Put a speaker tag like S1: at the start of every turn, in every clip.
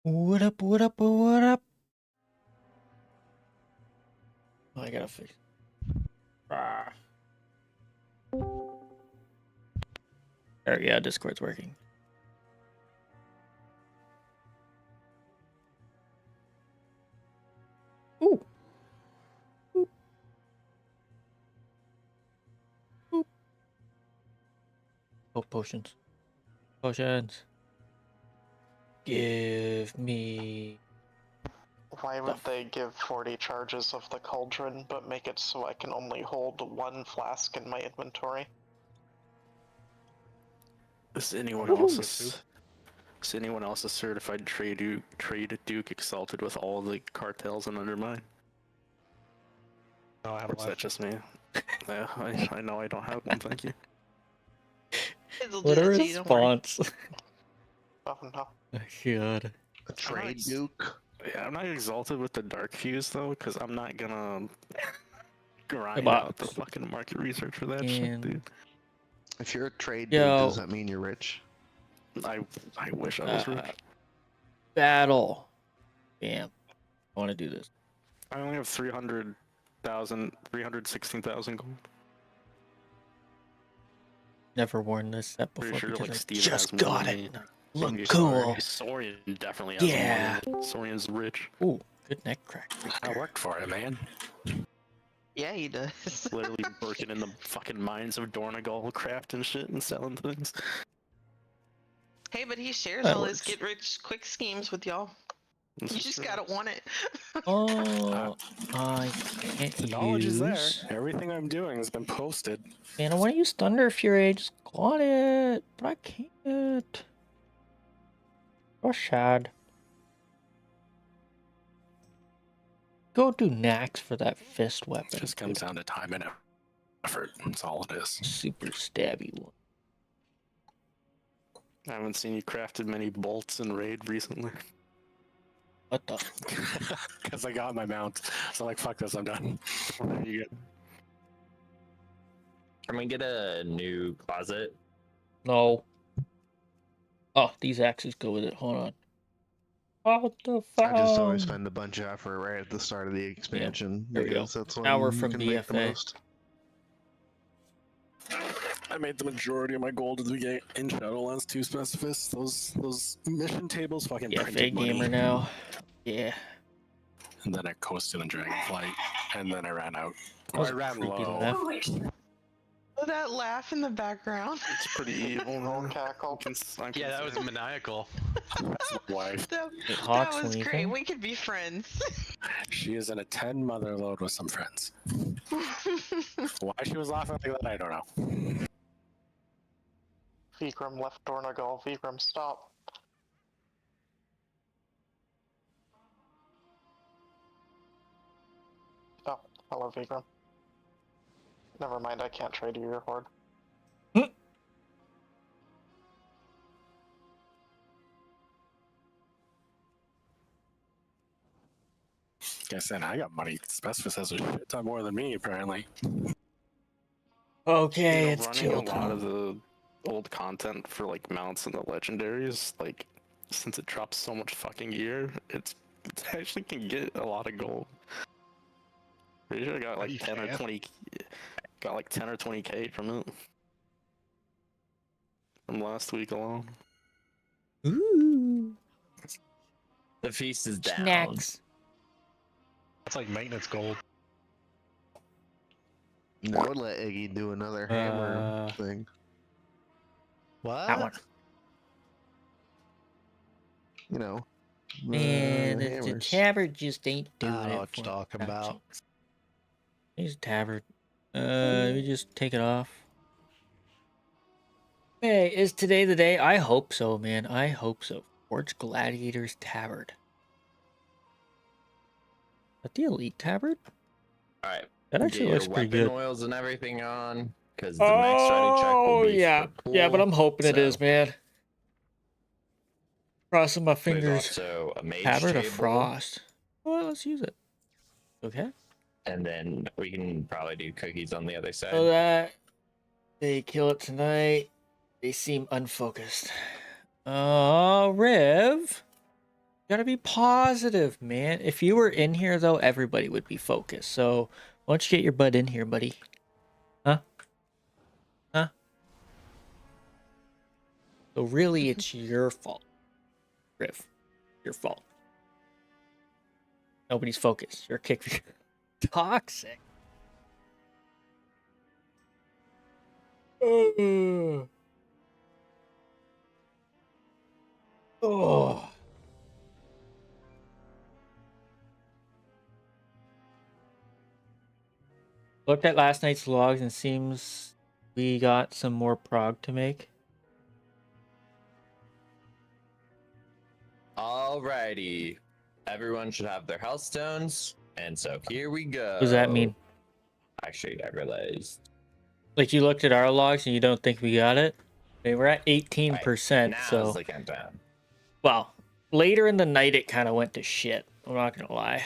S1: What up, what up, what up? Oh, I gotta fix. Ah. There, yeah, Discord's working. Ooh. Boop. Boop. Oh, potions. Potions. Give me...
S2: Why would they give 40 charges of the cauldron, but make it so I can only hold one flask in my inventory?
S3: Is anyone else a certified trade Duke exalted with all the cartels and undermine?
S4: No, I
S3: Or
S4: haven't.
S3: is that just me? Yeah, I know I don't have one. Thank you.
S1: What a response.
S2: Oh no.
S1: Oh, God.
S4: A trade Duke.
S3: Yeah, I'm not exalted with the dark fuse though, because I'm not gonna grind
S1: Come on.
S3: out the fucking market research for that shit, dude.
S4: If you're a trade
S1: Yo.
S4: Duke, does that mean you're rich?
S3: I wish I was rich.
S1: Battle. Damn. I want to do this.
S3: I only have 316,000 gold.
S1: Never worn this set before
S3: Pretty sure
S1: because
S3: like
S1: I
S3: Steven
S1: just
S3: has more
S1: got
S3: than
S1: it.
S3: me.
S1: Look
S3: Maybe
S1: cool.
S3: Saurian definitely has
S1: Yeah.
S3: more. Saurian's rich.
S1: Ooh, good neck crack.
S5: I worked for it, man.
S6: Yeah, he does.
S3: Literally working in the fucking mines of Dornagal, crafting shit and selling things.
S6: Hey, but he shares
S1: That
S6: all his
S1: works.
S6: get-rich-quick schemes with y'all.
S3: This
S6: You
S3: is
S6: just
S3: true.
S6: gotta want it.
S1: Oh, I can't
S5: The knowledge is there.
S1: use.
S5: Everything I'm doing has been posted.
S1: Man, I want to use Thunder Fury. I just got it, but I can't. Oh, sad. Go do Nax for that fist weapon.
S5: It just comes down to time and effort. That's all it is.
S1: Super stabby one.
S3: I haven't seen you crafted many bolts in raid recently.
S1: What the?
S5: Because I got my mount. So like, fuck this, I'm done.
S3: There you go.
S7: Can we get a new closet?
S1: No. Oh, these axes go with it. Hold on. What the fuck?
S4: I just always spend a bunch of effort right at the start of the expansion.
S1: There we go.
S4: because that's when
S1: Now we're
S4: you
S1: from
S4: can make the
S1: BFA.
S4: most.
S5: I made the majority of my gold at the beginning in Shadowlands 2 Specifists. Those mission tables fucking
S1: Yeah,
S5: printed
S1: fake
S5: money.
S1: gamer now. Yeah.
S5: And then I coasted on Dragonflight, and then I ran out.
S1: That was
S5: I
S1: a
S5: ran
S1: creepy
S5: low.
S1: laugh.
S6: Oh, that laugh in the background.
S3: It's pretty evil.
S2: Don't cackle.
S3: Yeah,
S8: that was maniacal.
S5: That's my wife.
S6: That,
S1: It
S6: that
S1: hawks
S6: was
S1: when you
S6: great.
S1: think.
S6: We could be friends.
S5: She is in a 10 mother load with some friends. Why she was laughing like that, I don't know.
S2: Vikram left Dornagal. Vikram, stop. Oh, hello, Vikram. Never mind, I can't trade you your horde.
S5: Like I said, I got money. Specifist has a shit ton more than me, apparently.
S1: Okay,
S3: You know,
S1: it's
S3: running
S1: chill
S3: a lot of
S1: time.
S3: the old content for like mounts and the legendaries, like since it drops so much fucking gear, it actually can get a lot of gold. Pretty sure I got like
S4: You
S3: 10 or
S4: can?
S3: 20, got like 10 or 20k from it. From last week alone.
S1: Ooh.
S7: The feast is down.
S1: Snacks.
S8: That's like maintenance gold.
S4: I would let Iggy do another hammer thing.
S8: What?
S1: That one.
S4: You know.
S1: Man, the
S4: hammers.
S1: tabard just ain't doing
S8: I
S1: it.
S8: know what you're
S1: for me.
S8: talking about.
S1: Here's a tabard. Let me just take it off. Hey, is today the day? I hope so, man. I hope so. Forge Gladiator's Tabard. Is that the Elite Tabard?
S7: All right.
S1: That
S7: Get
S1: actually
S7: your
S1: looks pretty
S7: weapon
S1: good.
S7: oils and everything on, because the next ready check will be
S1: yeah.
S7: for
S1: Yeah, but
S7: pool,
S1: I'm hoping it is,
S7: so
S1: man. Crossing my
S7: We've
S1: fingers.
S7: also a mage
S1: Tabard of
S7: table,
S1: Frost. Well, let's use it. Okay.
S7: and then we can probably do cookies on the other side.
S1: So that they kill it tonight. They seem unfocused. Rev. Gotta be positive, man. If you were in here, though, everybody would be focused. So, why don't you get your butt in here, buddy? Huh? Huh? So, really, it's your fault, Griff. Your fault. Nobody's focused. You're kick. Toxic. Oh. Oh. Looked at last night's logs and seems we got some more prog to make.
S7: Alrighty. Everyone should have their health stones. And so here we go.
S1: What does that mean?
S7: Actually, I realized.
S1: Like you looked at our logs and you don't think we got it? Okay, we're at 18%,
S7: Now
S1: so...
S7: is the countdown.
S1: Well, later in the night it kind of went to shit. I'm not gonna lie.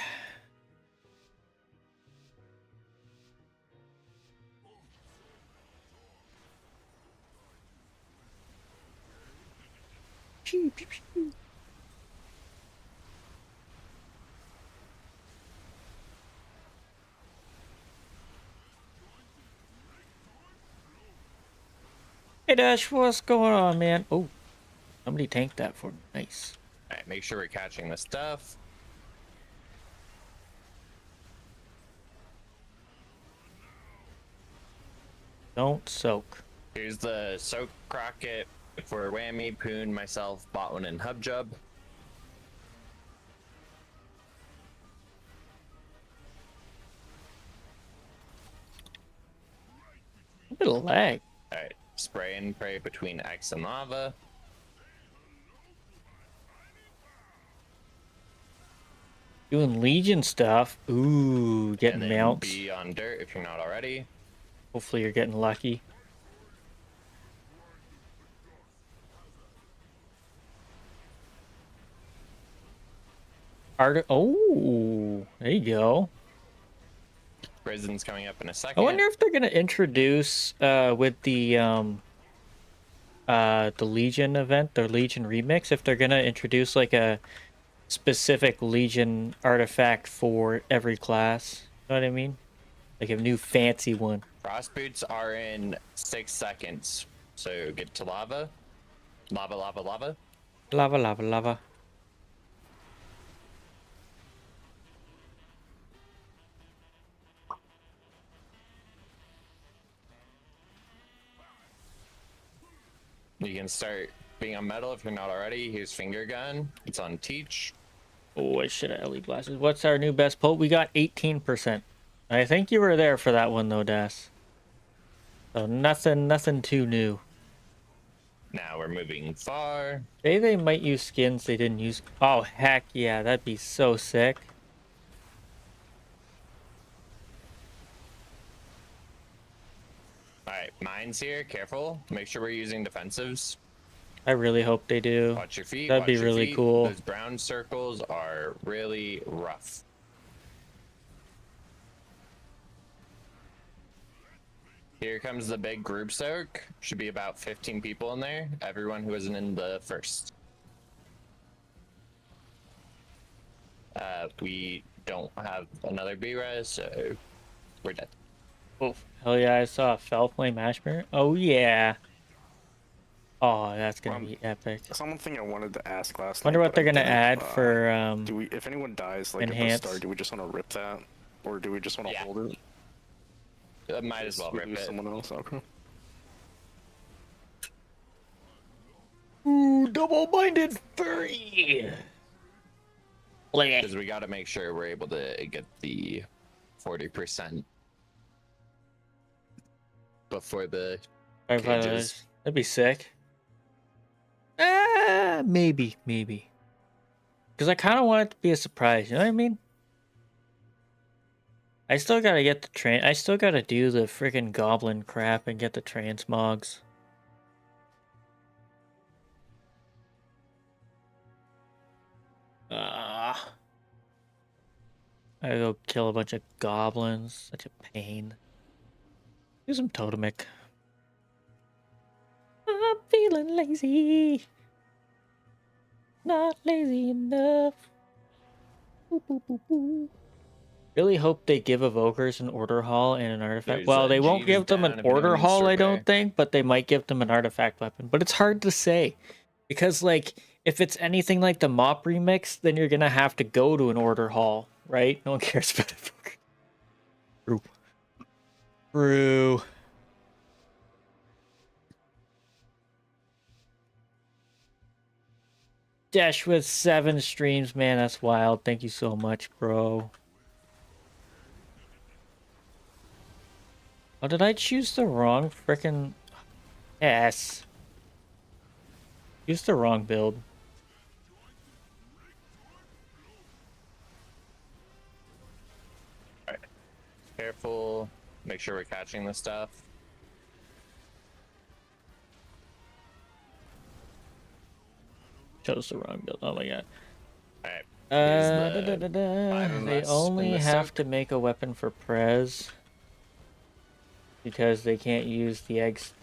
S1: Pew, pew, pew. Hey Dash, what's going on, man? Oh, somebody tanked that for me. Nice.
S7: Alright, make sure we're catching the stuff.
S1: Don't soak.
S7: Here's the soak crocket for Whammy, Poon, myself, Botwin, and Hubjub.
S1: A bit of lag.
S7: Alright, spray and pray between X and lava.
S1: Doing Legion stuff. Ooh, getting
S7: And then
S1: mounts.
S7: be on dirt if you're not already.
S1: Hopefully you're getting lucky. Oh, there you go.
S7: Prison's coming up in a second.
S1: I wonder if they're gonna introduce with the Legion event, the Legion remix, if they're gonna introduce like a specific Legion artifact for every class. You know what I mean? Like a new fancy one.
S7: Frost boots are in 6 seconds. So get to lava. Lava, lava, lava.
S1: Lava, lava, lava.
S7: You can start being on metal if you're not already. Here's finger gun. It's on teach.
S1: Oh, I should have LED glasses. What's our new best poll? We got 18%. I think you were there for that one though, Das. So nothing too new.
S7: Now we're moving far.
S1: Maybe they might use skins they didn't use. Oh, heck yeah, that'd be so sick.
S7: Alright, mines here. Careful. Make sure we're using defensives.
S1: I really hope they do.
S7: Watch your feet.
S1: That'd
S7: watch
S1: be
S7: your
S1: really
S7: feet.
S1: cool.
S7: Those brown circles are really rough. Here comes the big group soak. Should be about 15 people in there. Everyone who isn't in the first. We don't have another B-res, so we're dead.
S1: Oh, hell yeah, I saw a Fell Flame Ashburn. Oh yeah. Oh, that's gonna be epic.
S3: Someone thing I wanted to ask last
S1: Wonder
S3: night,
S1: what
S3: but
S1: they're
S3: I
S1: gonna
S3: didn't,
S1: add for
S3: do we, if anyone dies like at the
S1: enhance.
S3: start, do we just want to rip that, or do we just want to
S7: Yeah.
S3: hold it?
S7: Might as well
S3: We
S7: rip
S3: use
S7: it.
S3: someone else. Okay.
S1: Ooh, double-minded furry. Bleh.
S7: Because we got to make sure we're able to get the 40% before the
S1: $5.
S7: cages.
S1: That'd be sick. Maybe. Because I kind of want it to be a surprise. You know what I mean? I still gotta get the I still gotta do the freaking goblin crap and get the transmogs. I gotta go kill a bunch of goblins. Such a pain. Do some totemic. I'm feeling lazy. Not lazy enough. Boop, boop, boop, boop. Really hope they give evokers an order hall and an artifact.
S7: There's
S1: Well,
S7: a
S1: they won't
S7: Jeeves
S1: give them an
S7: down if anyone
S1: order
S7: needs to
S1: hall, I
S7: repair.
S1: don't think, but they might give them an artifact weapon. But it's hard to say. Because, like, if it's anything like the Mop remix, then you're gonna have to go to an order hall, right? No one cares about it. True. True. Dash with 7 streams, man, that's wild. Thank you so much, bro. Oh, did I choose the wrong frickin'... Yes. Choose the wrong build.
S7: Alright. Careful. Make sure we're catching the stuff.
S1: Chose the wrong build. Oh my god.
S7: Alright.
S1: They only have to make a weapon for Prez. Because they can't use the eggs.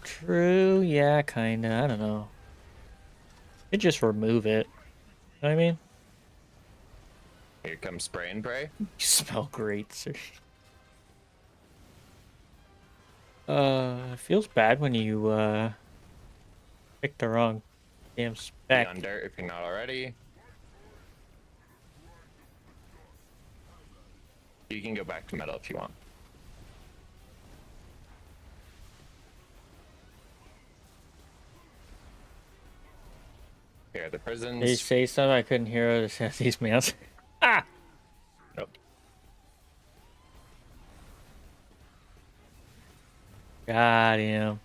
S1: True. Yeah, kinda. I don't know. Could just remove it. You know what I mean?
S7: Here comes spray and pray.
S1: You smell great, sir. It feels bad when you, pick the wrong damn
S7: Be
S1: spec.
S7: on dirt if you're not already. You can go back to metal if you want. Here are the prisons.
S1: They say something I couldn't hear these mounts. Ah!
S7: Nope.
S1: God damn.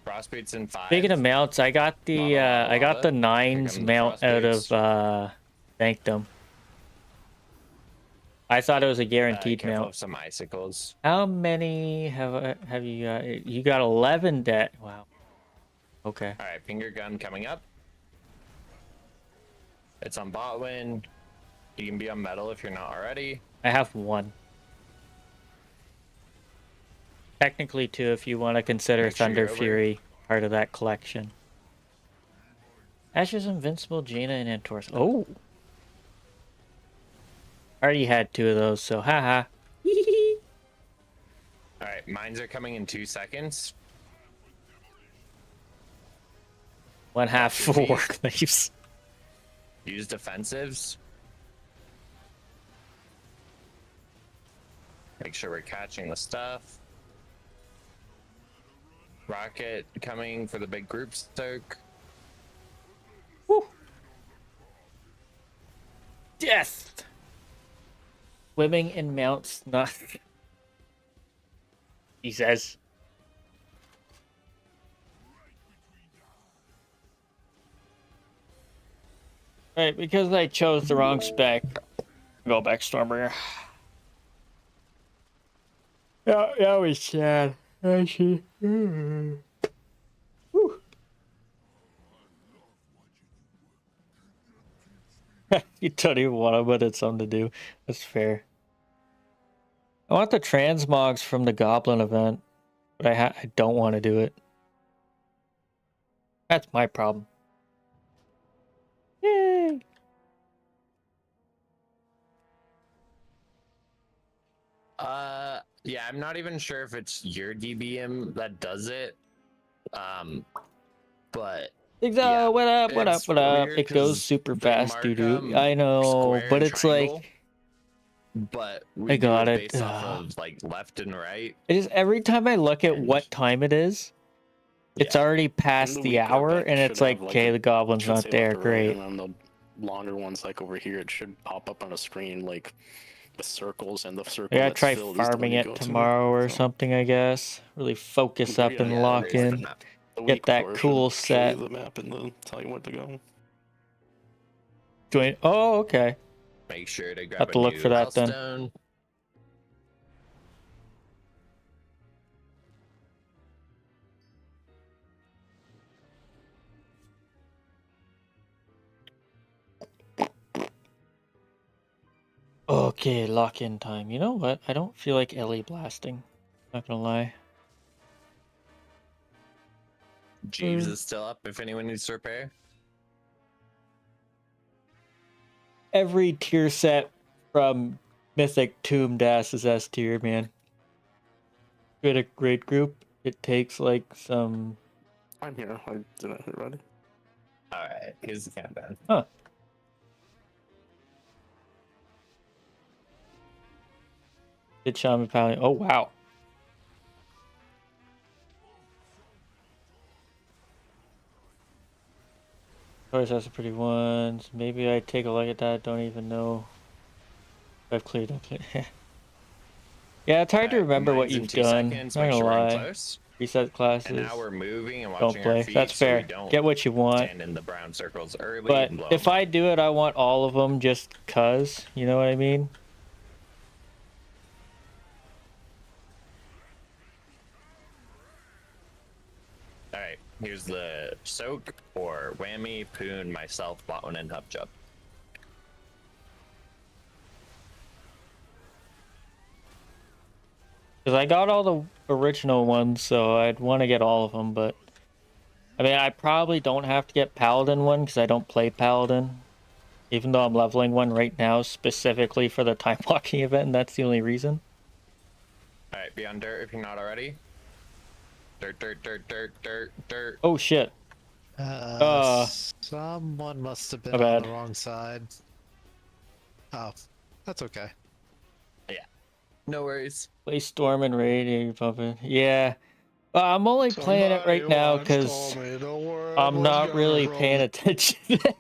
S7: Frostbait's in 5.
S1: Speaking of mounts, I got the I got the 9s mount out of Sanctum. I thought it was a guaranteed
S7: careful
S1: mount.
S7: of some icicles.
S1: How many have you got? You got 11 debt. Wow. Okay.
S7: Alright, finger gun coming up. It's on Botwin. You can be on metal if you're not already.
S1: I have 1. Technically 2 if you want to consider
S7: Make sure
S1: Thunder
S7: you're over.
S1: Fury part of that collection. Ashes, Invincible, Jaina, and Antor's. Oh! I already had 2 of those, so haha.
S7: Alright, mines are coming in 2 seconds.
S1: 1/2
S7: Watch your
S1: for war
S7: feet.
S1: claims.
S7: Use defensives. Make sure we're catching the stuff. Rocket coming for the big group stoke.
S1: Woo. Death! Swimming in mounts, not... He says. Right, because I chose the wrong spec. Go back, Stormbringer. Yeah, that was sad. Actually. Whew. You don't even want them, but it's something to do. That's fair. I want the transmogs from the Goblin event, but I don't want to do it. That's my problem. Yay!
S7: Yeah, I'm not even sure if it's your DBM that does it. But
S1: Yeah, what up, what up,
S7: it's
S1: what up?
S7: weird
S1: It goes
S7: 'cause
S1: super
S7: they
S1: fast,
S7: mark
S1: doo-doo.
S7: 'em
S1: I know,
S7: square
S1: but
S7: and
S1: it's
S7: triangle,
S1: like...
S7: but
S1: I
S7: we do
S1: got
S7: it
S1: it.
S7: based off of like left and right.
S1: It is every time I look at what time it is, it's
S7: Yeah.
S1: already past
S5: the
S1: the
S5: week
S1: hour,
S5: back
S1: and
S5: should
S1: it's like,
S5: have, like,
S1: okay, the goblin's
S5: should
S1: not
S5: say
S1: there.
S5: left or right,
S1: Great.
S5: and then the longer ones, like over here, it should pop up on a screen like the circles, and the circle
S1: I gotta
S5: that's
S1: try
S5: filled is the one
S1: farming
S5: you
S1: it
S5: go to.
S1: tomorrow or
S5: So,
S1: something, I guess. Really focus up and
S5: yeah,
S1: lock
S7: raise
S1: in.
S7: the map.
S5: the
S1: Get
S5: week
S1: that
S5: before
S1: cool
S5: should show you
S1: set.
S5: the map and then tell you where to go.
S1: Join. Oh, okay.
S7: Make sure to grab
S1: Have to
S7: a
S1: look
S7: new
S1: for that then.
S7: milestone.
S1: Okay, lock in time. You know what? I don't feel like LE blasting. Not gonna lie.
S7: Jeeves is still up if anyone needs to repair.
S1: Every tier set from Mythic Tomb Das is S tier, man. With a great group, it takes like some.
S3: I'm here. I didn't hit ready.
S7: Alright, here's the countdown.
S1: Huh. Did Shaman Paladin? Oh wow. Of course, that's a pretty ones. Maybe I take a look at that. Don't even know. I've cleared. Yeah, it's hard to remember what you've done. Not gonna lie. Reset classes.
S7: And now we're moving and
S1: Don't
S7: watching
S1: play.
S7: our feet.
S1: That's
S7: so we
S1: fair.
S7: don't
S1: Get what you want.
S7: stand in the brown circles early.
S1: But
S7: and blow
S1: if
S7: them.
S1: I do it, I want all of them just cuz. You know what I mean?
S7: Alright, here's the soak or whammy, poon, myself, botone, and hub jump.
S1: Because I got all the original ones, so I'd want to get all of them, but... I mean, I probably don't have to get Paladin one, because I don't play Paladin. Even though I'm leveling one right now, specifically for the time blocking event, and that's the only reason.
S7: Alright, be on dirt if you're not already. Dirt, dirt, dirt, dirt, dirt, dirt.
S1: Oh shit.
S8: Someone must have been
S1: My
S8: on
S1: bad.
S8: the wrong side. Oh, that's okay.
S7: No worries.
S1: Play Storm and Raid, pumping. Yeah. I'm only playing it right now because I'm not really paying attention to anything.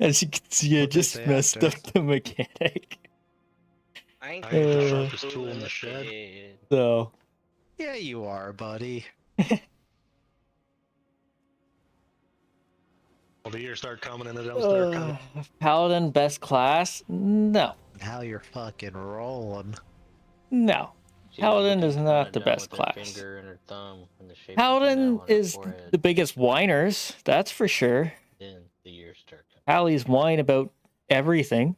S1: As you can see, I
S8: What'd they
S1: just
S8: say
S1: messed
S8: after?
S1: up the mechanic.
S9: I ain't
S8: I ain't the
S1: Uh,
S8: sharpest tool in the shed.
S1: So,
S8: Yeah, you are, buddy.
S5: Well, the years start coming and the dumpster coming.
S1: Paladin best class? No.
S8: Now you're fucking rolling.
S1: No. Paladin is not the best class. Paladin is the biggest whiners, that's for sure. Pally's whine about everything.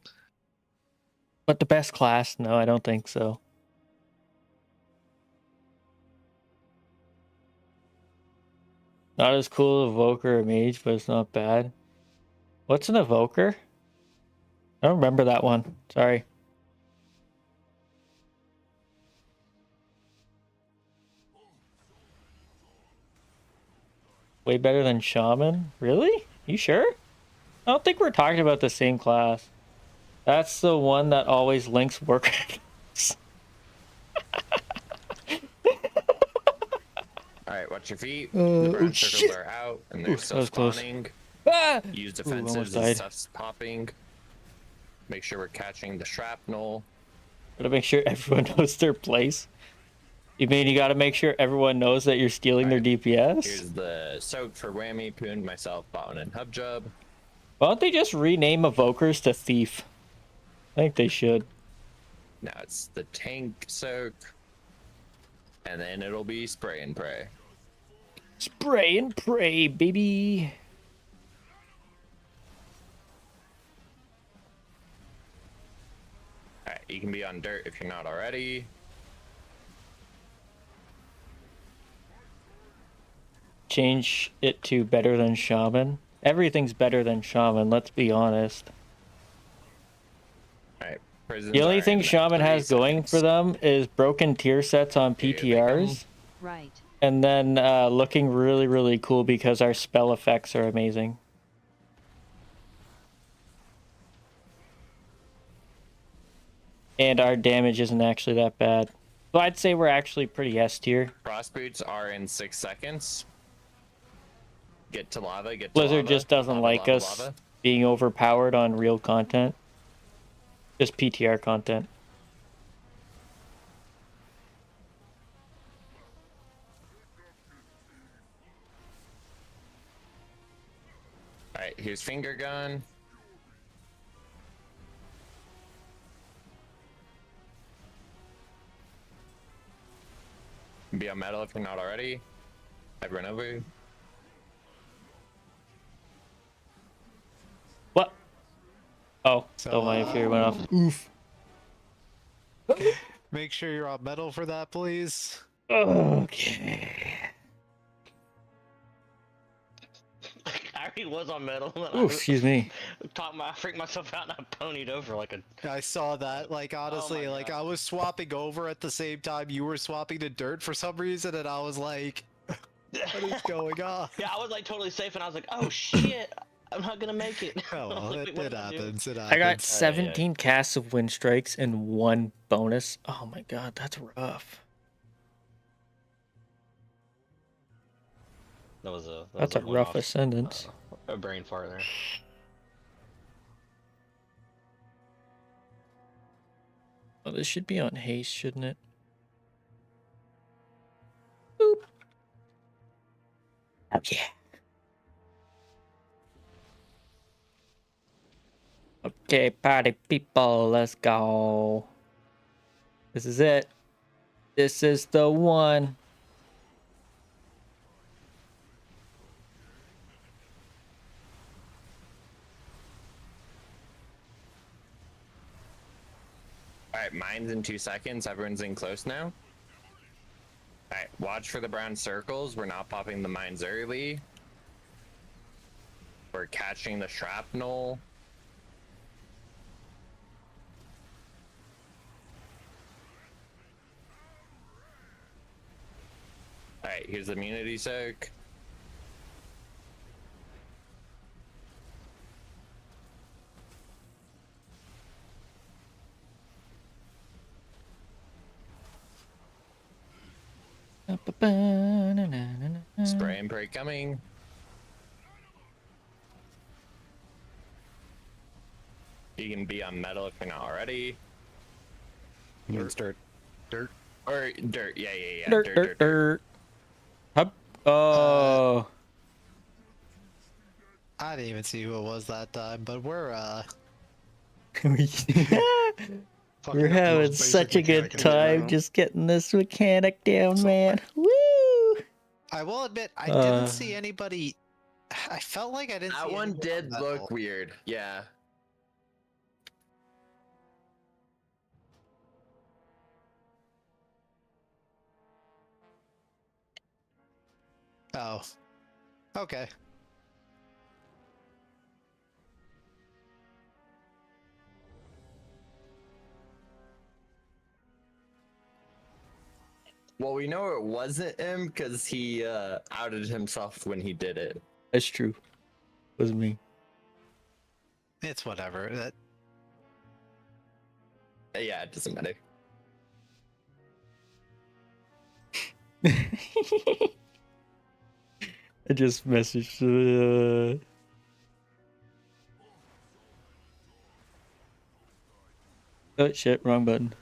S1: But the best class? No, I don't think so. Not as cool as Evoker or Mage, but it's not bad. What's an Evoker? I don't remember that one. Sorry. Way better than Shaman? Really? You sure? I don't think we're talking about the same class. That's the one that always links work.
S7: Alright, watch your feet.
S1: Oh,
S7: The brown
S1: shit.
S7: circles are out and they're
S1: Ooh, that
S7: still
S1: was close.
S7: spawning.
S1: Ah!
S7: Use
S1: almost
S7: defensives
S1: died.
S7: and stuff's popping. Make sure we're catching the shrapnel.
S1: Gotta make sure everyone knows their place. You mean you gotta make sure everyone knows that you're stealing their DPS?
S7: Here's the soak for whammy, poon, myself, botone, and hub jub.
S1: Why don't they just rename Evokers to Thief? I think they should.
S7: Now it's the tank soak. And then it'll be spray and pray.
S1: Spray and pray, baby.
S7: Alright, you can be on dirt if you're not already.
S1: Change it to better than Shaman. Everything's better than Shaman, let's be honest.
S7: Alright, prisons
S1: The only
S7: are
S1: thing
S7: in
S1: Shaman
S7: 30
S1: has going
S7: seconds.
S1: for them is broken tier sets on
S7: Here they
S1: PTRs.
S10: Right.
S1: And then looking really, really cool because our spell effects are amazing. And our damage isn't actually that bad. So I'd say we're actually pretty S tier.
S7: Frost boots are in 6 seconds. Get to lava, get to
S1: Blizzard
S7: lava.
S1: just doesn't
S7: Lava,
S1: like
S7: lava,
S1: us
S7: lava.
S1: being overpowered on real content. Just PTR content.
S7: Alright, here's finger gun. Be on metal if you're not already. I've run over.
S1: What? Oh, my fear went off. Oof.
S8: Make sure you're on metal for that, please.
S1: Okay.
S9: he was on metal. And
S1: Ooh, excuse me.
S9: I freaked myself out and I ponied over like a.
S8: I saw that. Like honestly,
S9: my
S8: like
S9: God.
S8: I was swapping over at the same time you were swapping to dirt for some reason, and I was like, "What is going on?"
S9: Yeah, I was like totally safe, and I was like, "Oh shit, I'm not gonna make it."
S8: Oh,
S9: I was
S8: well,
S9: like,
S8: it,
S9: "What
S8: it
S9: am I doing?"
S8: happens. It
S1: I got
S8: happens.
S1: 17 casts of wind strikes and 1 bonus. Oh my god, that's rough.
S9: That was a.
S1: That's a rough ascendance.
S9: A brain fart there.
S1: Oh, this should be on haste, shouldn't it? Boop. Oh yeah. Okay, party people, let's go. This is it. This is the one.
S7: Alright, mine's in 2 seconds. Everyone's in close now. Alright, watch for the brown circles. We're not popping the mines early. We're catching the shrapnel. Alright, here's the immunity soak. Spray and pray coming. You can be on metal if you're not already.
S8: It's dirt. Dirt.
S7: Or dirt, yeah.
S1: Dirt. Hup. Oh.
S8: I didn't even see who it was that time, but we're
S1: We're
S8: fucking up the
S1: having
S8: most basic
S1: such a good
S8: mechanic in the
S1: time
S8: game.
S1: just getting this mechanic down,
S8: So-
S1: man. Woo!
S8: I will admit, I
S1: Uh.
S8: didn't see anybody. I felt like I didn't.
S7: That
S8: see
S7: one
S8: anyone
S7: did
S8: on
S7: look
S8: metal.
S7: weird, yeah.
S8: Oh. Okay.
S7: Well, we know it wasn't him because he outed himself when he did it.
S1: That's true. It was me.
S8: It's whatever. That
S7: Yeah, it doesn't matter.
S1: I just messaged. Oh shit! Wrong button.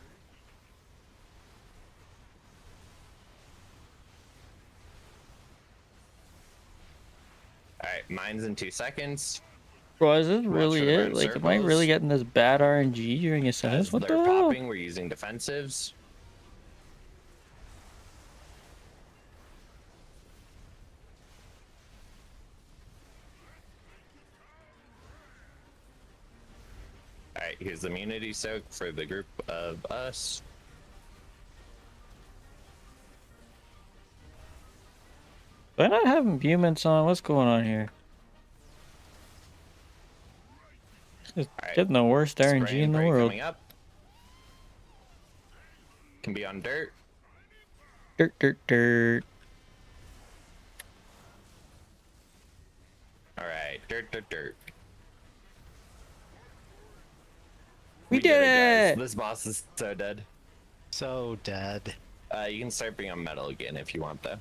S7: Alright, mine's in 2 seconds.
S1: Bro, is this
S7: Watch
S1: really
S7: for the
S1: it?
S7: brown
S1: Like, am I really
S7: circles.
S1: getting this bad RNG during a sentence?
S7: As
S1: What
S7: they're
S1: the hell?
S7: popping, we're using defensives. Alright, here's the immunity soak for the group of us.
S1: Do I not have impediments on? What's going on here? It's
S7: Alright,
S1: getting the worst
S7: spray
S1: RNG in
S7: and
S1: the
S7: pray
S1: world.
S7: coming up. Can be on dirt.
S1: Dirt.
S7: Alright, dirt.
S1: We did
S7: guys.
S1: it!
S7: This boss is so dead.
S8: so dead.
S7: You can start being on metal again if you want, though.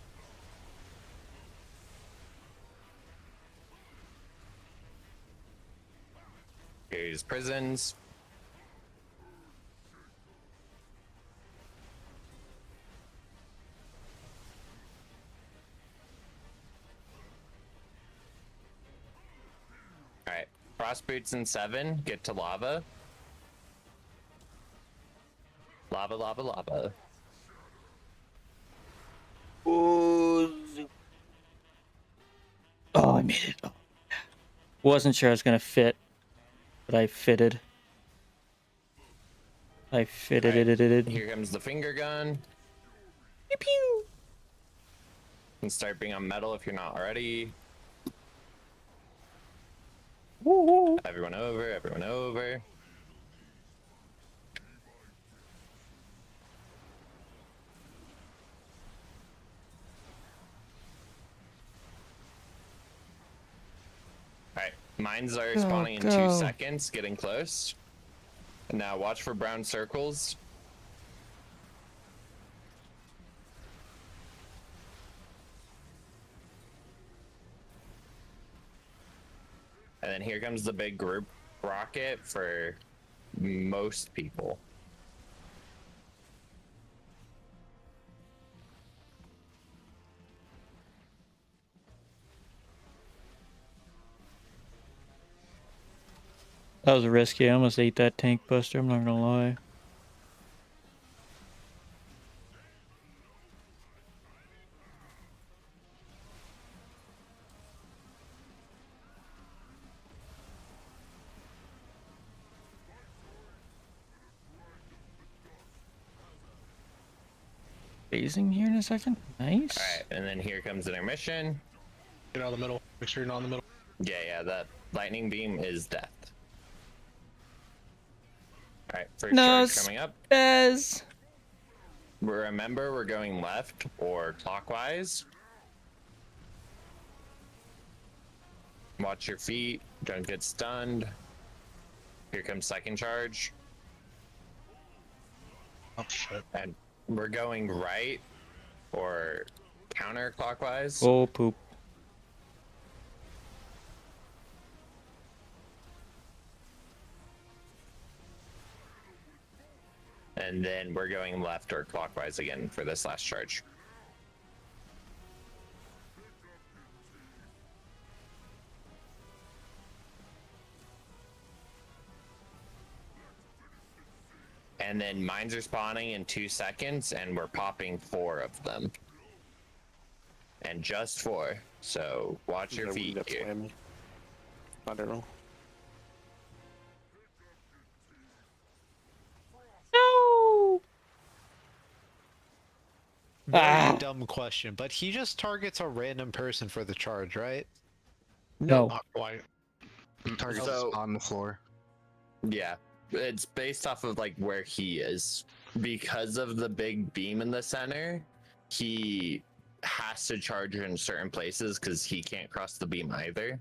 S7: Here's prisons. Alright, frost boots in 7, get to lava. Lava.
S1: Oh, I made it. Oh. Wasn't sure I was gonna fit, but I fitted. I fitted it.
S7: Here comes the finger gun.
S1: Pew pew.
S7: You can start being on metal if you're not already. Everyone over, everyone over. Alright, mines are spawning in 2 seconds, getting close. Now watch for brown circles. And then here comes the big group rocket for most people.
S1: That was risky. I almost ate that tank buster, I'm not gonna lie. Phasing here in a second. Nice.
S7: Alright, and then here comes intermission.
S5: Get out of the middle. Make sure you're not in the middle.
S7: Yeah, that lightning beam is death. Alright, first
S1: No,
S7: charge coming up.
S1: Bez.
S7: Remember, we're going left or clockwise. Watch your feet, don't get stunned. Here comes second charge.
S5: Oh shit.
S7: And we're going right or counterclockwise.
S1: Oh, poop.
S7: And then we're going left or clockwise again for this last charge. And then mines are spawning in 2 seconds, and we're popping 4 of them. And just 4. So watch your feet here.
S3: I don't know.
S1: No.
S8: Very dumb question, but he just targets a random person for the charge, right?
S1: No.
S5: Not quite.
S4: Targets
S7: So-
S4: on the floor.
S7: Yeah, it's based off of like where he is. Because of the big beam in the center, he has to charge in certain places because he can't cross the beam either.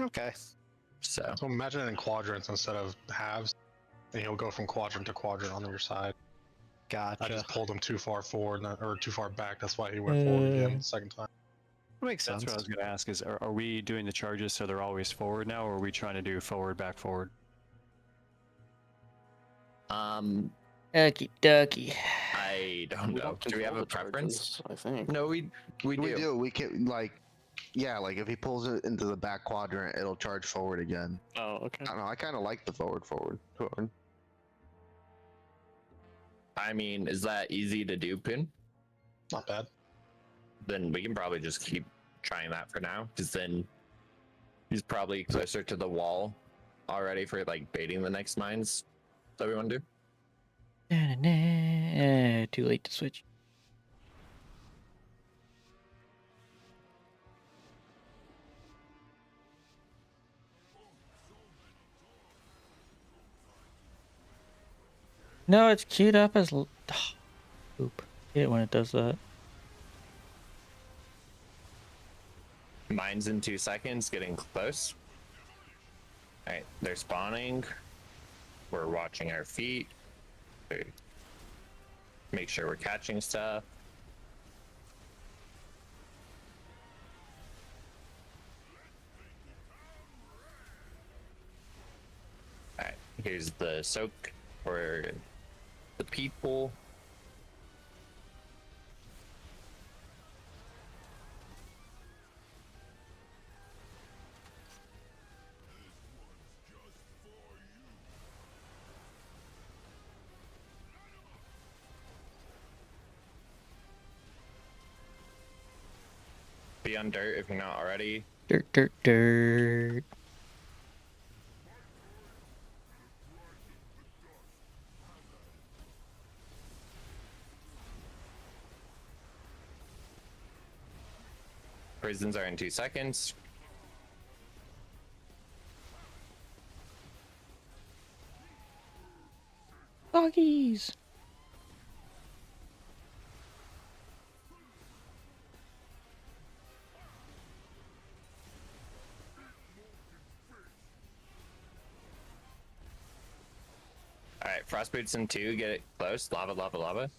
S8: Okay.
S7: So
S5: So imagine it in quadrants instead of halves, and he'll go from quadrant to quadrant on your side. I
S8: Gotcha.
S5: just pulled him too far forward, or too far back. That's why he went forward again the second time.
S8: Makes sense.
S10: That's what I was going to ask is, are we doing the charges so they're always forward now, or are we trying to do forward, back, forward?
S1: Ducky ducky.
S7: I don't know. Do we have a preference?
S3: I think.
S7: No, we
S4: We do. We can like, yeah, like if he pulls it into the back quadrant, it'll charge forward again.
S3: Oh, okay.
S4: I don't know. I kind of like the forward.
S7: I mean, is that easy to do, Pin?
S5: Not bad.
S7: Then we can probably just keep trying that for now, because then he's probably closer to the wall already for like baiting the next mines that we want to do.
S1: Too late to switch. No, it's queued up as. Oop. Hate it when it does that.
S7: Mines in 2 seconds, getting close. Alright, they're spawning. We're watching our feet. Make sure we're catching stuff. Alright, here's the soak for the people. Be on dirt if you're not already.
S1: Dirt.
S7: Prisons are in 2 seconds.
S1: doggies.
S7: Alright, frost boots in 2, get it close. Lava, lava, lava.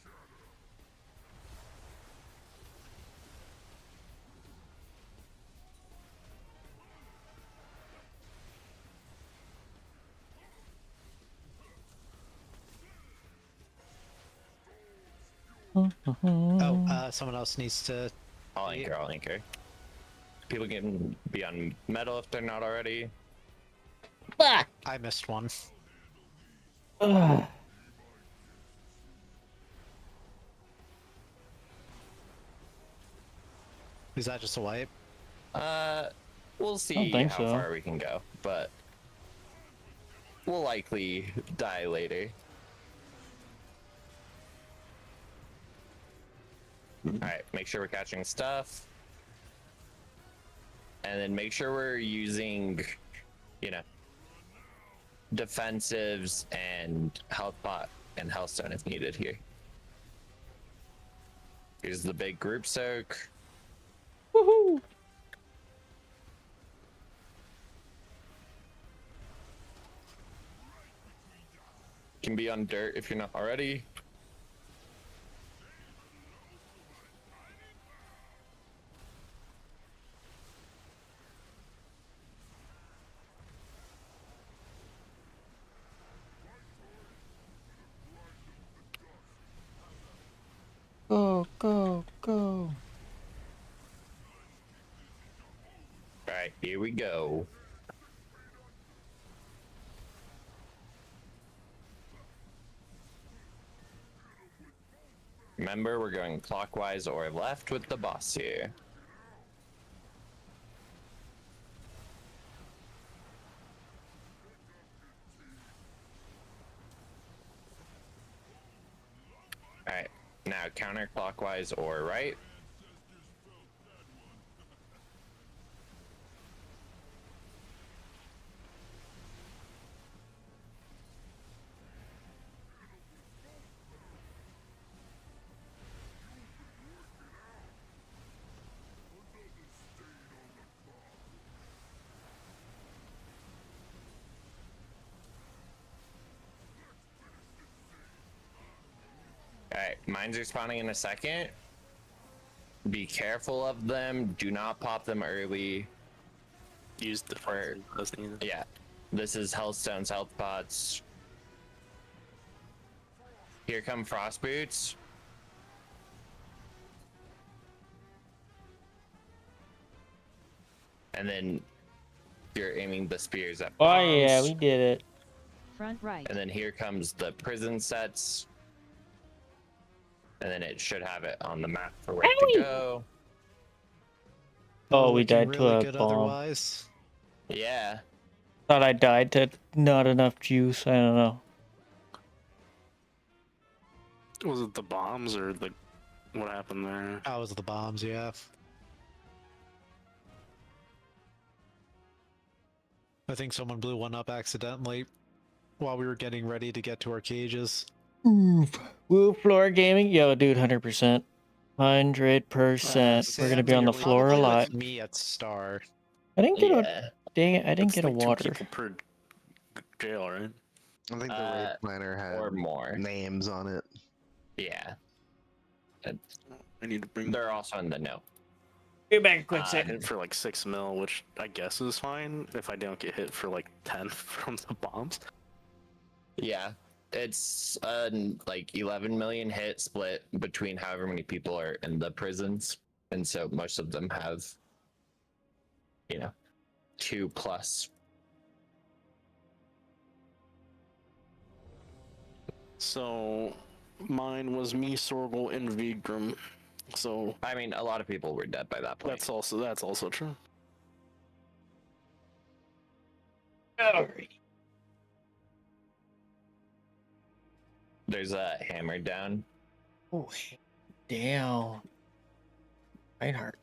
S8: Oh, someone else needs to.
S7: I'll anchor, I'll anchor. People can be on metal if they're not already.
S8: I missed one.
S1: Ugh.
S8: Is that just a wipe?
S7: We'll see
S1: think
S7: how
S1: so.
S7: far we can go, but we'll likely die later. Alright, make sure we're catching stuff. And then make sure we're using, you know, defensives and health pot and healthstone if needed here. Here's the big group soak.
S1: Woohoo!
S7: Can be on dirt if you're not already.
S1: Go, go, go.
S7: Alright, here we go. Remember, we're going clockwise or left with the boss here. Alright, now counterclockwise or right. Alright, mines are spawning in a second. Be careful of them. Do not pop them early.
S3: Use the fire as needed.
S7: Yeah. This is Hellstone's health pots. Here come frost boots. And then you're aiming the spears at
S1: Oh yeah,
S7: bombs.
S1: we did it.
S11: Front right.
S7: And then here comes the prison sets. And then it should have it on the map for where to go.
S1: Oh, we
S8: Looking
S1: died to
S8: really
S1: a
S8: good
S1: bomb.
S8: otherwise.
S7: Yeah.
S1: Thought I died to not enough juice. I don't know.
S3: Was it the bombs or the what happened there?
S8: That was the bombs, yeah. I think someone blew one up accidentally while we were getting ready to get to our cages.
S1: Oof. Woo floor gaming, yo, dude, 100%, 100%. We're gonna be on the
S8: You're
S1: floor a
S8: probably
S1: lot.
S8: with me at Star.
S1: I didn't get a
S7: Yeah.
S1: dang it. I didn't
S3: It's
S1: get a
S3: like 2
S1: water.
S3: people per jail, right?
S4: I think the raid planner had
S7: Or more.
S4: names on it.
S7: Yeah.
S3: I need to bring
S7: They're also in the know.
S1: Get back a quick
S3: hit for like 6 mil, which I guess is fine if I don't get hit for like 10 from the bombs.
S7: Yeah. It's like 11 million hit split between however many people are in the prisons. And so most of them have, you know, 2+.
S3: So mine was me, Sorgel, and Vigrum. So
S7: I mean, a lot of people were dead by that point.
S3: that's also true.
S1: Alrighty.
S7: There's a hammer down.
S1: Oh, damn. Reinhardt.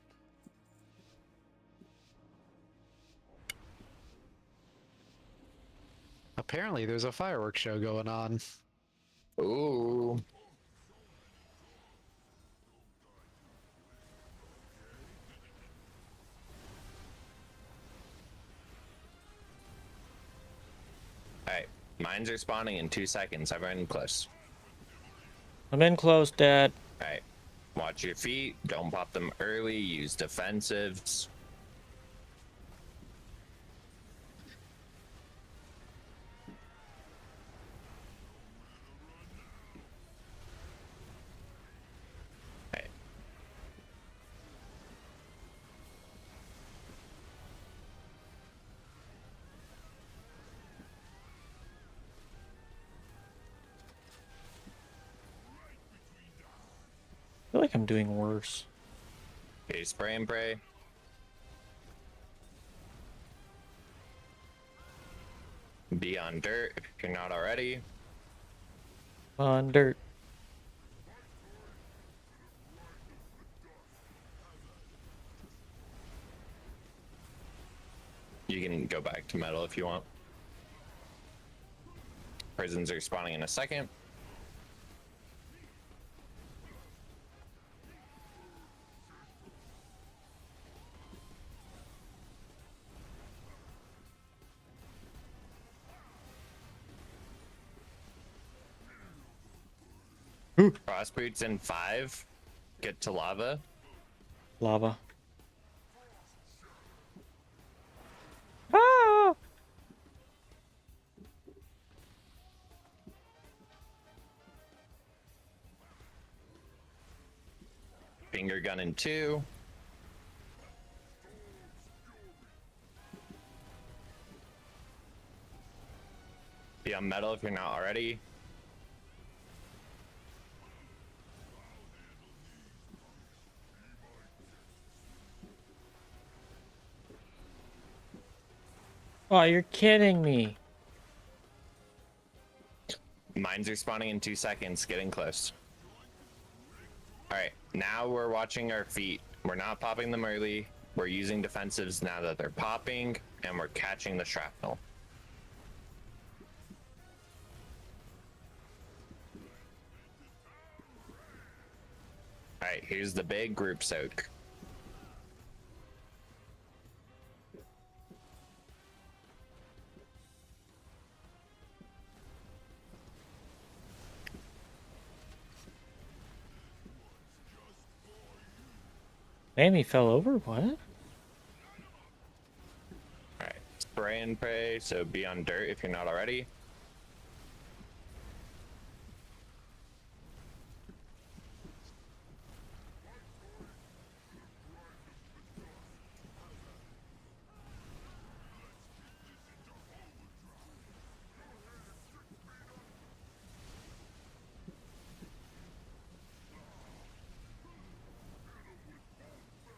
S8: Apparently, there's a fireworks show going on.
S7: Ooh. Alright, mines are spawning in 2 seconds. Everyone close.
S1: I'm in close, Dad.
S7: Alright, watch your feet. Don't pop them early. Use defensives. Alright.
S1: I feel like I'm doing worse.
S7: Okay, spray and pray. Be on dirt if you're not already.
S1: On dirt.
S7: You can go back to metal if you want. Prisons are spawning in a second. Cross boots in 5. Get to lava.
S1: Lava. Ah!
S7: Finger gun in 2. Be on metal if you're not already.
S1: Oh, you're kidding me.
S7: Mines are spawning in 2 seconds, getting close. Alright, now we're watching our feet. We're not popping them early. We're using defensives now that they're popping, and we're catching the shrapnel. Alright, here's the big group soak.
S1: Amy fell over? What?
S7: Alright, spray and pray, so be on dirt if you're not already.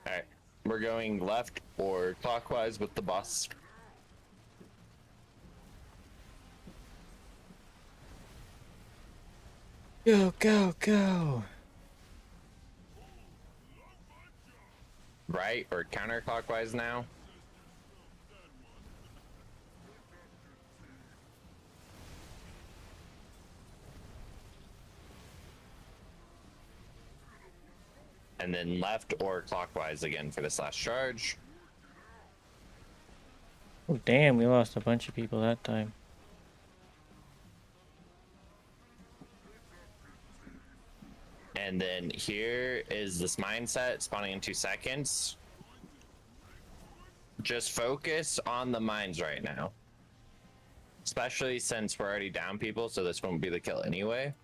S7: Alright, we're going left or clockwise with the boss.
S1: Go, go, go.
S7: Right or counterclockwise now. And then left or clockwise again for this last charge.
S1: Oh, damn, we lost a bunch of people that time.
S7: And then here is this mindset spawning in 2 seconds. Just focus on the mines right now. Especially since we're already down people, so this won't be the kill anyway.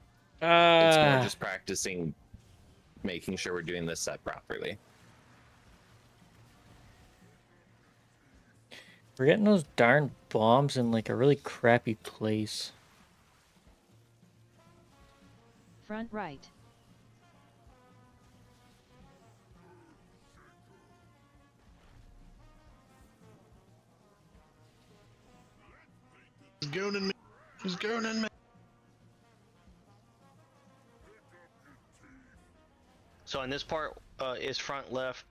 S7: It's more just practicing, making sure we're doing this set properly.
S1: We're getting those darn bombs in like a really crappy place.
S11: Front right.
S6: He's gooning me. He's gooning me.
S9: So in this part, is front left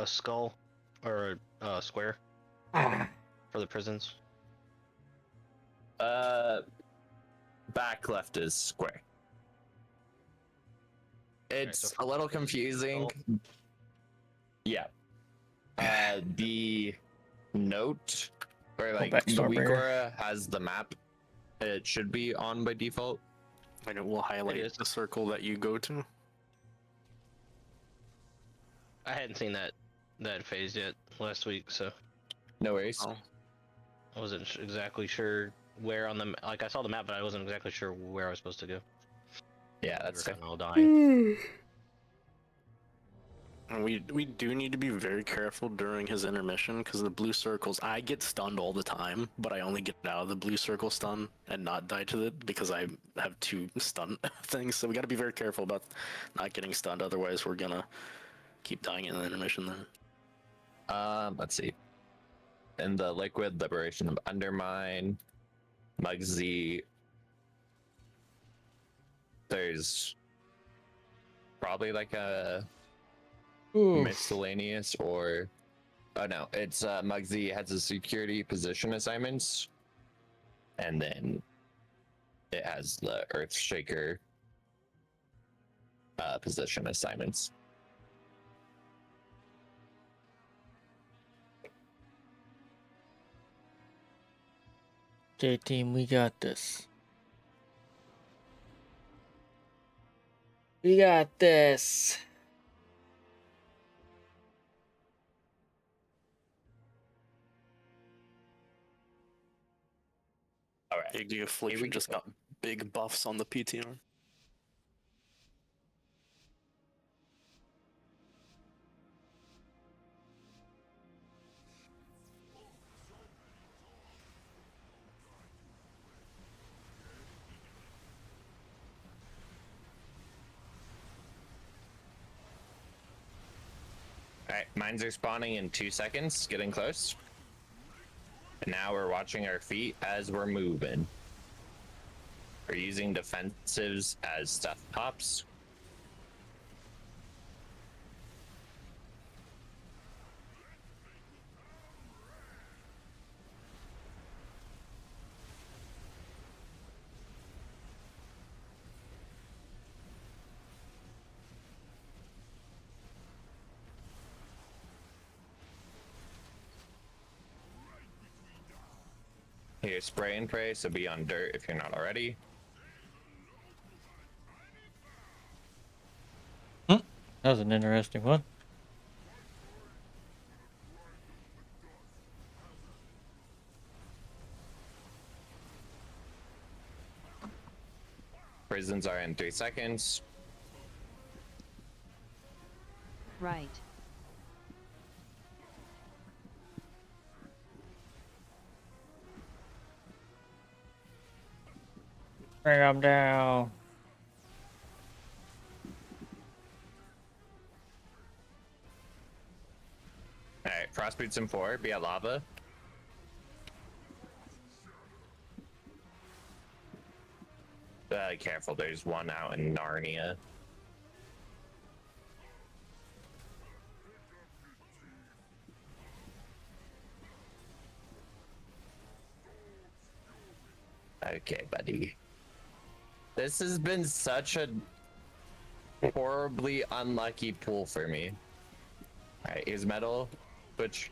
S9: skull or square for the prisons?
S7: Back left is square. It's
S9: so
S7: a little
S9: front is
S7: confusing.
S9: skull.
S7: Yeah. The note, or
S1: Go
S7: like
S1: back,
S7: the
S1: Stormbringer.
S7: Weakora has the map. It should be on by default.
S3: And it will highlight
S9: is.
S3: the circle that you go to.
S9: I hadn't seen that phase yet last week, so
S7: No worries.
S3: Oh.
S9: I wasn't exactly sure where on the like I saw the map, but I wasn't exactly sure where I was supposed to go.
S7: Yeah,
S9: We
S7: that's
S9: were
S7: fair.
S9: kind of all dying.
S3: And we do need to be very careful during his intermission because the blue circles. I get stunned all the time, but I only get out of the blue circle stun and not die to it because I have 2 stun things. So we got to be very careful about not getting stunned. Otherwise, we're gonna keep dying in the intermission. Then
S7: Let's see. In the liquid liberation of Undermine, Mugzee. There's probably like a miscellaneous or oh no, it's Mugzee has a security position assignments, and then it has the Earthshaker position assignments.
S1: Okay, team, we got this. We got this.
S7: All right.
S3: Big Affliction just got big buffs on the PTR.
S7: Alright, mines are spawning in 2 seconds, getting close. And now we're watching our feet as we're moving. We're using defensives as stuff pops. Here, spray and pray, so be on dirt if you're not already.
S1: That was an interesting one.
S7: Prisons are in 3 seconds.
S11: Right.
S1: Bring them down.
S7: Alright, frost boots in 4, be at lava. Careful, there's one out in Narnia. Okay, buddy. This has been such a horribly unlucky pull for me. Alright, here's metal. Which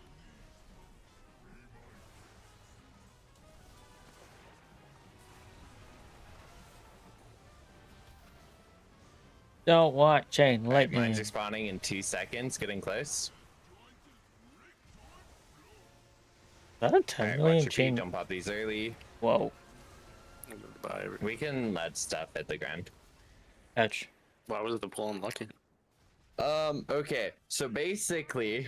S1: Don't want chain
S7: Alright,
S1: lightning.
S7: mines are spawning in 2 seconds, getting close.
S1: Is that a 10
S7: Alright,
S1: million
S7: watch your feet,
S1: chain?
S7: don't pop these early.
S1: Whoa.
S7: We can let stuff hit the ground.
S1: Catch.
S3: Why was the pull unlucky?
S7: Okay, so basically,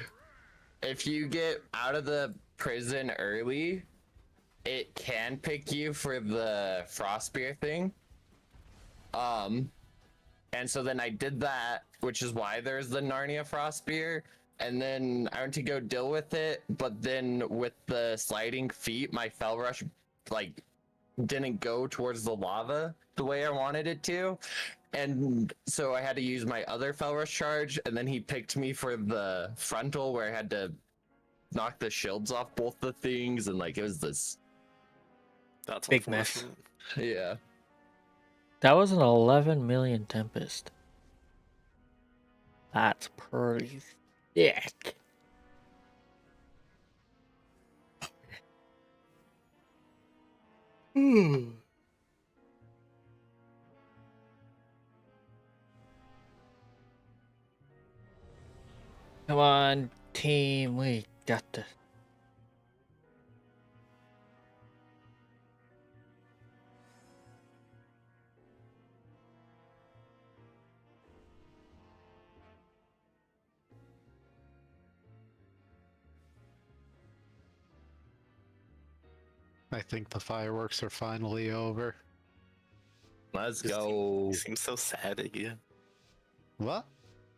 S7: if you get out of the prison early, it can pick you for the frost spear thing. And so then I did that, which is why there's the Narnia frost spear. And then I went to go deal with it, but then with the sliding feet, my fell rush, like, didn't go towards the lava the way I wanted it to. And so I had to use my other fell rush charge, and then he picked me for the frontal where I had to knock the shields off both the things, and like it was this
S3: That's
S1: big mess.
S3: unfortunate.
S7: Yeah.
S1: That was an 11 million Tempest. That's pretty thick. Come on, team, we got this.
S8: I think the fireworks are finally over.
S7: Let's
S3: You
S7: go.
S3: seem so sad again.
S8: What?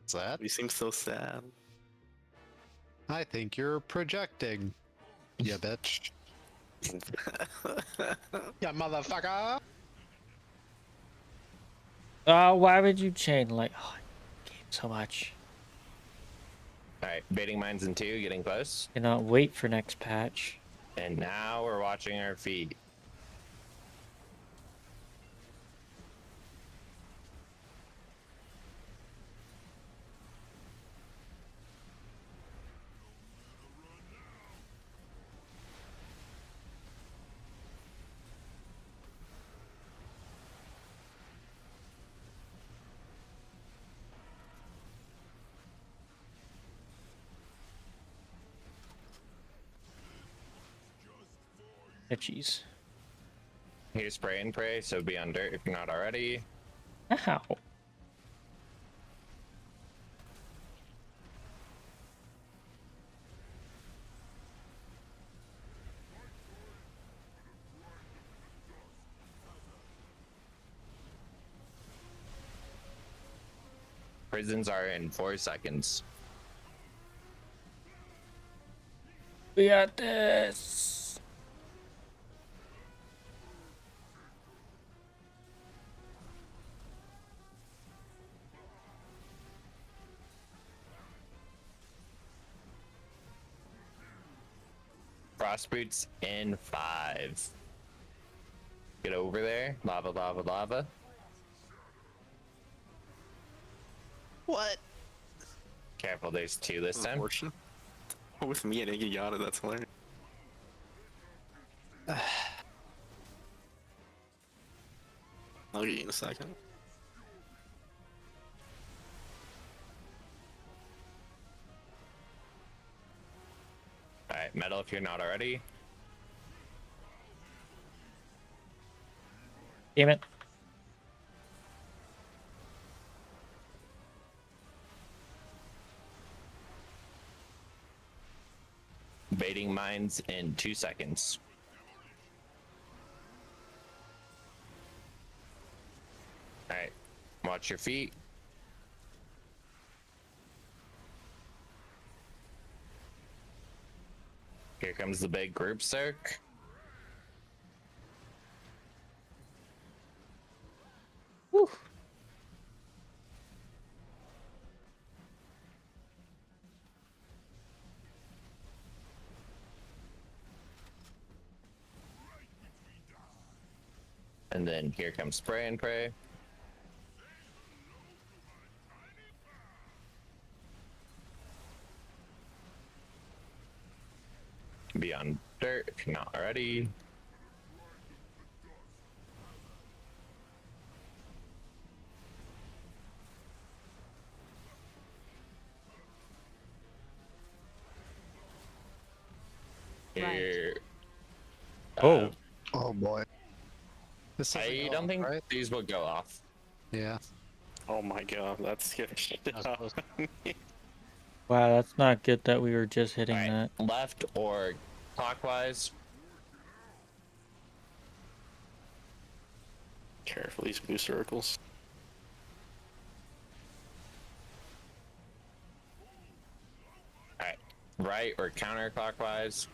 S8: What's that?
S3: You seem so sad.
S8: I think you're projecting. Yeah, bitch. Yeah, motherfucker!
S1: Why would you chain like? Oh, I hate so much.
S7: Alright, baiting mines in 2, getting close.
S1: Cannot wait for next patch.
S7: And now we're watching our feet.
S1: Jeez.
S7: Here's spray and pray, so be on dirt if you're not already.
S1: Ow.
S7: Prisons are in 4 seconds.
S1: We got this.
S7: Frost boots in 5. Get over there. Lava, lava, lava.
S6: What?
S7: Careful, there's 2 this time.
S3: Unfortunate. With me and Iggyata, that's hilarious. I'll get you in a second.
S7: Alright, metal if you're not already.
S1: Damn it.
S7: Baiting mines in 2 seconds. Alright, watch your feet. Here comes the big group circ.
S1: Whew.
S7: And then here comes spray and pray. Be on dirt if you're not already. Here.
S1: Oh.
S8: Oh boy. This
S7: I
S8: isn't
S7: don't
S8: on,
S7: think
S8: right?
S7: these will go off.
S8: Yeah.
S3: Oh my god, that's scary shit.
S1: Wow, that's not good that we were just hitting
S7: Alright,
S1: that.
S7: left or clockwise.
S3: Careful, these blue circles.
S7: Alright, right or counterclockwise.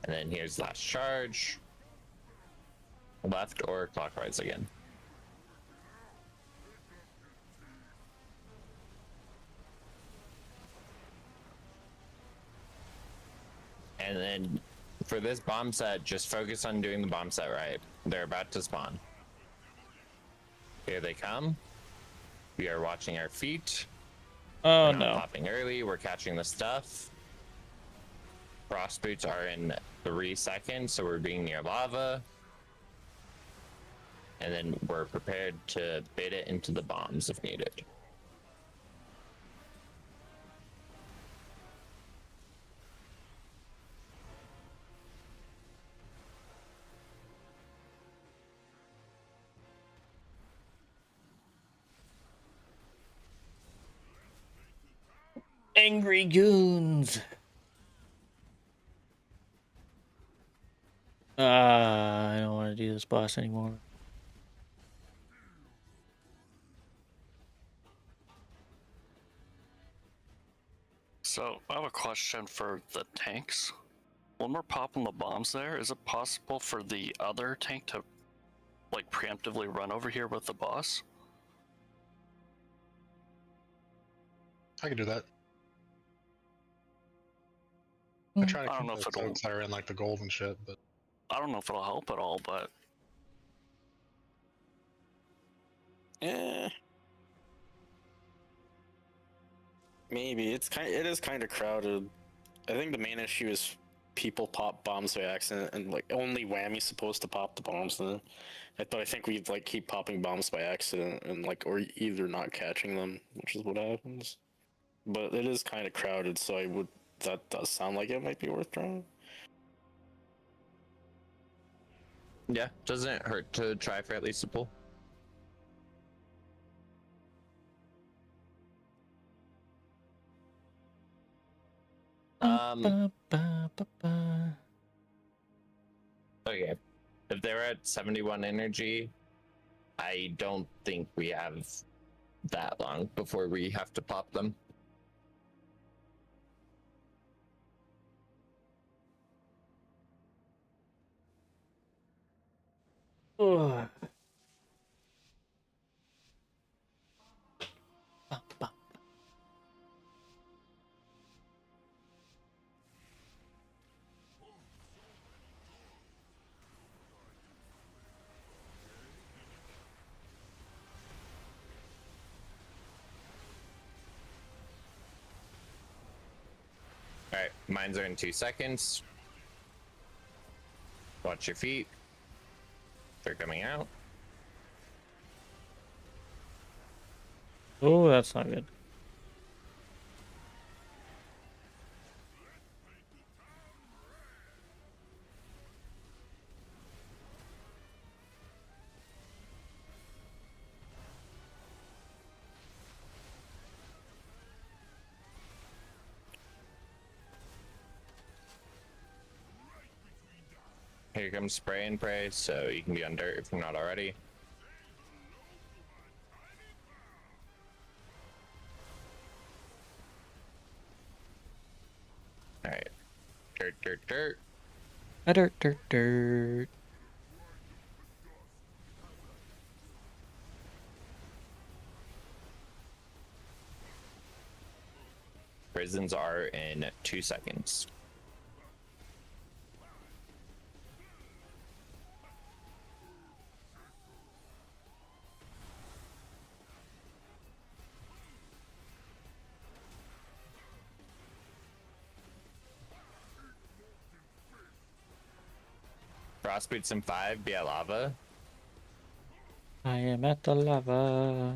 S7: And then here's last charge. Left or clockwise again. And then for this bomb set, just focus on doing the bomb set right. They're about to spawn. Here they come. We are watching our feet.
S1: Oh
S7: We're not
S1: no.
S7: popping early. We're catching the stuff. Frost boots are in 3 seconds, so we're being near lava. And then we're prepared to bait it into the bombs if needed.
S1: Angry goons. I don't want to do this boss anymore.
S12: So, I have a question for the tanks. When we're popping the bombs there, is it possible for the other tank to, like, preemptively run over here with the boss?
S13: I can do that. I try to
S12: I don't
S13: keep
S12: know if
S13: the
S12: it'll.
S13: folks that are in like the gold and shit, but
S12: I don't know if it'll help at all, but
S3: Maybe it is kind of crowded. I think the main issue is people pop bombs by accident, and like only Whammy's supposed to pop the bombs. And I think we like keep popping bombs by accident, and like or either not catching them, which is what happens. But it is kind of crowded, so that does sound like it might be worth trying.
S7: Yeah, doesn't hurt to try for at least a pull. Okay. If they're at 71 energy, I don't think we have that long before we have to pop them.
S1: Ugh.
S7: Alright, mines are in 2 seconds. Watch your feet. They're coming out.
S1: Oh, that's not good.
S7: Here comes spray and pray, so you can be on dirt if you're not already. Alright. Dirt, dirt, dirt.
S1: Dirt, dirt, dirt.
S7: Prisons are in 2 seconds. Frost boots in 5, be at lava.
S1: I am at the lava.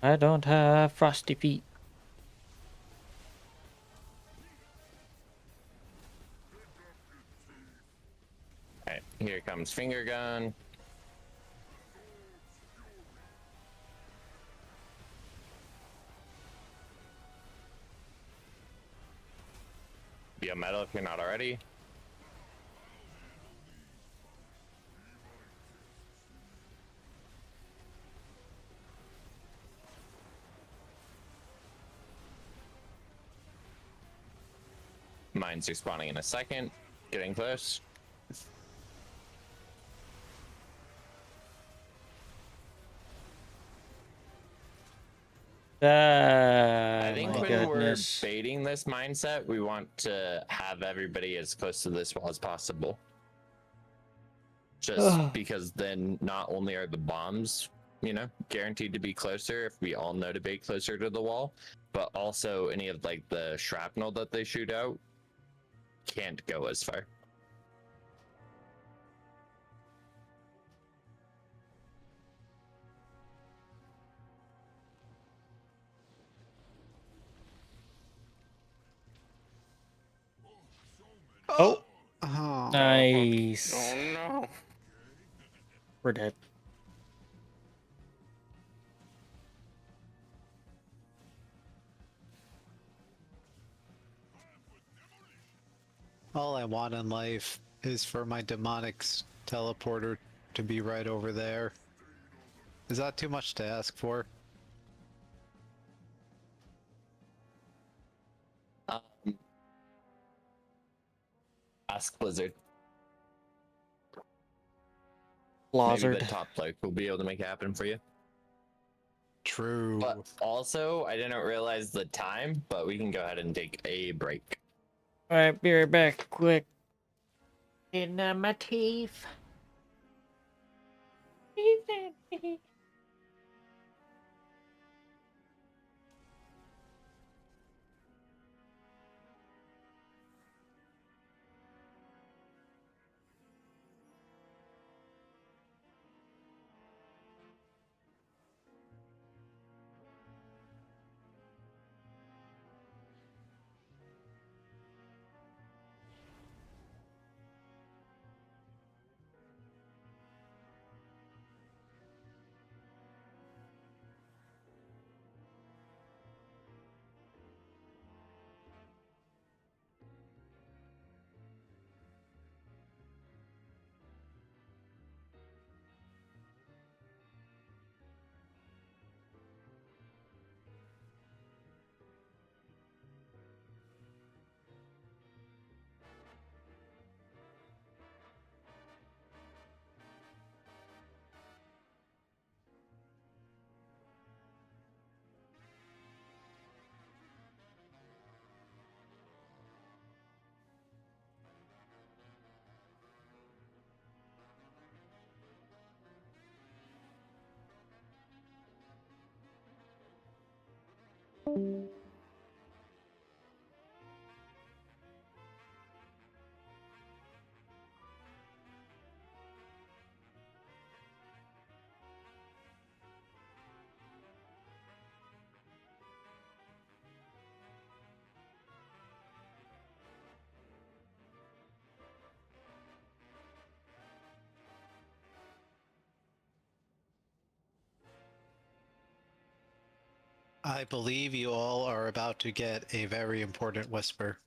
S1: I don't have frosty feet.
S7: Alright, here comes finger gun. Be a metal if you're not already. Mines are spawning in a second. Getting close.
S1: I
S7: I think when
S1: goodness.
S7: we're baiting this mindset, we want to have everybody as close to this wall as possible. Just because then not only are the bombs, you know, guaranteed to be closer if we all know to bait closer to the wall, but also any of like the shrapnel that they shoot out can't go as far.
S1: Oh,
S8: Oh.
S1: nice.
S3: Oh no.
S1: We're dead.
S8: All I want in life is for my demonics teleporter to be right over there. Is that too much to ask for?
S7: Ask Blizzard.
S1: Blizzard.
S7: Maybe the top bloke will be able to make it happen for you.
S8: True.
S7: But also, I didn't realize the time, but we can go ahead and take a break.
S1: Alright, be right back, quick. In my teeth.
S8: I believe you all are about to get a very important whisper.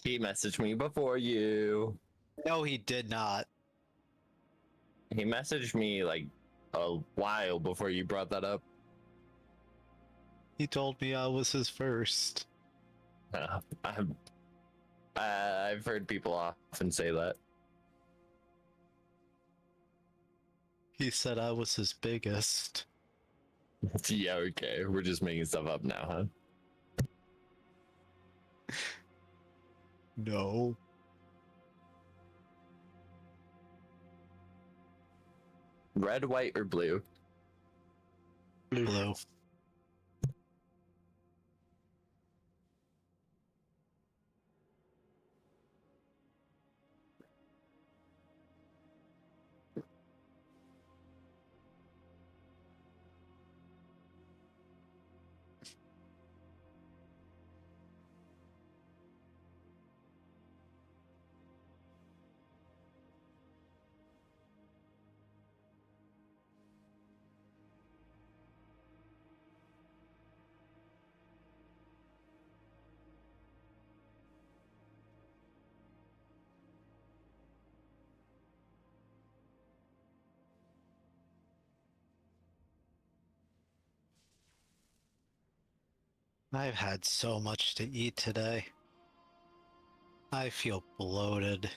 S7: He messaged me before you.
S8: No, he did not.
S7: He messaged me like a while before you brought that up.
S8: He told me I was his first.
S7: I've heard people often say that.
S8: He said I was his biggest.
S7: Yeah, okay. We're just making stuff up now, huh?
S8: No.
S7: Red, white, or blue?
S8: Blue. I've had so much to eat today. I feel bloated.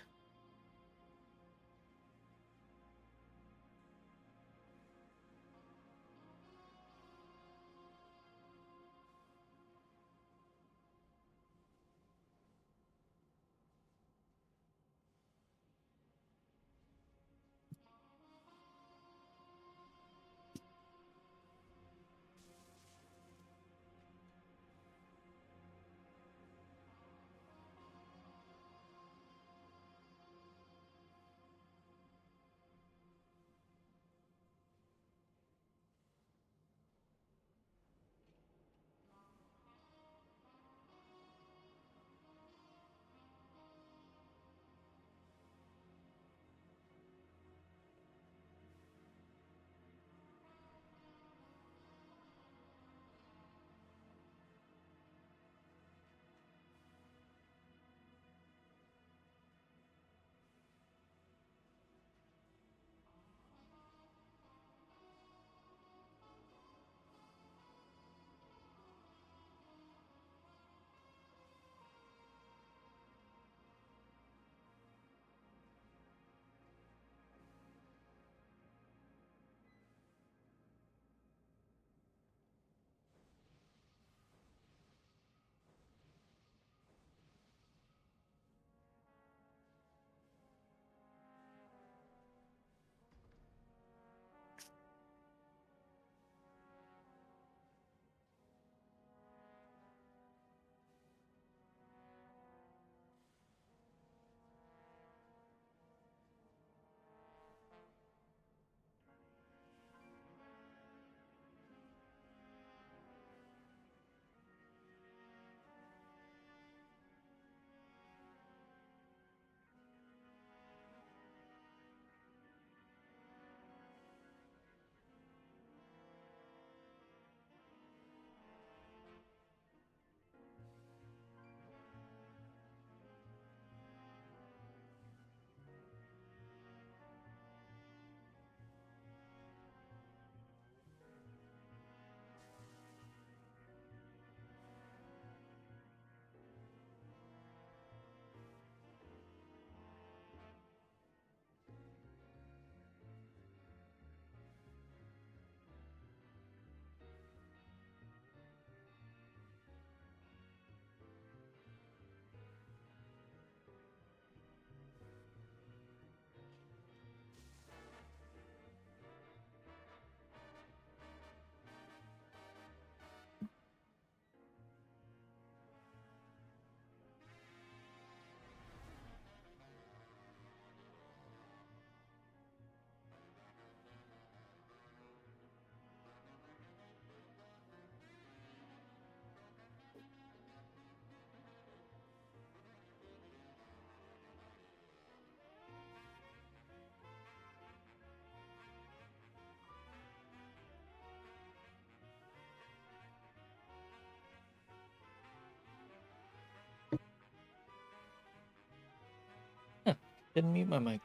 S1: Didn't mute my mic.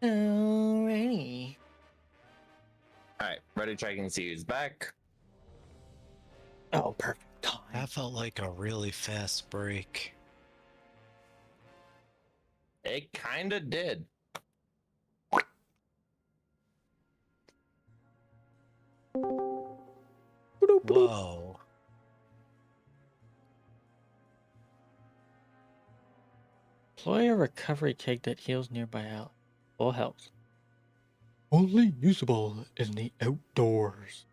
S1: Alrighty.
S7: Alright, ready check and see who's back.
S1: Oh, perfect time.
S8: That felt like a really fast break.
S7: It kinda did.
S8: Whoa.
S1: Deploy a recovery keg that heals nearby ally. Full health. Only usable in the outdoors.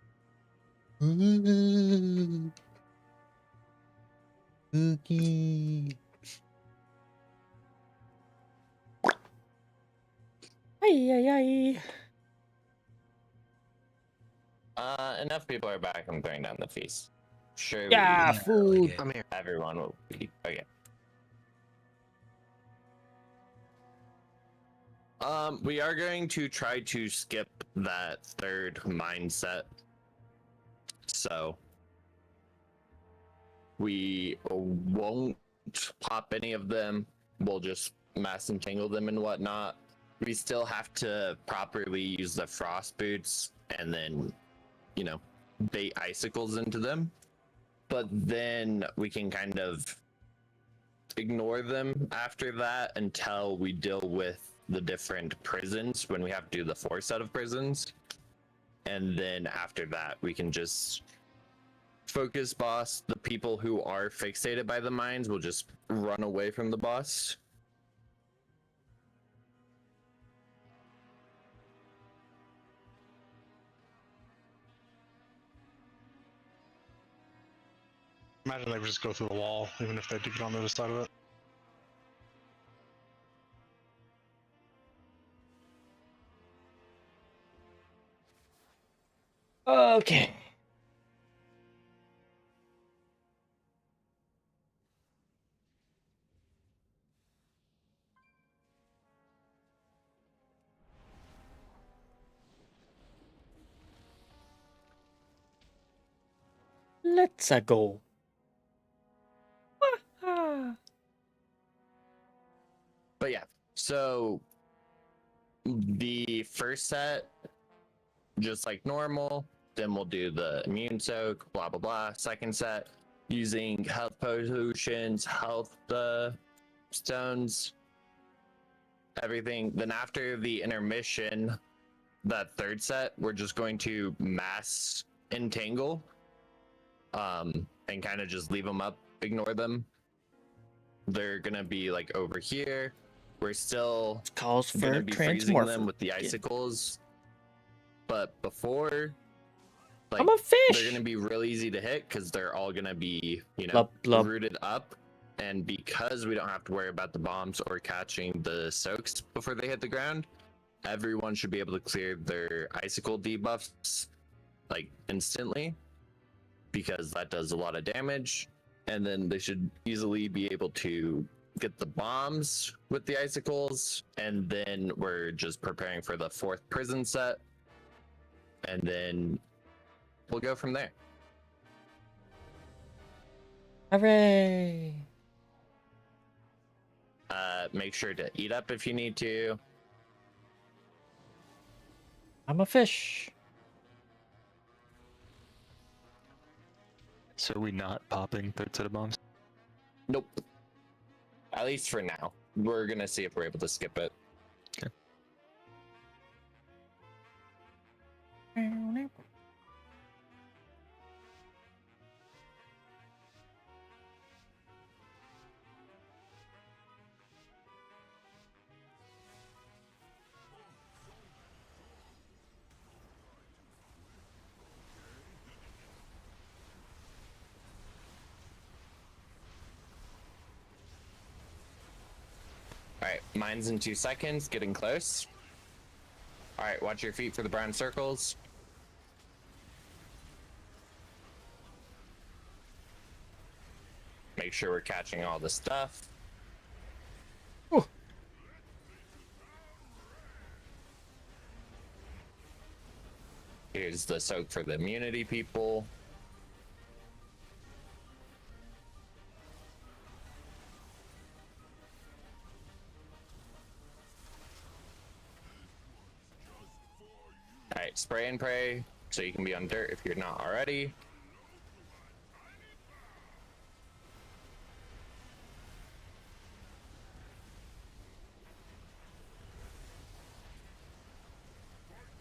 S1: Spooky. Ay.
S7: Enough people are back. I'm throwing down the feast. Sure.
S1: Yeah, food.
S4: I'm here.
S7: Everyone will be okay. We are going to try to skip that third mindset. So we won't pop any of them. We'll just mass entangle them and whatnot. We still have to properly use the frost boots and then, you know, bait icicles into them. But then we can kind of ignore them after that until we deal with the different prisons when we have to do the 4 set of prisons. And then after that, we can just focus boss. The people who are fixated by the mines will just run away from the boss.
S13: Imagine they would just go through the wall, even if they do get on the other side of it.
S1: Okay. Let's go.
S7: But yeah, so the first set, just like normal, then we'll do the immune soak, blah blah blah. Second set, using health potions, health stones, everything. Then after the intermission, that third set, we're just going to mass entangle, and kind of just leave them up, ignore them. They're gonna be like over here. We're still
S1: calls for
S7: gonna be freezing
S1: transmorph.
S7: them with the icicles, but before, like,
S1: I'm a fish.
S7: they're gonna be real easy to hit because they're all gonna be, you know,
S1: Blub, blub.
S7: rooted up. And because we don't have to worry about the bombs or catching the soaks before they hit the ground, everyone should be able to clear their icicle debuffs like instantly, because that does a lot of damage. And then they should easily be able to get the bombs with the icicles. And then we're just preparing for the 4th prison set. And then we'll go from there.
S1: Hooray!
S7: Make sure to eat up if you need to.
S1: I'm a fish.
S10: So are we not popping third set of bombs?
S7: Nope. At least for now. We're gonna see if we're able to skip it.
S10: Okay.
S7: Alright, mine's in 2 seconds, getting close. Alright, watch your feet for the brown circles. Make sure we're catching all the stuff.
S1: Ooh.
S7: Here's the soak for the immunity people. spray and pray so you can be on dirt if you're not already.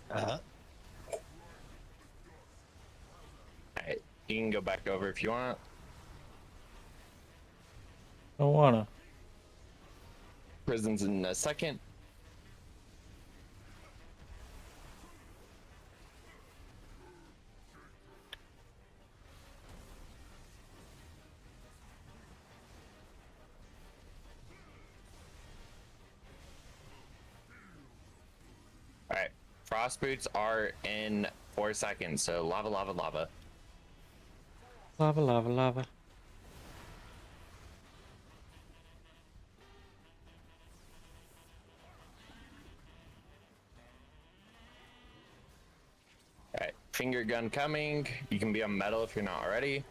S7: Alright, you can go back over if you want.
S1: Don't wanna.
S7: Prison's in a second. Alright, frost boots are in 4 seconds, so lava, lava, lava.
S1: Lava, lava, lava.
S7: Alright, finger gun coming. You can be on metal if you're not already.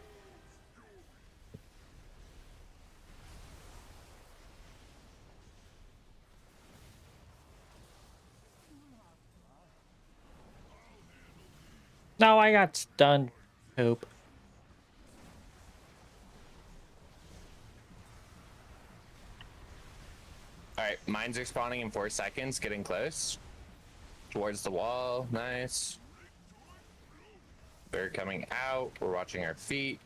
S1: No, I got stunned. Poop.
S7: Alright, mines are spawning in 4 seconds, getting close. Towards the wall, nice. They're coming out, we're watching our feet.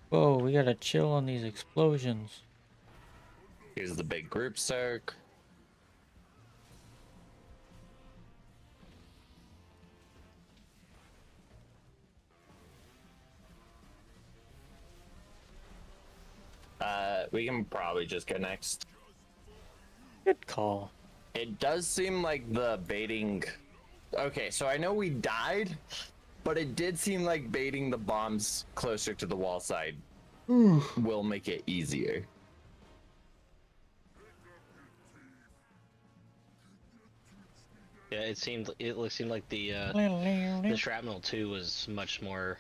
S1: Whoa, we gotta chill on these explosions.
S7: Here's the big group circ. We can probably just go next.
S1: Good call.
S7: It does seem like the baiting... Okay, so I know we died, but it did seem like baiting the bombs closer to the wall side will make it easier.
S9: Yeah, it seemed like the shrapnel too was much more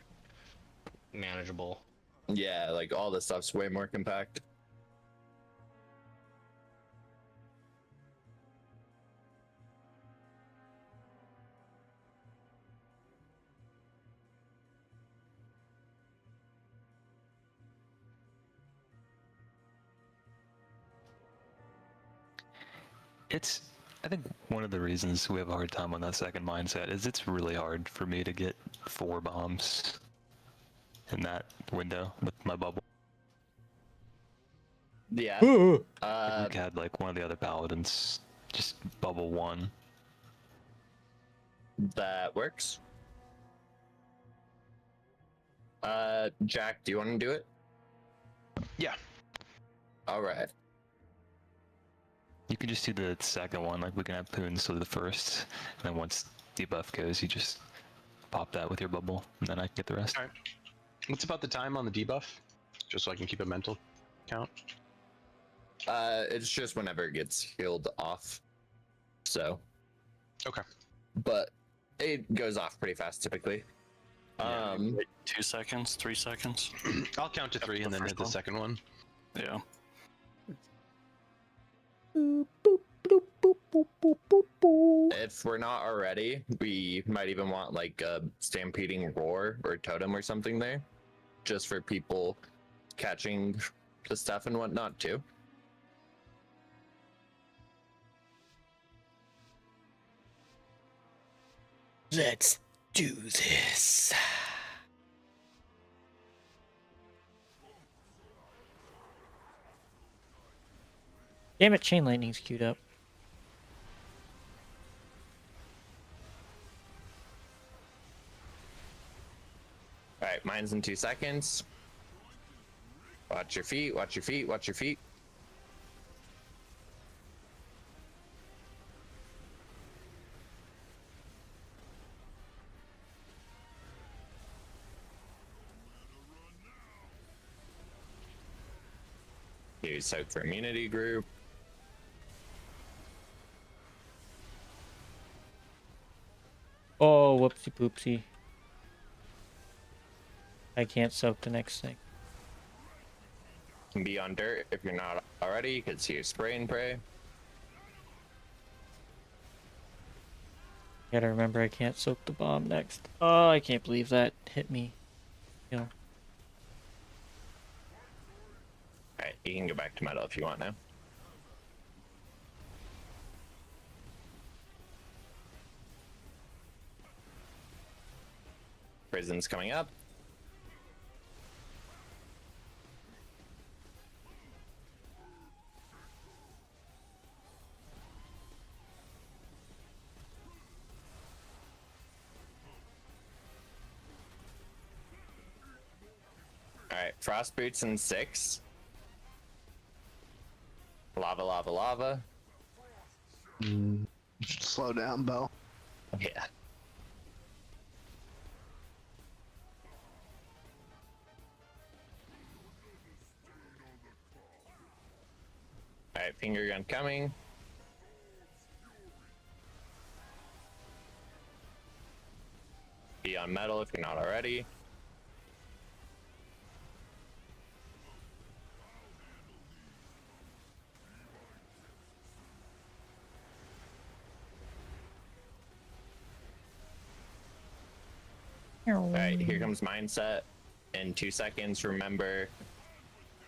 S9: manageable.
S7: Yeah, like all this stuff's way more compact.
S10: I think one of the reasons we have a hard time on that second mindset is it's really hard for me to get 4 bombs in that window with my bubble.
S7: Yeah.
S10: We had like one of the other paladins just bubble 1.
S7: That works. Jack, do you want to do it?
S13: Yeah.
S7: All right.
S10: You can just do the second one, like we can have Poons to the first, and then once debuff goes, you just pop that with your bubble, and then I can get the rest.
S13: Alright. What's about the time on the debuff? Just so I can keep a mental count.
S7: It's just whenever it gets healed off. So.
S13: Okay.
S7: But it goes off pretty fast typically.
S12: Like 2 seconds, 3 seconds.
S13: I'll count to 3 and then hit the second one.
S12: Yeah.
S7: If we're not already, we might even want like a stampeding roar or totem or something there, just for people catching the stuff and whatnot too.
S1: Let's do this. Damn it, chain lightning's queued up.
S7: Alright, mine's in 2 seconds. Watch your feet, watch your feet, watch your feet. Here's soak for immunity group.
S1: Oh, whoopsie poopsie. I can't soak the next thing.
S7: Be on dirt if you're not already. You can see your spray and pray.
S1: Gotta remember I can't soak the bomb next. Oh, I can't believe that hit me. You know.
S7: Alright, you can go back to metal if you want now. Prison's coming up. Alright, frost boots in 6. Lava, lava, lava.
S4: Slow down, Bo.
S7: Yeah. Alright, finger gun coming. Be on metal if you're not already. Alright, here comes mindset. In 2 seconds, remember,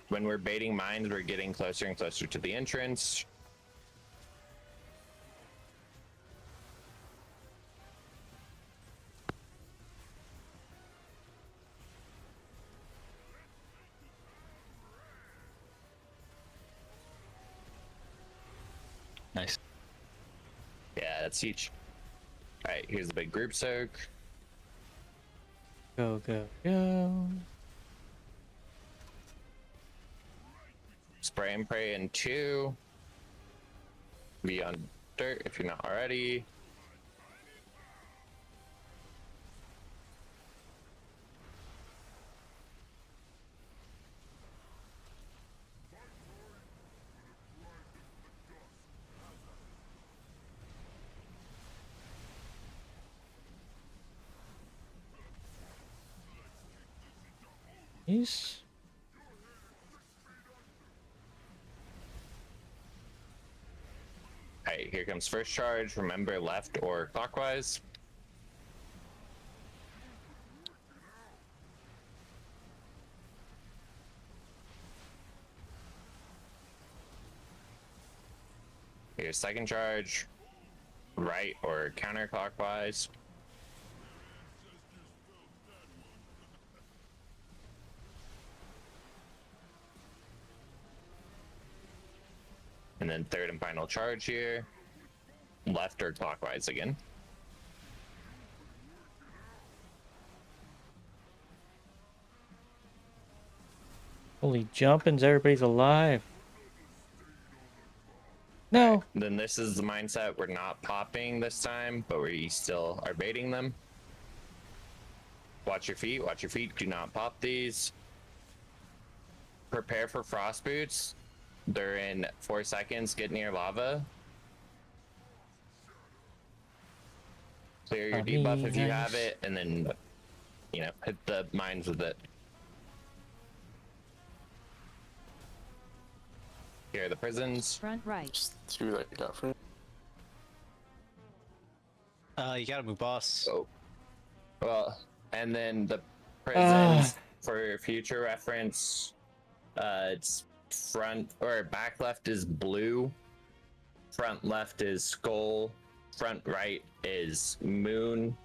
S7: when we're baiting mines, we're getting closer and closer to the entrance.
S10: Nice.
S7: Yeah, that's huge. Alright, here's the big group soak.
S1: Go, go, go.
S7: Spray and pray in 2. Be on dirt if you're not already.
S1: Peace.
S7: Alright, here comes first charge. Remember left or clockwise. Here's second charge. Right or counterclockwise. And then third and final charge here. Left or clockwise again.
S1: Holy jumpins', everybody's alive. No.
S7: Then this is the mindset. We're not popping this time, but we still are baiting them. Watch your feet. Watch your feet. Do not pop these. Prepare for frost boots. They're in 4 seconds. Get near lava. Clear your debuff if you have it, and then, you know, hit the mines with it. Here are the prisons.
S11: Front right.
S5: Just 2 that you got for me.
S8: You gotta move boss.
S7: Oh. Well, and then the prisons, for future reference, it's front or back left is blue, front left is skull, front right is moon,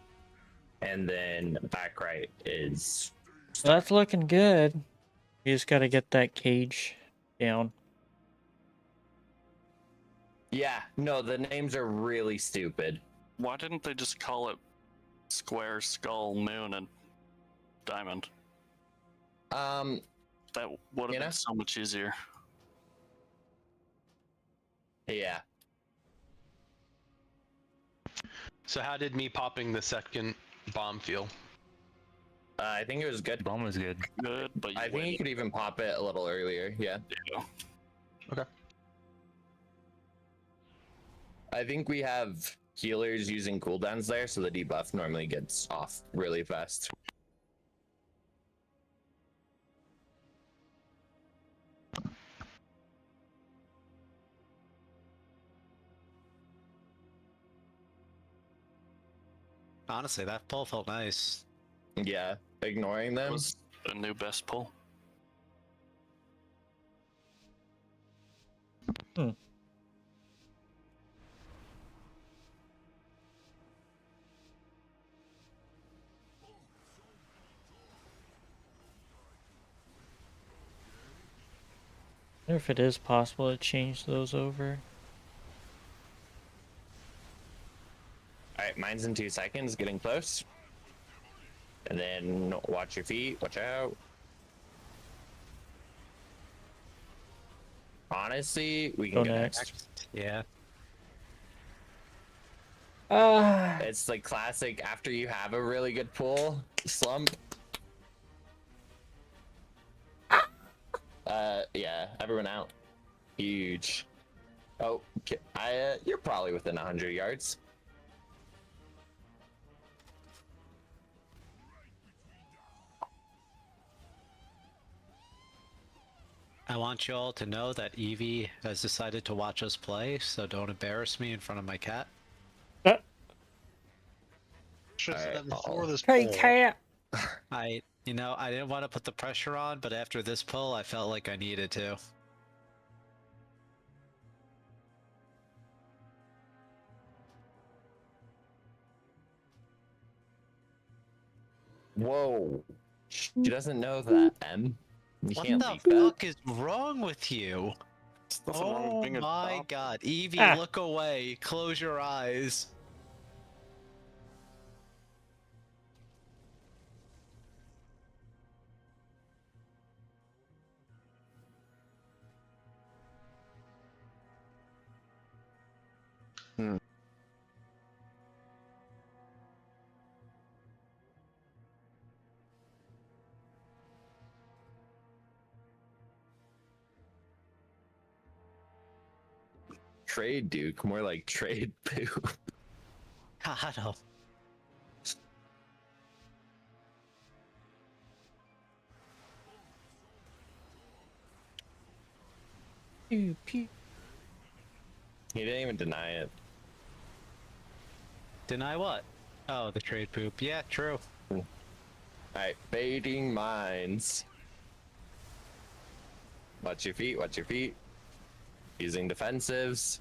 S7: and then back right is...
S1: Well, that's looking good. You just gotta get that cage down.
S7: Yeah, no, the names are really stupid.
S12: Why didn't they just call it square, skull, moon, and diamond? That would have been so much easier.
S7: Yeah.
S13: So how did me popping the second bomb feel?
S7: I think it was good.
S10: Bomb was good.
S12: Good, but
S7: I think you could even pop it a little earlier, yeah.
S13: Okay.
S7: I think we have healers using cooldowns there, so the debuff normally gets off really fast.
S8: Honestly, that pull felt nice.
S7: Yeah, ignoring them.
S12: Was a new best pull.
S1: I wonder if it is possible to change those over.
S7: Alright, mine's in 2 seconds, getting close. And then watch your feet, watch out. Honestly, we can go next.
S8: Yeah.
S7: It's the classic after you have a really good pull, slump. Yeah, everyone out. Huge. Oh, you're probably within 100 yards.
S8: I want you all to know that Evie has decided to watch us play, so don't embarrass me in front of my cat.
S5: Should have said that before this
S1: Hey,
S5: poll.
S1: cat!
S8: I didn't want to put the pressure on, but after this pull, I felt like I needed to.
S7: Whoa. She doesn't know that, M. You
S8: What
S7: can't
S8: the
S7: leak that.
S8: fuck is wrong with you?
S12: Nothing wrong with
S8: Oh
S12: being
S8: my
S12: adopted.
S8: god. Evie,
S1: Ah.
S8: look away. Close your eyes.
S7: Trade Duke, more like trade poop.
S8: God, oh.
S1: Pew, pew.
S7: He didn't even deny it.
S8: Deny what? Oh, the trade poop. Yeah, true.
S7: Alright, baiting mines. Watch your feet, watch your feet. Using defensives.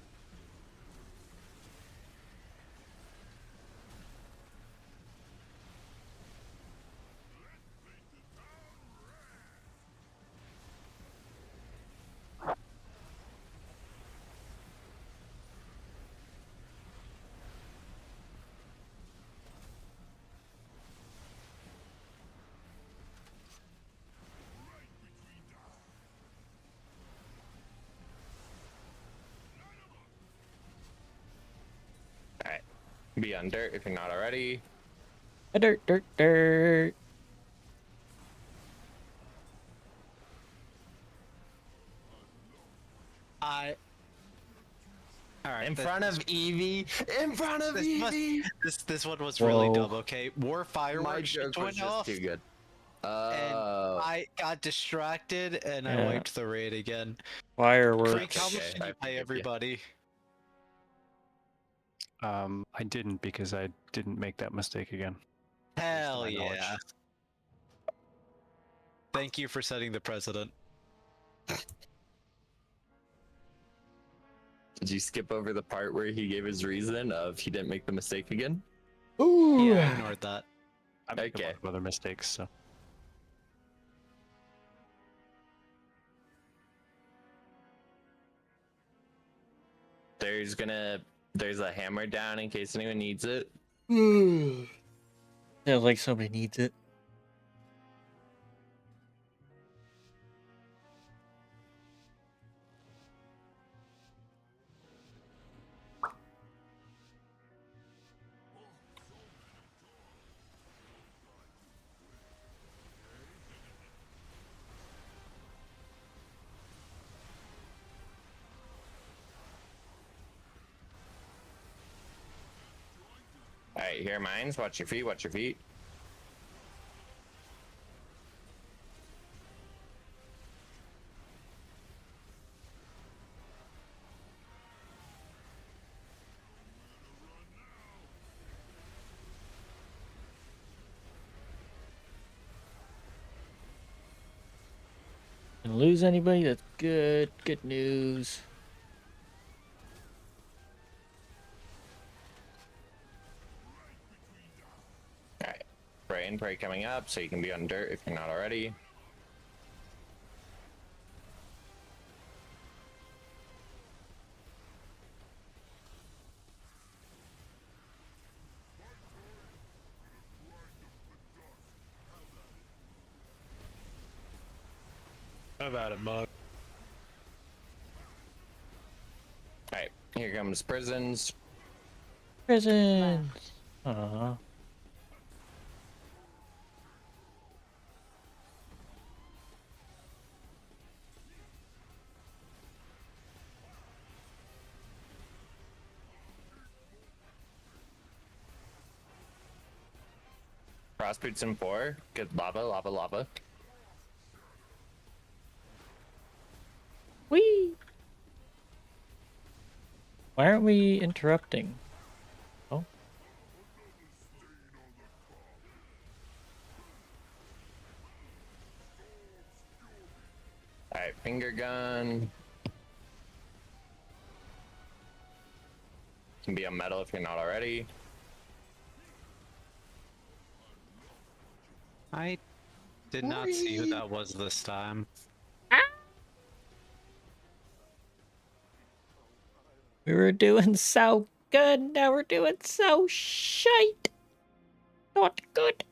S7: Alright. Be on dirt if you're not already.
S1: Dirt, dirt, dirt.
S8: Alright.
S7: In front of Evie! In front of Evie!
S8: This one was really
S1: Whoa.
S8: dumb, okay? War
S7: My
S8: fireworks
S7: joke
S8: just
S7: was
S8: went
S7: just
S8: off,
S7: too good.
S8: and I got distracted, and I
S1: Yeah.
S8: wiped the raid again.
S1: Fireworks.
S8: Freak, how much
S7: Okay,
S8: did
S7: I
S8: you pay
S7: forgive you.
S8: everybody?
S10: I didn't because I didn't make that mistake again.
S8: Hell
S10: my knowledge.
S8: yeah. Thank you for setting the precedent.
S7: Did you skip over the part where he gave his reason of he didn't make the mistake again?
S1: Ooh.
S8: Yeah, I ignored that.
S10: I make a
S7: Okay.
S10: lot of other mistakes, so.
S7: There's a hammer down in case anyone needs it.
S1: Yeah, like somebody needs it.
S7: Alright, here are mines. Watch your feet, watch your feet.
S1: Didn't lose anybody. That's good. Good news.
S7: Alright. Pray and pray coming up so you can be on dirt if you're not already.
S5: Have at it, Mug.
S7: Alright, here comes prisons.
S1: Prisons. Aww.
S7: Cross boots in 4. Good lava, lava, lava.
S1: Whee! Why aren't we interrupting? Oh.
S7: Alright, finger gun. Can be on metal if you're not already.
S8: I did not see who that was this time.
S1: We were doing so good, now we're doing so shite. Not good.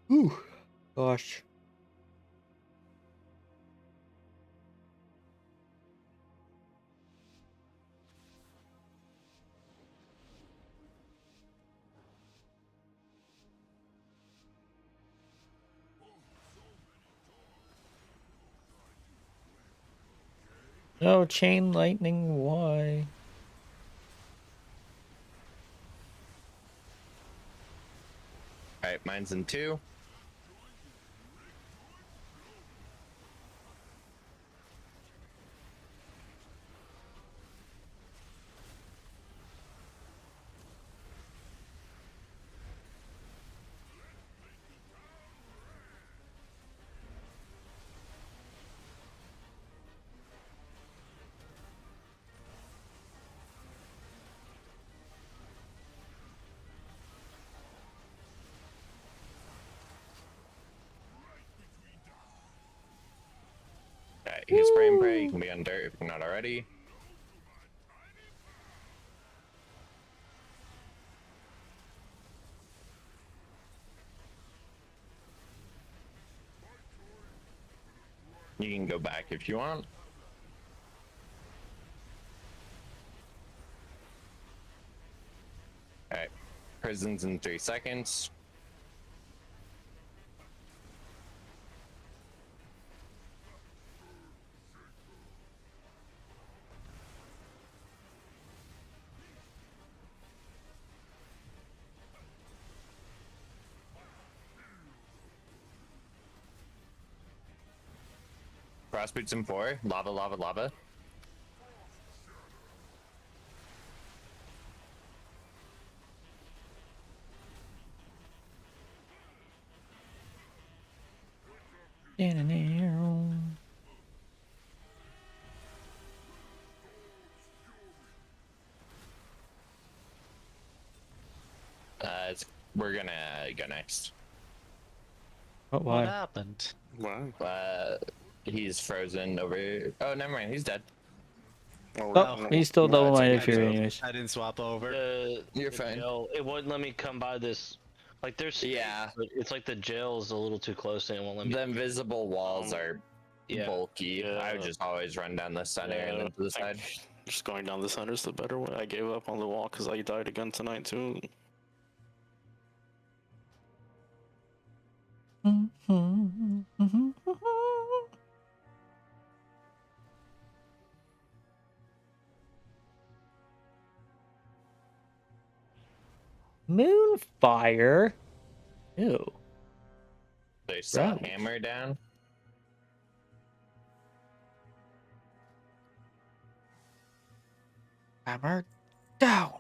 S1: Ooh, gosh. No, chain lightning, why?
S7: Alright, mine's in 2. Alright, you can spray and pray, you can be on dirt if you're not already. You can go back if you want. Alright, prisons in 3 seconds. Cross boots in 4. Lava, lava, lava. We're gonna go next.
S1: But why?
S8: What happened?
S5: Wow.
S7: He's frozen over. Oh, never mind. He's dead.
S1: Oh, he's still double minded fury anyways.
S8: I didn't swap over.
S7: You're fine.
S9: Jail, it wouldn't let me come by this. Like there's
S7: Yeah.
S9: but it's like the jail is a little too close and it won't let me.
S7: The invisible walls are bulky. I would just always run down the center and then to the side.
S3: Just going down the center is the better way. I gave up on the wall because I died again tonight too.
S1: Moonfire? Ew.
S7: They saw
S1: Right.
S7: hammer down.
S1: Hammer down.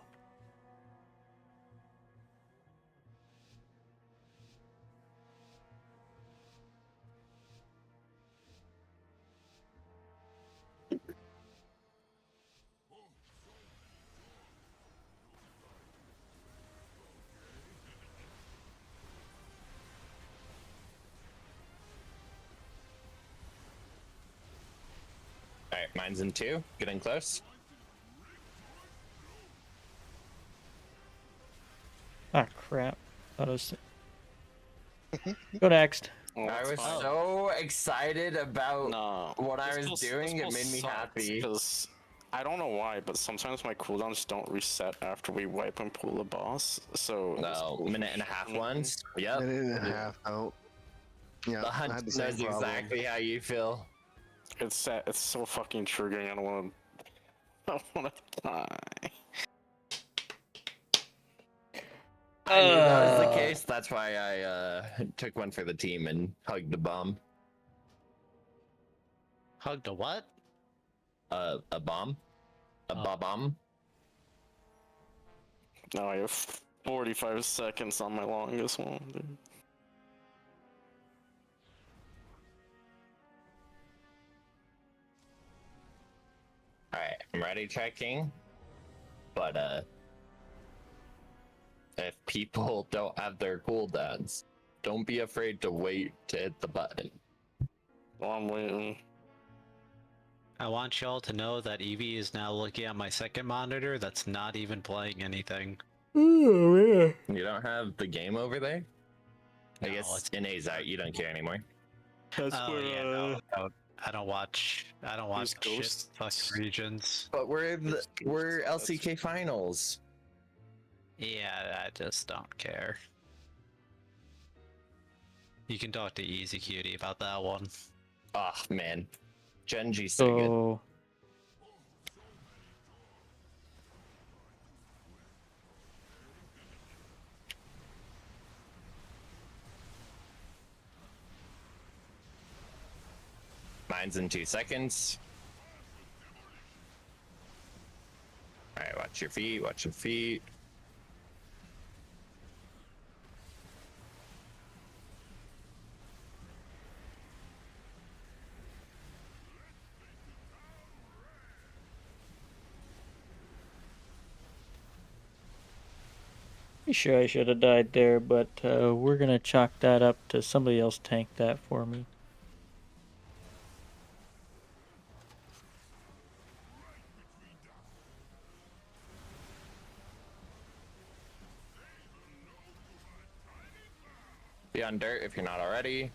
S7: Alright, mine's in 2. Getting close.
S1: Ah, crap. Thought it was... Go next.
S7: I was so excited about what I was doing, it made me happy.
S3: Because I don't know why, but sometimes my cooldowns don't reset after we wipe and pull the boss. So
S7: no, minute and a half ones. Yep.
S4: Minute and a half out. Yeah,
S7: the hunt knows exactly how you feel.
S3: It's so fucking triggering. I don't want to die.
S7: I knew that was the case. That's why I took one for the team and hugged the bomb.
S8: Hugged a what?
S7: A bomb. A bomb.
S3: Now I have 45 seconds on my longest one, dude.
S7: Alright, I'm ready checking. But if people don't have their cooldowns, don't be afraid to wait to hit the button.
S3: Well, I'm waiting.
S8: I want y'all to know that Evie is now looking at my second monitor that's not even playing anything.
S1: Oh, yeah.
S7: You don't have the game over there? I
S8: No,
S7: guess
S8: it's-
S7: NA's out, you don't care anymore.
S3: That's
S8: no, I don't watch shit
S3: Ghosts.
S8: fucking regions.
S7: But we're LCK finals.
S8: Yeah, I just don't care. You can talk to Easy Cutie about that one.
S7: Oh man. Genji's so good.
S1: So...
S7: Mine's in 2 seconds. Alright, watch your feet, watch your feet.
S1: Pretty sure I should have died there, but we're gonna chalk that up to somebody else tank that for me.
S7: Be on dirt if you're not already.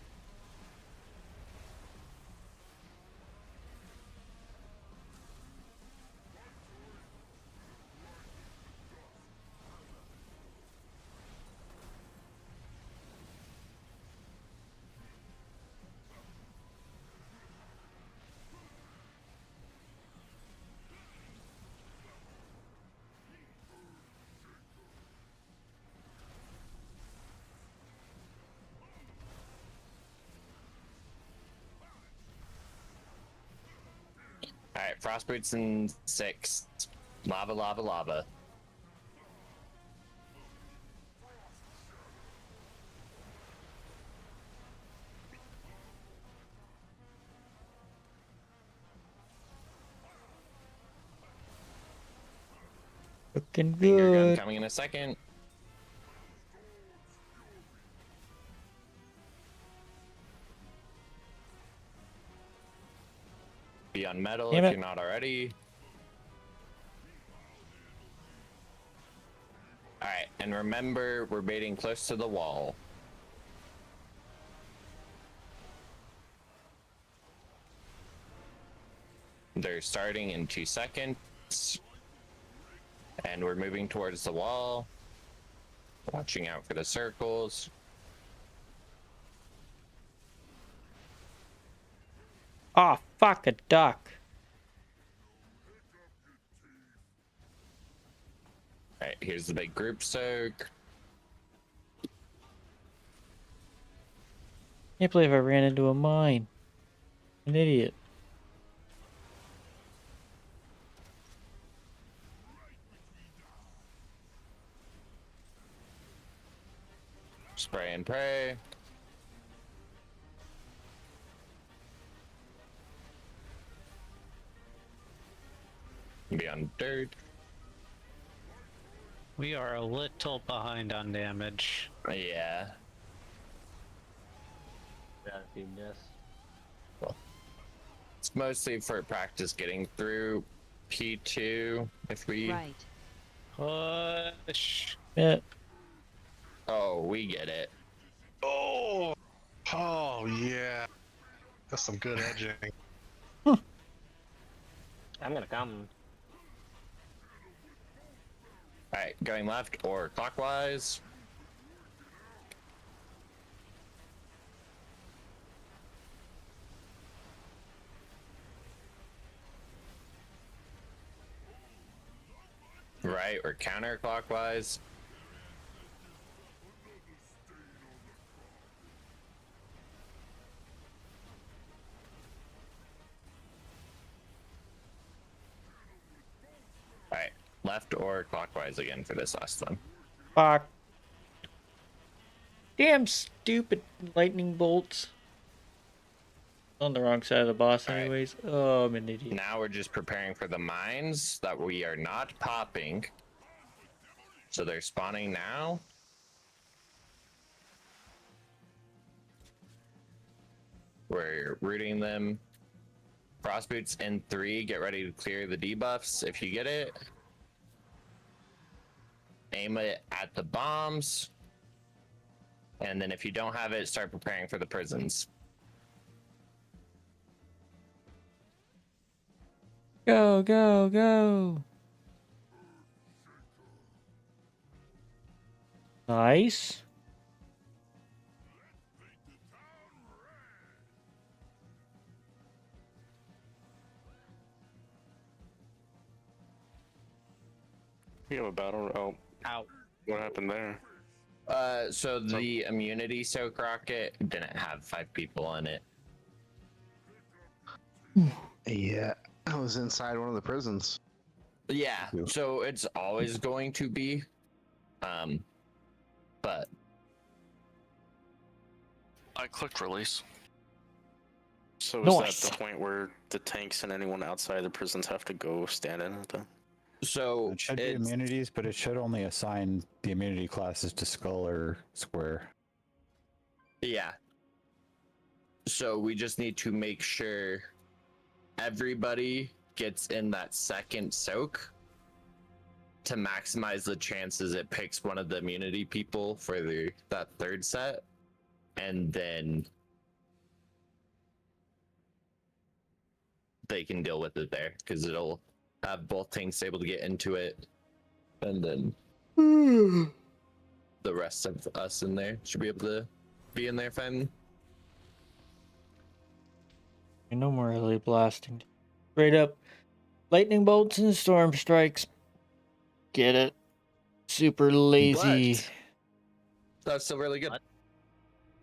S7: Alright, frost boots in 6. Lava, lava, lava.
S1: Looking
S7: Finger gun
S1: good.
S7: coming in a second. Be on metal
S1: Damn
S7: if
S1: it.
S7: you're not already. Alright, and remember, we're baiting close to the wall. They're starting in 2 seconds. And we're moving towards the wall. Watching out for the circles.
S1: Oh, fuck, a duck.
S7: Alright, here's the big group soak.
S1: Can't believe I ran into a mine. An idiot.
S7: Spray and pray. Be on dirt.
S8: We are a little behind on damage.
S7: Yeah.
S9: Got a few deaths.
S7: It's mostly for practice getting through P2 if we...
S11: Right.
S8: Push.
S1: Yeah.
S7: Oh, we get it.
S5: Oh, oh yeah, that's some good edging.
S9: I'm gonna come.
S7: Alright, going left or clockwise. Right or counterclockwise. Alright, left or clockwise again for this last one.
S1: Fuck. Damn stupid lightning bolts. On the wrong side of the boss anyways. Oh, I'm an idiot.
S7: Now we're just preparing for the mines that we are not popping. So they're spawning now. We're rooting them. Frostboots in 3, get ready to clear the debuffs if you get it. Aim it at the bombs. And then if you don't have it, start preparing for the prisons.
S1: Go, go, go. Nice.
S13: We have a battle. Oh,
S9: out.
S13: What happened there?
S7: So the immunity soak rocket didn't have 5 people in it.
S4: Yeah, I was inside one of the prisons.
S7: Yeah, so it's always going to be. But
S12: I clicked release.
S13: So is that the point where the tanks and anyone outside the prisons have to go stand in it then?
S7: So
S14: it should be immunities, but it should only assign the immunity classes to skull or square.
S7: Yeah. So we just need to make sure everybody gets in that second soak to maximize the chances it picks one of the immunity people for that third set, and then they can deal with it there because it'll have both tanks able to get into it, and then the rest of us in there should be able to be in there fine.
S1: No more early blasting. Straight up. Lightning bolts and storm strikes. Get it. Super lazy.
S7: But that's still really good.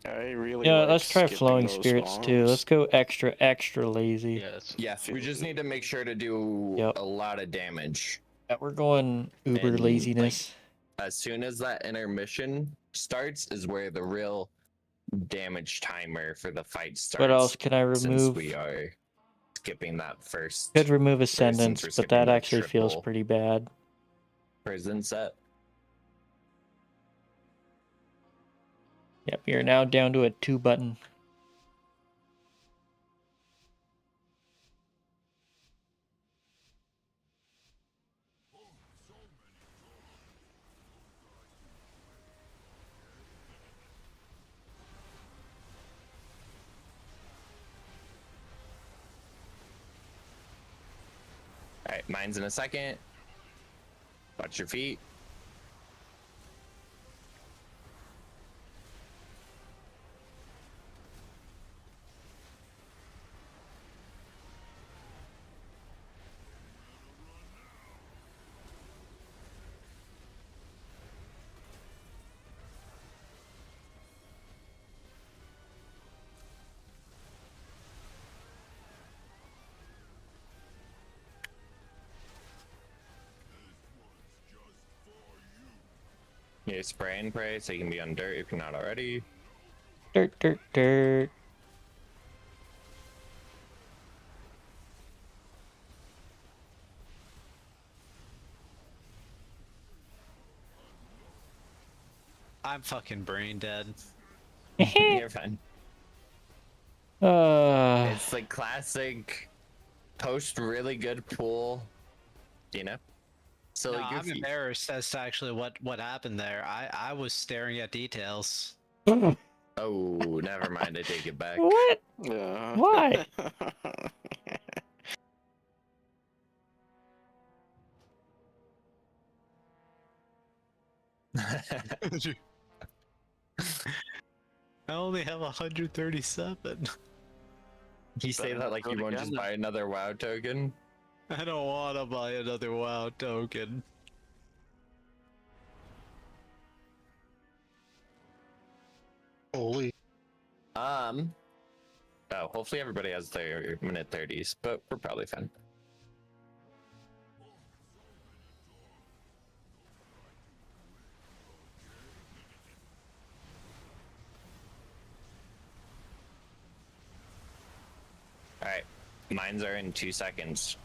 S13: I really
S1: Yeah,
S13: like
S1: let's try
S13: skipping
S1: flowing
S13: those
S1: spirits too.
S13: bombs.
S1: Let's go extra lazy.
S7: Yeah, we just need to make sure to do a lot of damage.
S1: Yeah, we're going uber
S7: And,
S1: laziness.
S7: As soon as that intermission starts is where the real damage timer for the fight starts.
S1: What else can I
S7: Since
S1: remove?
S7: we are skipping that first.
S1: Could remove
S7: since
S1: Ascendance,
S7: we're
S1: but
S7: skipping
S1: that
S7: the
S1: actually feels
S7: triple
S1: pretty bad.
S7: prison set.
S1: Yep, you're now down to a 2 button.
S7: Alright, mine's in a second. Watch your feet. You spray and pray so you can be on dirt if you're not already.
S1: Dirt, dirt, dirt.
S8: I'm fucking brain dead.
S7: You're fine. It's the classic post really good pool, you know? So
S8: No, I'm embarrassed as to actually what happened there. I was staring at details.
S7: Oh, never mind. I take it back.
S1: What?
S13: Yeah.
S1: Why?
S8: I only have 137.
S7: You say that like you won't just buy another WoW token?
S8: I don't want to buy another WoW token.
S4: Holy.
S7: Oh, hopefully everybody has their minute 30s, but we're probably fine. Alright, mines are in 2 seconds.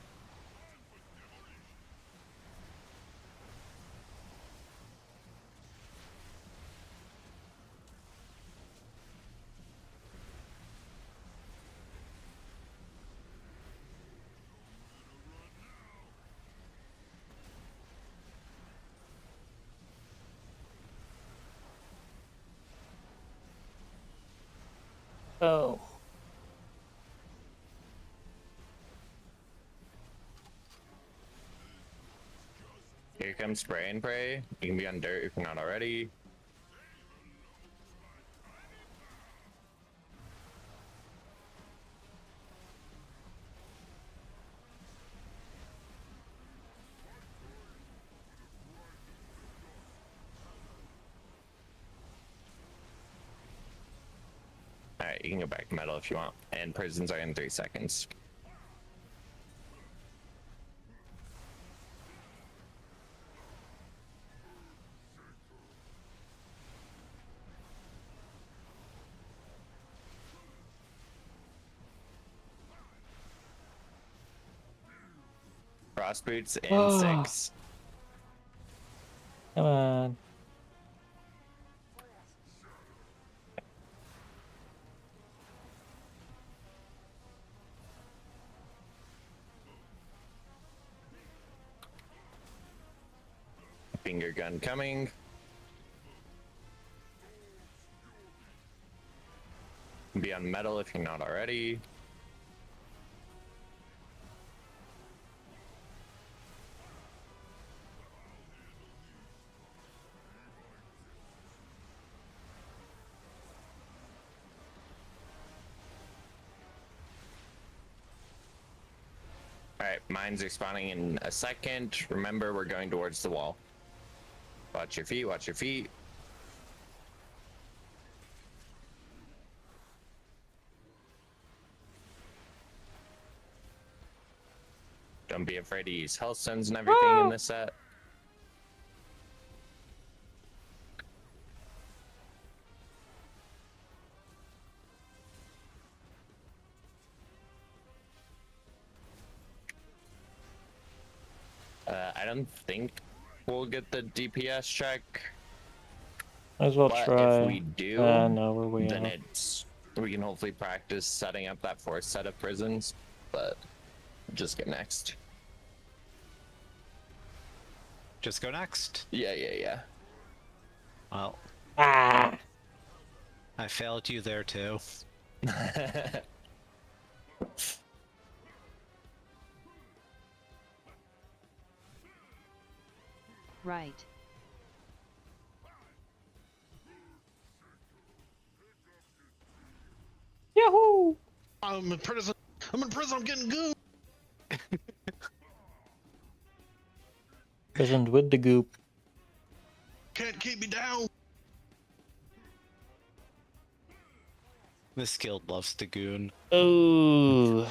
S1: Oh.
S7: Here comes spray and pray. You can be on dirt if you're not already. Alright, you can go back to metal if you want. And prisons are in 3 seconds. Frost boots in 6.
S1: Come on.
S7: Finger gun coming. Be on metal if you're not already. Alright, mines are spawning in a second. Remember, we're going towards the wall. Watch your feet, watch your feet. Don't be afraid to use health stones and everything in this set. I don't think we'll get the DPS check.
S1: Might as well
S7: but
S1: try.
S7: If we do,
S1: No, we're way
S7: then
S1: off.
S7: we can hopefully practice setting up that 4th set of prisons. But just get next.
S8: Just go next.
S7: Yeah.
S8: Well.
S1: Ah!
S8: I failed you there too.
S15: right.
S1: Yahoo!
S5: I'm in prison. I'm in prison. I'm getting goon.
S1: Prisoned with the goop.
S5: Can't keep me down.
S8: This guild loves the goon.
S1: Oh.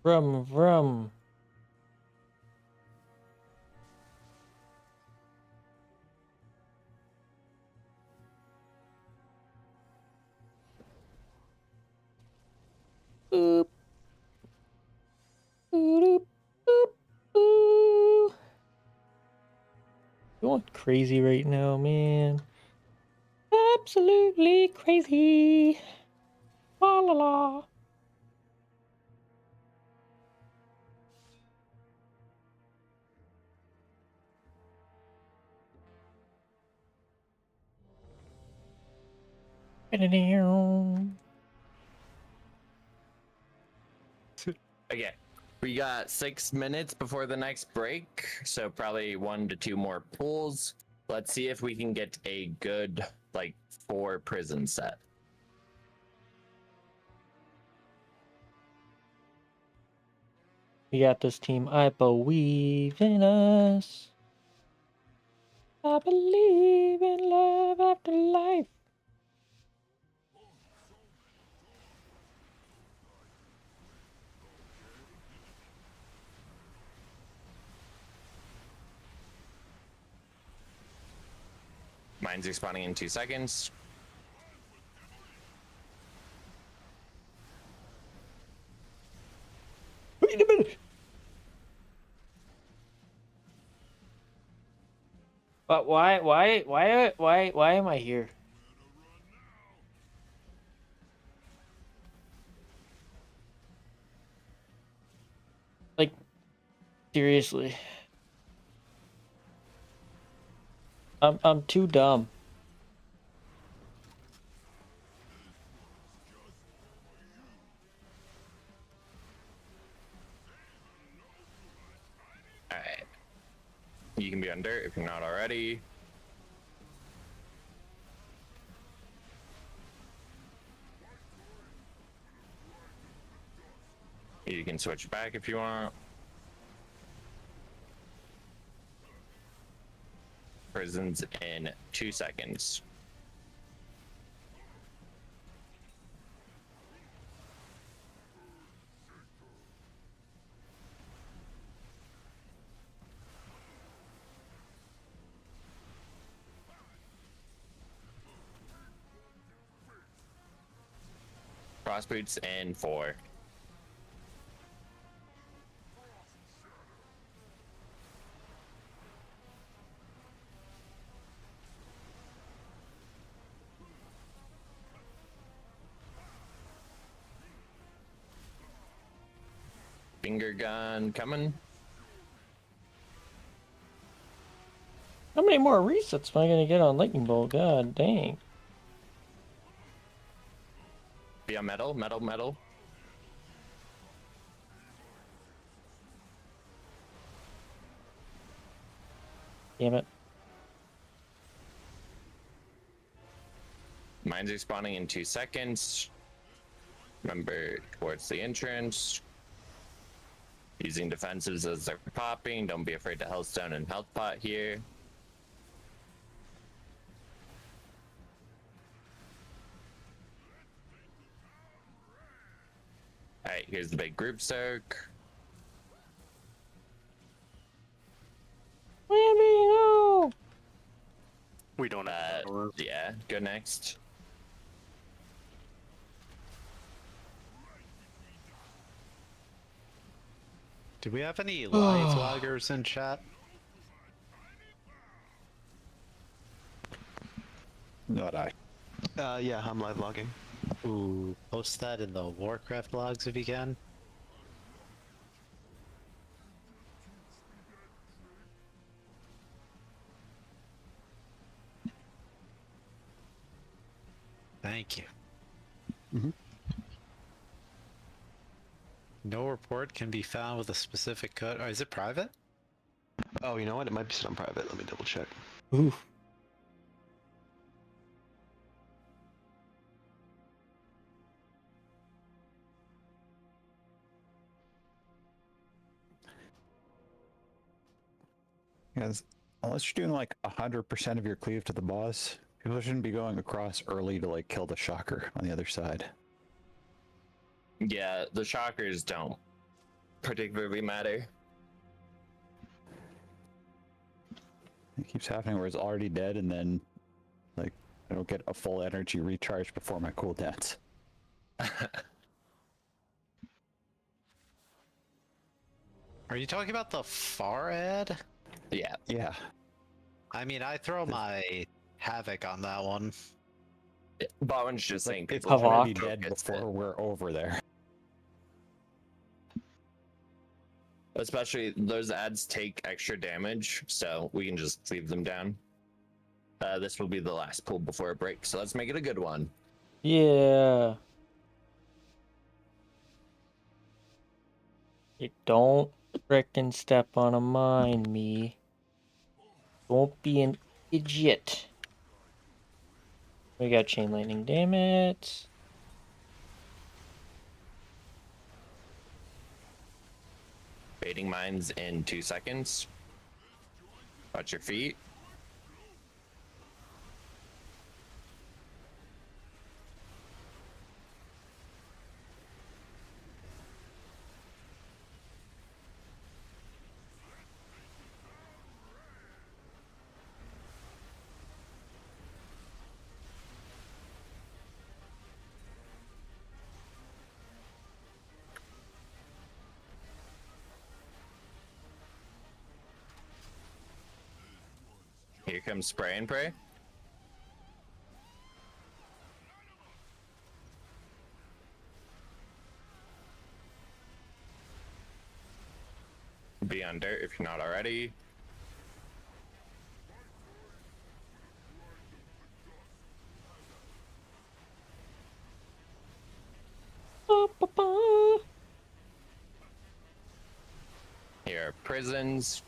S1: Vroom, vroom. Boop. Boop, boop, boop. Going crazy right now, man. Absolutely crazy. La la la.
S7: Okay, we got 6 minutes before the next break, so probably 1 to 2 more pulls. Let's see if we can get a good, like, 4 prison set.
S1: We got this team. I believe in us. I believe in love after life.
S7: Mine's respawning in 2 seconds.
S1: Wait a minute. But why am I here? Like, seriously. I'm too dumb.
S7: Alright. You can be on dirt if you're not already. You can switch back if you want. Prisons in 2 seconds. Cross boots in 4. Finger gun coming.
S1: How many more resets am I gonna get on Lightning Bolt? God dang.
S7: Be on metal, metal, metal.
S1: Damn it.
S7: Mines are spawning in 2 seconds. Remember, towards the entrance. Using defensives as they're popping. Don't be afraid to Hellstone and Health Pot here. Alright, here's the big group circ.
S1: No.
S3: We don't have
S7: yeah, go next.
S8: Do we have any live loggers in chat?
S14: Not I.
S16: Yeah, I'm live logging.
S8: Ooh, post that in the Warcraft logs if you can. No report can be found with a specific code. Or is it private?
S16: Oh, you know what? It might be set on private. Let me double check.
S1: Ooh.
S14: Because unless you're doing like 100% of your cleave to the boss, people shouldn't be going across early to like kill the shocker on the other side.
S7: Yeah, the shockers don't particularly matter.
S14: It keeps happening where it's already dead, and then like I don't get a full energy recharge before my cooldowns.
S8: Are you talking about the far ad?
S7: Yeah.
S14: Yeah.
S8: I mean, I throw my havoc on that one.
S7: Bowen's just saying
S14: It's
S7: people
S14: already
S7: should
S14: dead
S7: focus
S14: before we're over there.
S7: Especially those ads take extra damage, so we can just leave them down. This will be the last pull before a break, so let's make it a good one.
S1: Yeah. You don't frickin' step on a mine, me. Don't be an idiot. We got chain lightning, damn it.
S7: Baiting mines in 2 seconds. Watch your feet. Here comes spray and pray. Be on dirt if you're not already. Here are prisons.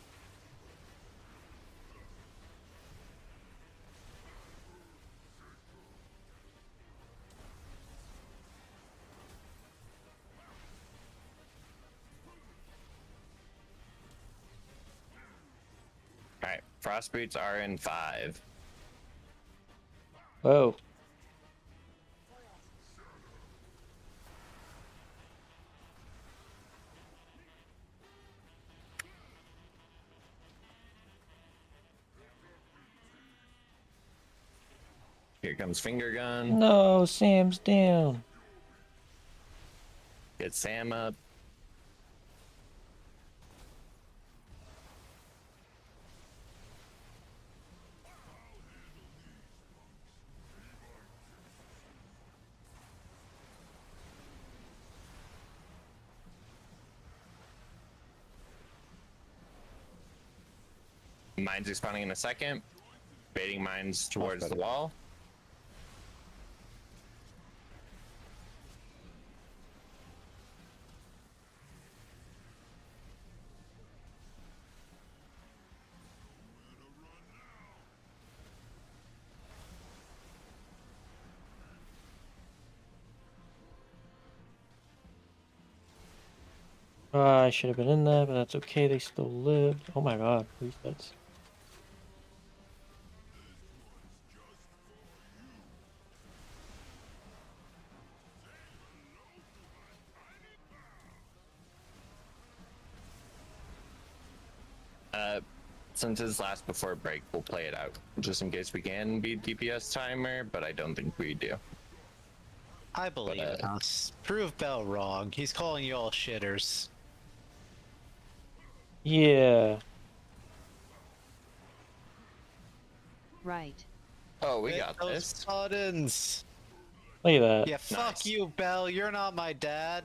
S7: Alright, frost boots are in 5.
S1: Whoa.
S7: Here comes finger gun.
S1: No, Sam's down.
S7: Get Sam up. Mines respawning in a second. Baiting mines towards the wall.
S1: I should have been in there, but that's okay. They still lived. Oh my god, resets.
S7: Since it's last before break, we'll play it out. Just in case we can beat DPS timer, but I don't think we do.
S8: I believe in us. Prove Bell wrong. He's calling you all shitters.
S1: Yeah.
S15: Right.
S7: Oh, we
S8: Hit
S7: got
S8: those
S7: this.
S8: buttons.
S1: Look at that.
S8: Yeah, fuck you, Bell. You're not my dad.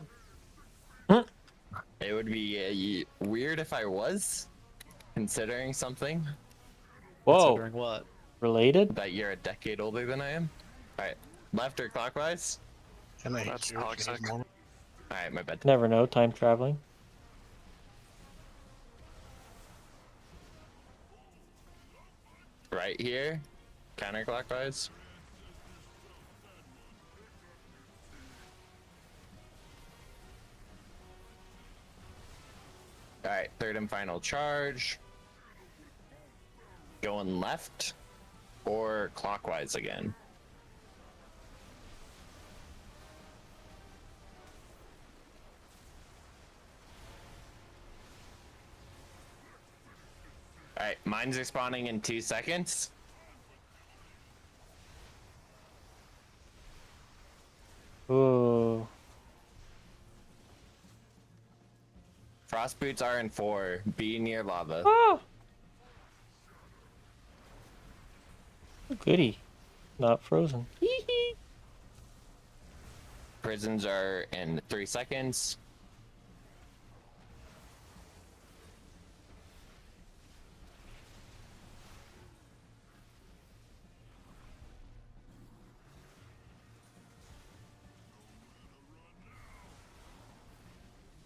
S7: It would be weird if I was, considering something.
S1: Whoa.
S8: Considering what?
S1: Related?
S7: That you're a decade older than I am. Alright, left or clockwise?
S5: And I
S12: That's
S5: hate you.
S12: toxic.
S7: Alright, my bad.
S1: Never know. Time traveling.
S7: Right here, counterclockwise. Alright, third and final charge. Going left or clockwise again. Alright, mines are spawning in 2 seconds.
S1: Ooh.
S7: Frost boots are in 4. Be near lava.
S1: Ah! Goody. Not frozen.
S7: Prisons are in 3 seconds.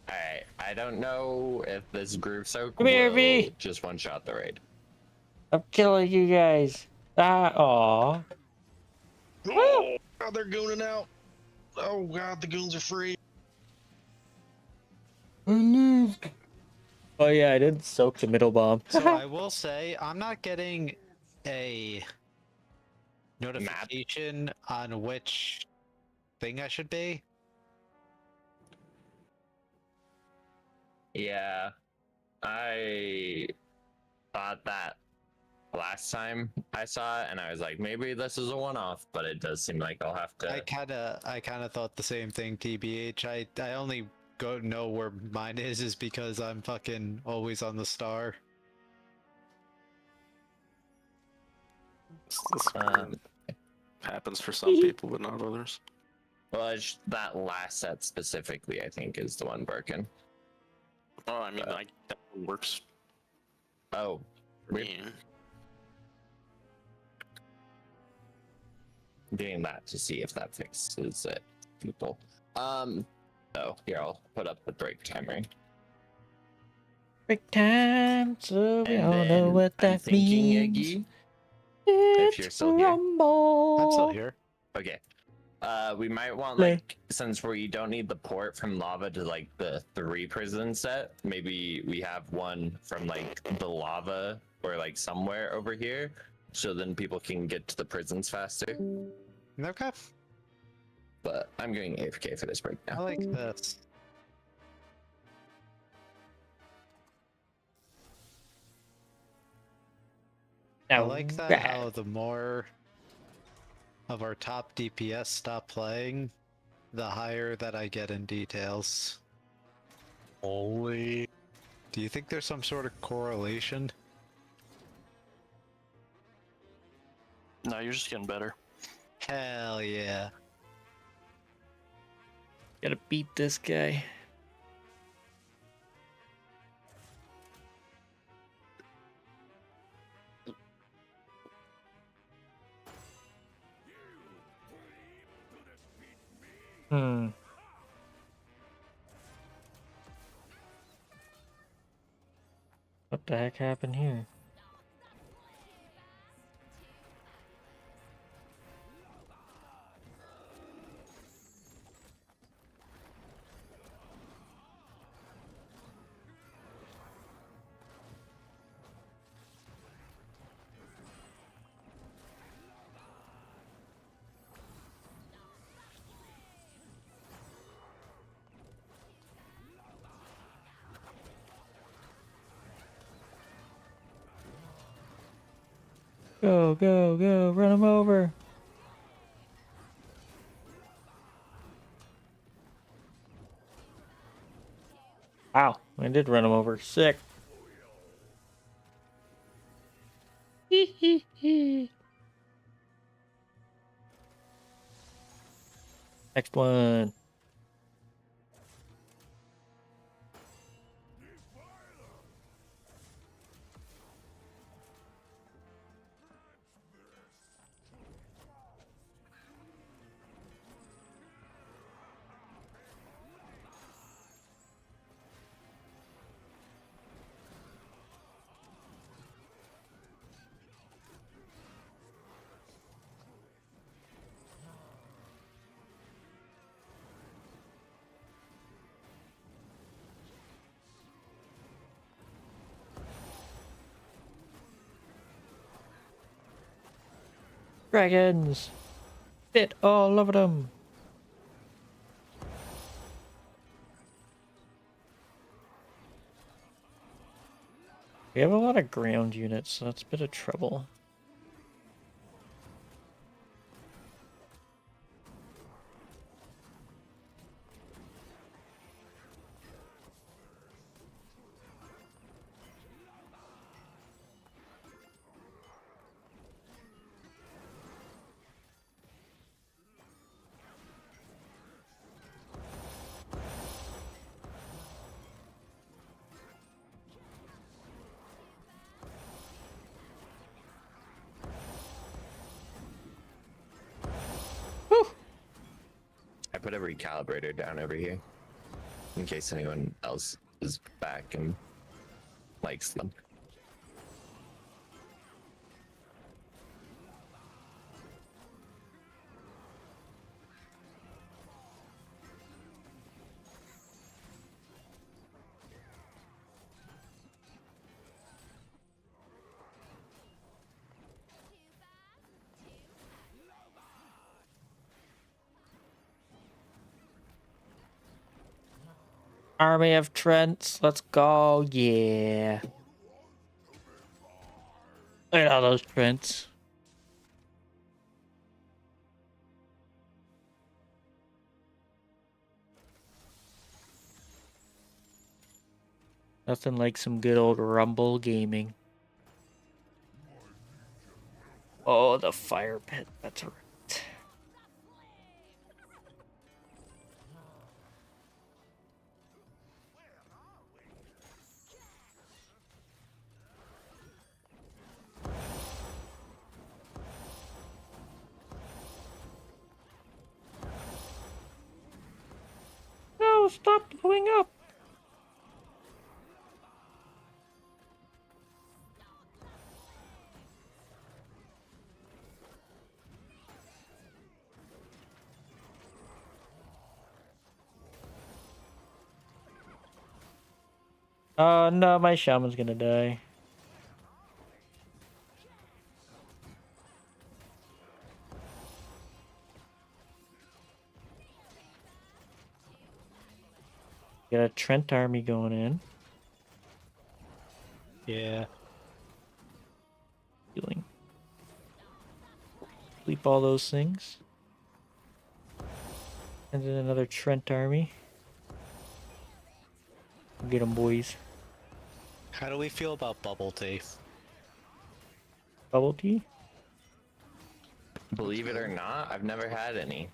S7: Alright, I don't know if this group soak
S1: Come here,
S7: will
S1: V.
S7: just one-shot the raid.
S1: I'm killing you guys. Ah, aw.
S5: Oh, God, they're gooning out. Oh, God, the goons are free.
S1: Oh yeah, I did soak the middle bomb.
S8: So I will say, I'm not getting a notification on which thing I should be.
S7: Yeah, I thought that last time I saw it, and I was like, maybe this is a one-off, but it does seem like I'll have to.
S8: I kind of thought the same thing, TBH. I only know where mine is because I'm fucking always on the star.
S13: Happens for some people, but not others.
S7: Well, it's that last set specifically, I think, is the one broken.
S13: Oh, I mean, like that works.
S7: Oh,
S13: for me.
S7: Doing that to see if that fixes it, people. Oh, here, I'll put up the break timer.
S1: Break time, so we
S7: And
S1: all know
S7: then
S1: what
S7: I'm
S1: that
S7: thinking,
S1: means.
S7: Iggy, if you're still here.
S1: Rumble.
S8: I'm still here.
S7: Okay. We might want, like, since we don't need the port from lava to, like, the 3 prison set, maybe we have one from, like, the lava or, like, somewhere over here, so then people can get to the prisons faster.
S8: Okay.
S7: But I'm going AFK for this break now.
S8: I like this. I like that how the more of our top DPS stop playing, the higher that I get in details.
S5: Holy.
S8: Do you think there's some sort of correlation?
S12: No, you're just getting better.
S8: Hell yeah.
S1: Gotta beat this guy. What the heck happened here? Go, go, go, run him over. Wow, I did run him over. Sick. Next one. Dragons! Fit all over them! We have a lot of ground units, so that's a bit of trouble.
S7: I put a recalibrator down over here in case anyone else is back and likes them.
S1: Army of Trents, let's go, yeah. Look at all those Trents. Nothing like some good old Rumble gaming. Oh, the fire pit, that's right. No, stop blowing up! No, my shaman's gonna die. Got a Trent army going in.
S8: Yeah.
S1: Healing. Sleep all those things. And then another Trent army. Get them, boys.
S8: How do we feel about bubble tea?
S1: Bubble tea?
S7: Believe it or not, I've never had any.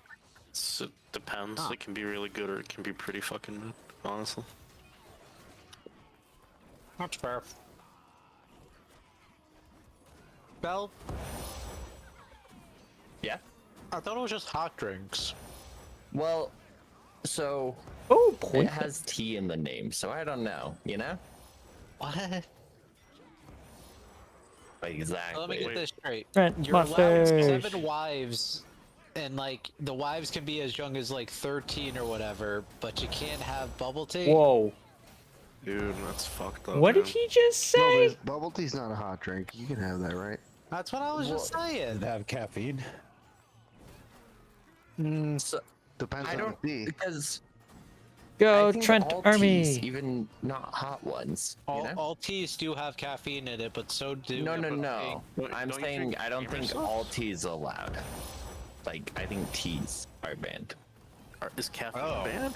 S3: It depends. It can be really good or it can be pretty fucking good, honestly.
S8: That's fair. Bell?
S7: Yeah?
S8: I thought it was just hot drinks.
S7: Well, so it has tea in the name, so I don't know, you know?
S8: What?
S7: Exactly.
S8: Let me get this straight.
S1: Trent
S8: You're allowed
S1: mustache.
S8: 7 wives, and like the wives can be as young as like 13 or whatever, but you can't have bubble tea.
S1: Whoa.
S3: Dude, that's fucked up.
S1: What did he just
S4: No,
S1: say?
S4: but bubble tea's not a hot drink. You can have that, right?
S8: That's what I was just saying.
S14: Have caffeine.
S7: So,
S4: Depends
S7: I
S4: on
S7: don't
S4: the tea.
S7: because
S1: Go
S7: I think
S1: Trent
S7: all
S1: army.
S7: teas, even not hot ones. You know?
S8: All teas do have caffeine in it, but so do.
S7: No.
S3: Don't
S7: I'm
S3: you
S7: saying
S3: think
S7: I don't think
S3: Emerson-
S7: all teas allowed. Like I think teas are banned.
S3: Is caffeine banned?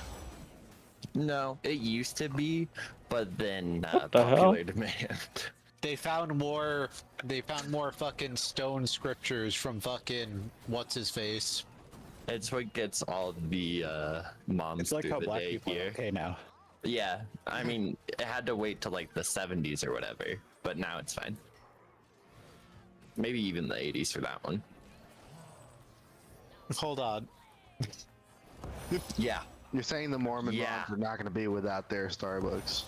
S7: No, it used to be, but then
S1: What the hell?
S7: popular demand.
S8: They found more. They found more fucking stone scriptures from fucking what's his face.
S7: It's what gets all the moms
S14: It's like
S7: through
S14: how
S7: the
S14: black
S7: day
S14: people are
S7: here.
S14: okay now.
S7: Yeah, I mean, it had to wait till like the 70s or whatever, but now it's fine. Maybe even the 80s for that one.
S8: Hold on.
S7: Yeah.
S4: You're saying the Mormon
S7: Yeah.
S4: moms are not going to be without their Starbucks.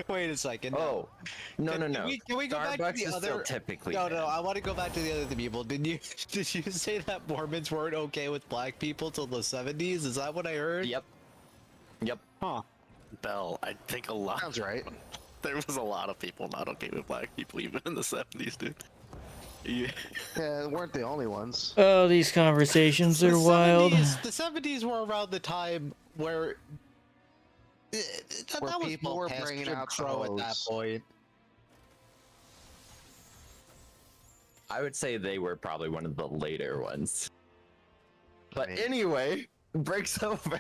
S8: Wait a second.
S7: Oh, no.
S8: Can we go back to
S7: Starbucks
S8: the
S7: is
S8: other?
S7: still typically
S8: No,
S7: banned.
S8: I want to go back to the other people. Did you say that Mormons weren't okay with black people till the 70s? Is that what I heard?
S7: Yep.
S8: Huh.
S3: Bell, I think a lot.
S4: Sounds right.
S3: There was a lot of people not okay with black people even in the 70s, dude.
S13: Yeah.
S4: Yeah, they weren't the only ones.
S1: Oh, these conversations
S8: The
S1: are wild.
S8: 70s, the 70s were around the time where
S4: Where
S8: that was
S4: people
S8: well
S4: were
S8: past
S4: bringing
S8: Jim
S4: out the
S8: Crow at that
S4: hose.
S8: point.
S7: I would say they were probably one of the later ones. But
S4: Right.
S7: anyway, breaks over.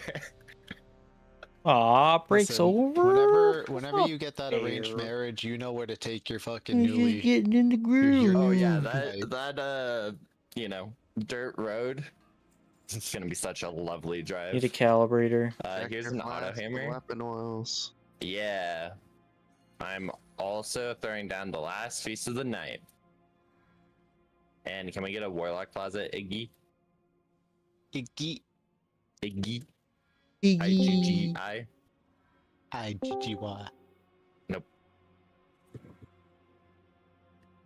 S1: Aw, breaks
S8: Listen,
S1: over.
S8: Whenever you get that arranged
S1: Fair.
S8: marriage, you know where to take your fucking
S1: He's just
S8: newly.
S1: getting in the groove.
S7: Oh yeah,
S8: Right.
S7: that you know, dirt road. It's gonna be such a lovely drive.
S1: Need a calibrator.
S4: Check
S7: Here's
S4: your
S7: an auto
S4: flasks and
S7: hammer.
S4: weapon oils.
S7: Yeah. I'm also throwing down the last piece of the night. And can we get a Warlock Closet, Iggy?
S8: Iggy.
S7: Iggy.
S1: Iggy.
S7: I-G-G-I.
S8: IGGY.
S7: Nope.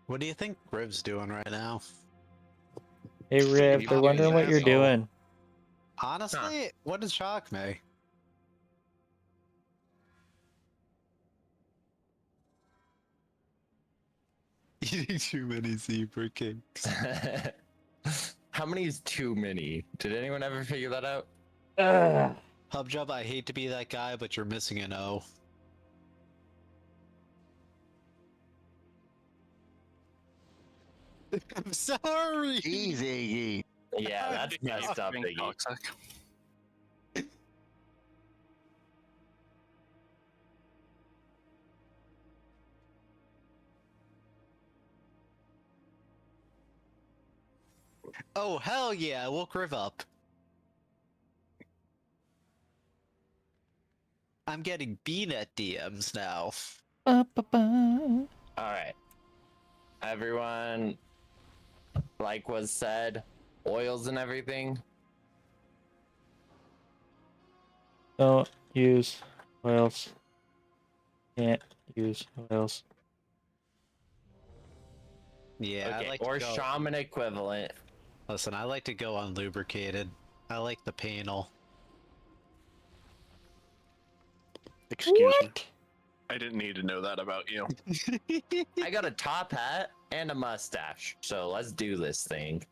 S8: What do you think Riv's doing right now?
S1: Hey Riv, they're wondering what you're doing.
S8: Honestly, what does shock me? Eating too many zebra cakes.
S7: How many is too many? Did anyone ever figure that out?
S8: Hubjob, I hate to be that guy, but you're missing an O. I'm sorry.
S4: Easy.
S7: Yeah, that's messed up, Iggy.
S8: Oh, hell yeah, I woke Riv up. I'm getting BNet DMs now.
S7: Alright. Everyone, like was said, oils and everything.
S1: Don't use oils. Can't use oils.
S8: Yeah,
S7: Okay,
S8: I like
S7: or
S8: to go...
S7: shaman equivalent.
S8: Listen, I like to go unlubricated. I like the panel.
S5: Excuse me. I didn't need to know that about you.
S7: I got a top hat and a mustache, so let's do this thing.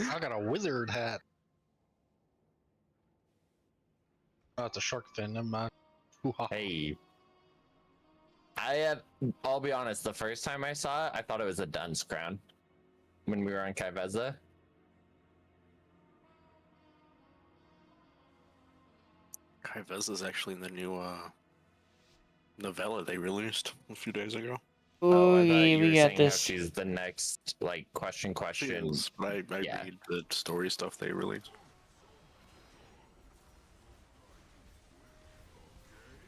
S9: I got a wizard hat. Oh, it's a shark fin. Never mind.
S7: Hey. I'll be honest, the first time I saw it, I thought it was a dunce crown when we were on Kai'Veza.
S13: Kai'Veza is actually in the new novella they released a few days ago.
S7: Oh, I thought you were
S1: we got
S7: saying how
S1: this.
S7: she's the next, like, question.
S13: Yes, I
S7: Yeah.
S13: read the story stuff they released.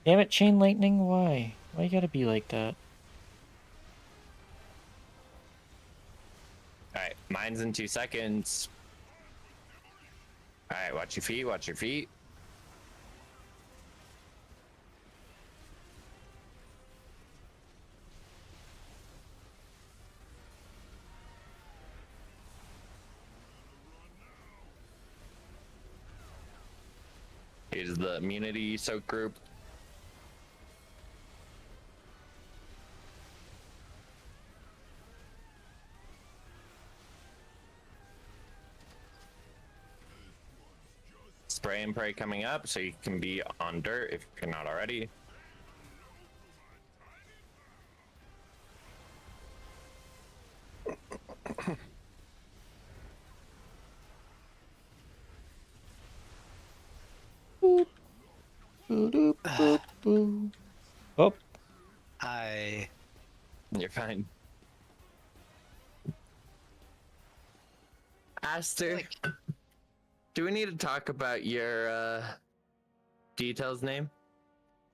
S1: Damn it, chain lightning, why? Why you gotta be like that?
S7: Alright, mine's in 2 seconds. Alright, watch your feet, watch your feet. Here's the immunity soak group. Spray and pray coming up, so you can be on dirt if you're not already.
S1: Boop. Boop, boop, boop. Oh.
S7: You're fine. Aster, do we need to talk about your details name?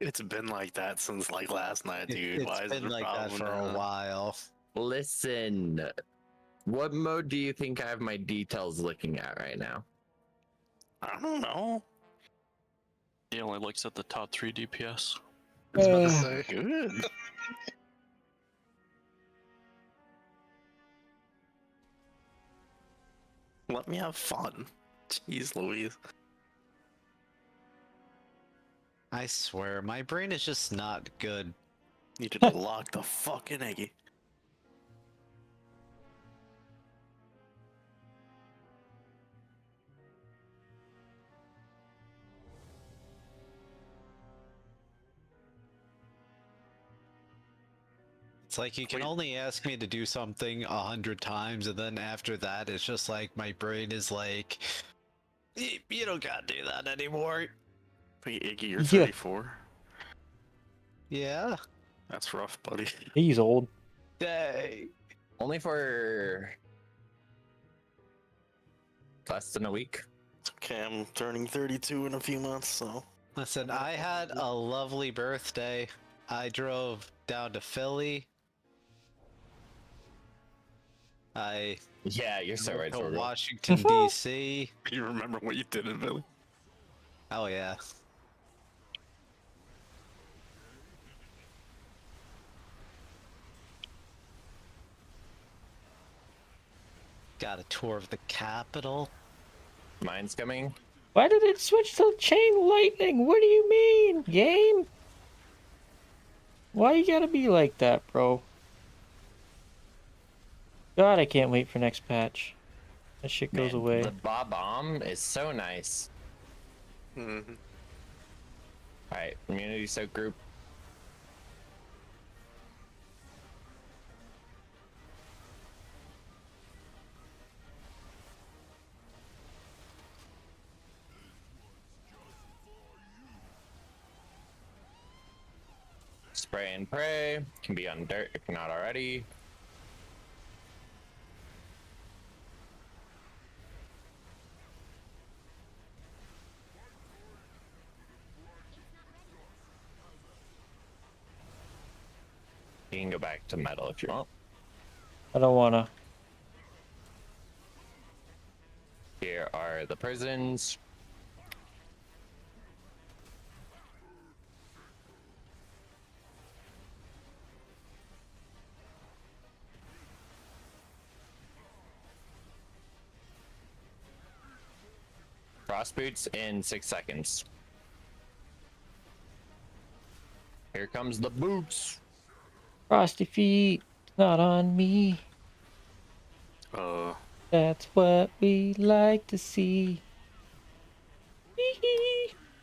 S13: It's been like that since like last night, dude.
S8: It's
S13: Why is
S8: been
S13: it a
S8: like that
S13: problem
S8: for a
S13: now?
S8: while.
S7: Listen, what mode do you think I have my details looking at right now?
S13: I don't know.
S12: He only looks at the top 3 DPS.
S9: I was about to say.
S13: Good. Let me have fun. Jeez Louise.
S8: I swear, my brain is just not good.
S13: Need to lock the fucking eggy.
S8: It's like you can only ask me to do something 100 times, and then after that, it's just like my brain is like, you don't gotta do that anymore.
S13: Wait, Iggy, you're 34?
S8: Yeah.
S13: That's rough, buddy.
S1: He's old.
S8: Dang.
S7: Only for less than a week.
S13: Okay, I'm turning 32 in a few months, so.
S8: Listen, I had a lovely birthday. I drove down to Philly.
S7: Yeah, you're so right.
S8: To Washington D.C.
S13: You remember what you did in Philly?
S8: Oh yeah. Got a tour of the Capitol.
S7: Mine's coming.
S1: Why did it switch to chain lightning? What do you mean, game? Why you gotta be like that, bro? God, I can't wait for next patch. That shit goes away.
S7: The bomb is so nice.
S13: Mm-hmm.
S7: Alright, immunity soak group. Spray and pray. Can be on dirt if you're not already. You can go back to metal if you want.
S1: I don't wanna.
S7: Here are the prisons. Frost boots in 6 seconds. Here comes the boots.
S1: Frosty feet, not on me. That's what we like to see.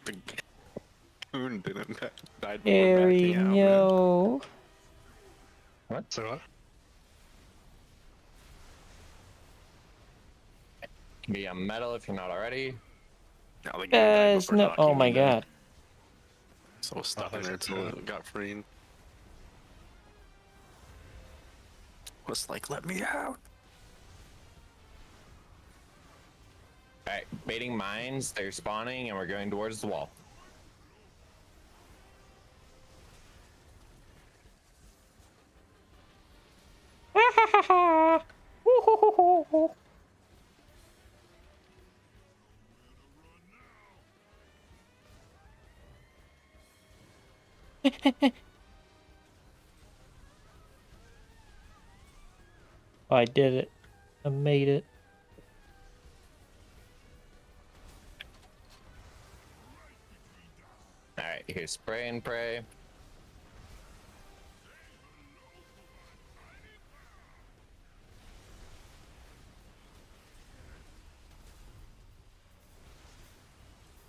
S13: The goon didn't died before
S1: Harry,
S13: backing out, man.
S1: no.
S7: What?
S5: So what?
S7: Can be on metal if you're not already.
S13: No, the goon died
S1: Guys,
S13: before
S1: no.
S13: knocking
S1: Oh my
S13: me down.
S1: god.
S13: So I was stuck in there until it got freed. Was like, let me out.
S7: Alright, baiting mines, they're spawning and we're going towards the wall.
S1: I did it. I made it.
S7: Alright, here's spray and pray.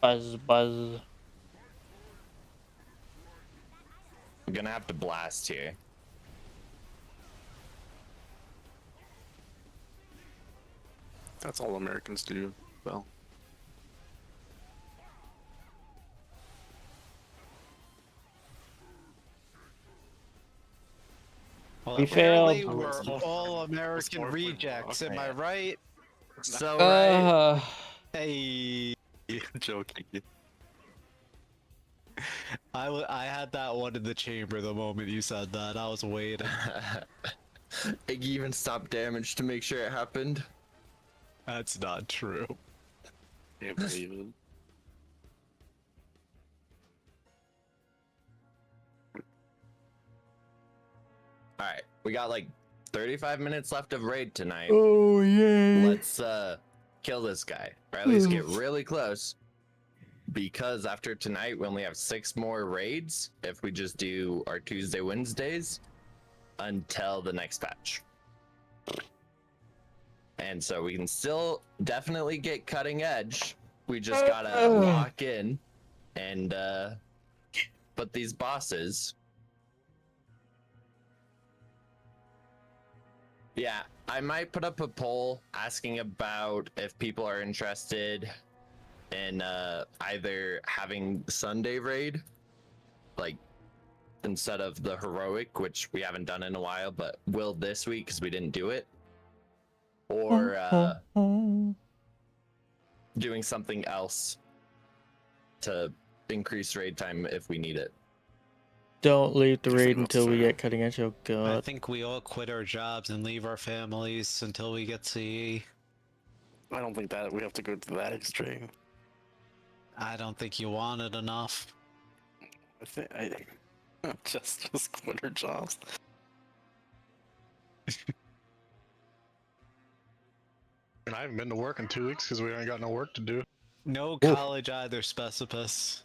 S1: Buzz, buzz.
S7: I'm gonna have to blast here.
S13: That's all Americans do. Well.
S8: Well,
S1: We
S8: apparently
S1: failed.
S8: we're all American rejects, am I right?
S7: So right.
S8: Hey.
S13: Joking.
S8: I had that one in the chamber the moment you said that. I was waiting.
S7: Iggy even stopped damage to make sure it happened.
S8: That's not true.
S13: Can't believe it.
S7: Alright, we got like 35 minutes left of raid tonight.
S1: Oh yeah.
S7: Let's kill this guy, or at least get really close. Because after tonight we only have 6 more raids if we just do our Tuesday, Wednesdays until the next patch. And so we can still definitely get cutting edge. We just gotta lock in and put these bosses Yeah, I might put up a poll asking about if people are interested in either having Sunday raid, like instead of the heroic, which we haven't done in a while, but will this week because we didn't do it, or doing something else to increase raid time if we need it.
S1: Don't leave the
S5: Do you
S1: raid
S5: think
S1: until
S5: that's
S1: we
S5: fair?
S1: get cutting edge. Oh
S8: I
S1: god.
S8: think we all quit our jobs and leave our families until we get CE.
S5: I don't think that we have to go to that extreme.
S8: I don't think you want it enough.
S5: I think just quit our jobs.
S17: And I haven't been to work in 2 weeks because we ain't got no work to do.
S8: No college either, Specipus.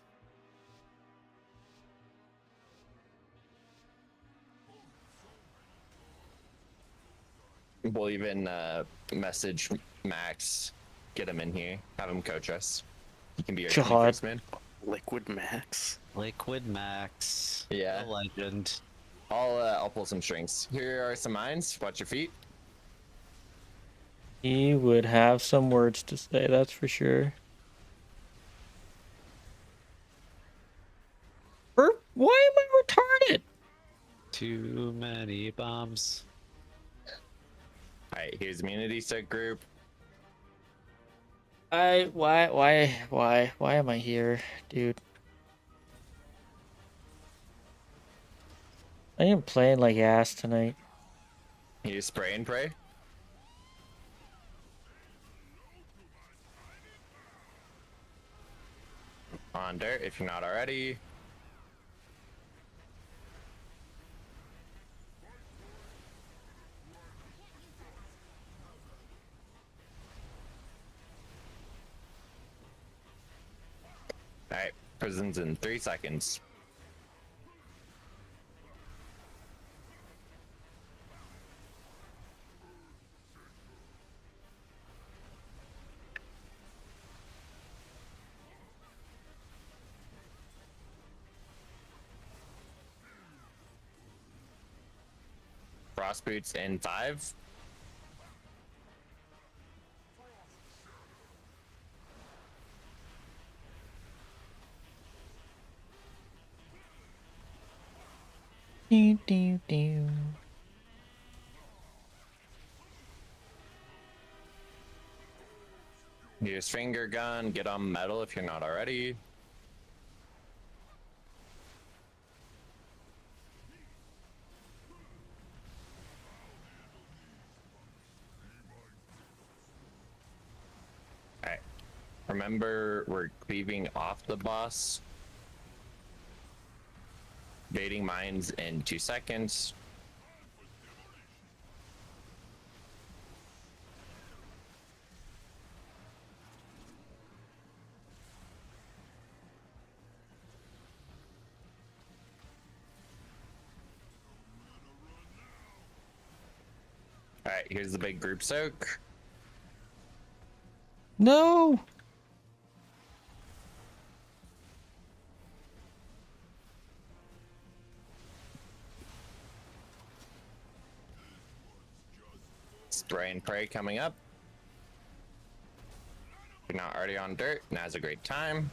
S7: We'll even message Max, get him in here, have him coach us. He can be our
S1: God.
S7: 21st man.
S5: Liquid Max.
S8: Liquid Max.
S7: Yeah.
S8: A legend.
S7: I'll pull some strings. Here are some mines. Watch your feet.
S1: He would have some words to say, that's for sure. Why am I retarded?
S8: Too many bombs.
S7: Alright, here's immunity set group.
S1: Why am I here, dude? I am playing like ass tonight.
S7: You spray and pray. On dirt if you're not already. Alright, prison's in 3 seconds. Frost boots in 5.
S1: Do.
S7: Use finger gun, get on metal if you're not already. Alright. Remember, we're cleaving off the boss. Baiting mines in 2 seconds. Alright, here's the big group soak.
S1: No!
S7: Spray and pray coming up. If you're not already on dirt, now's a great time.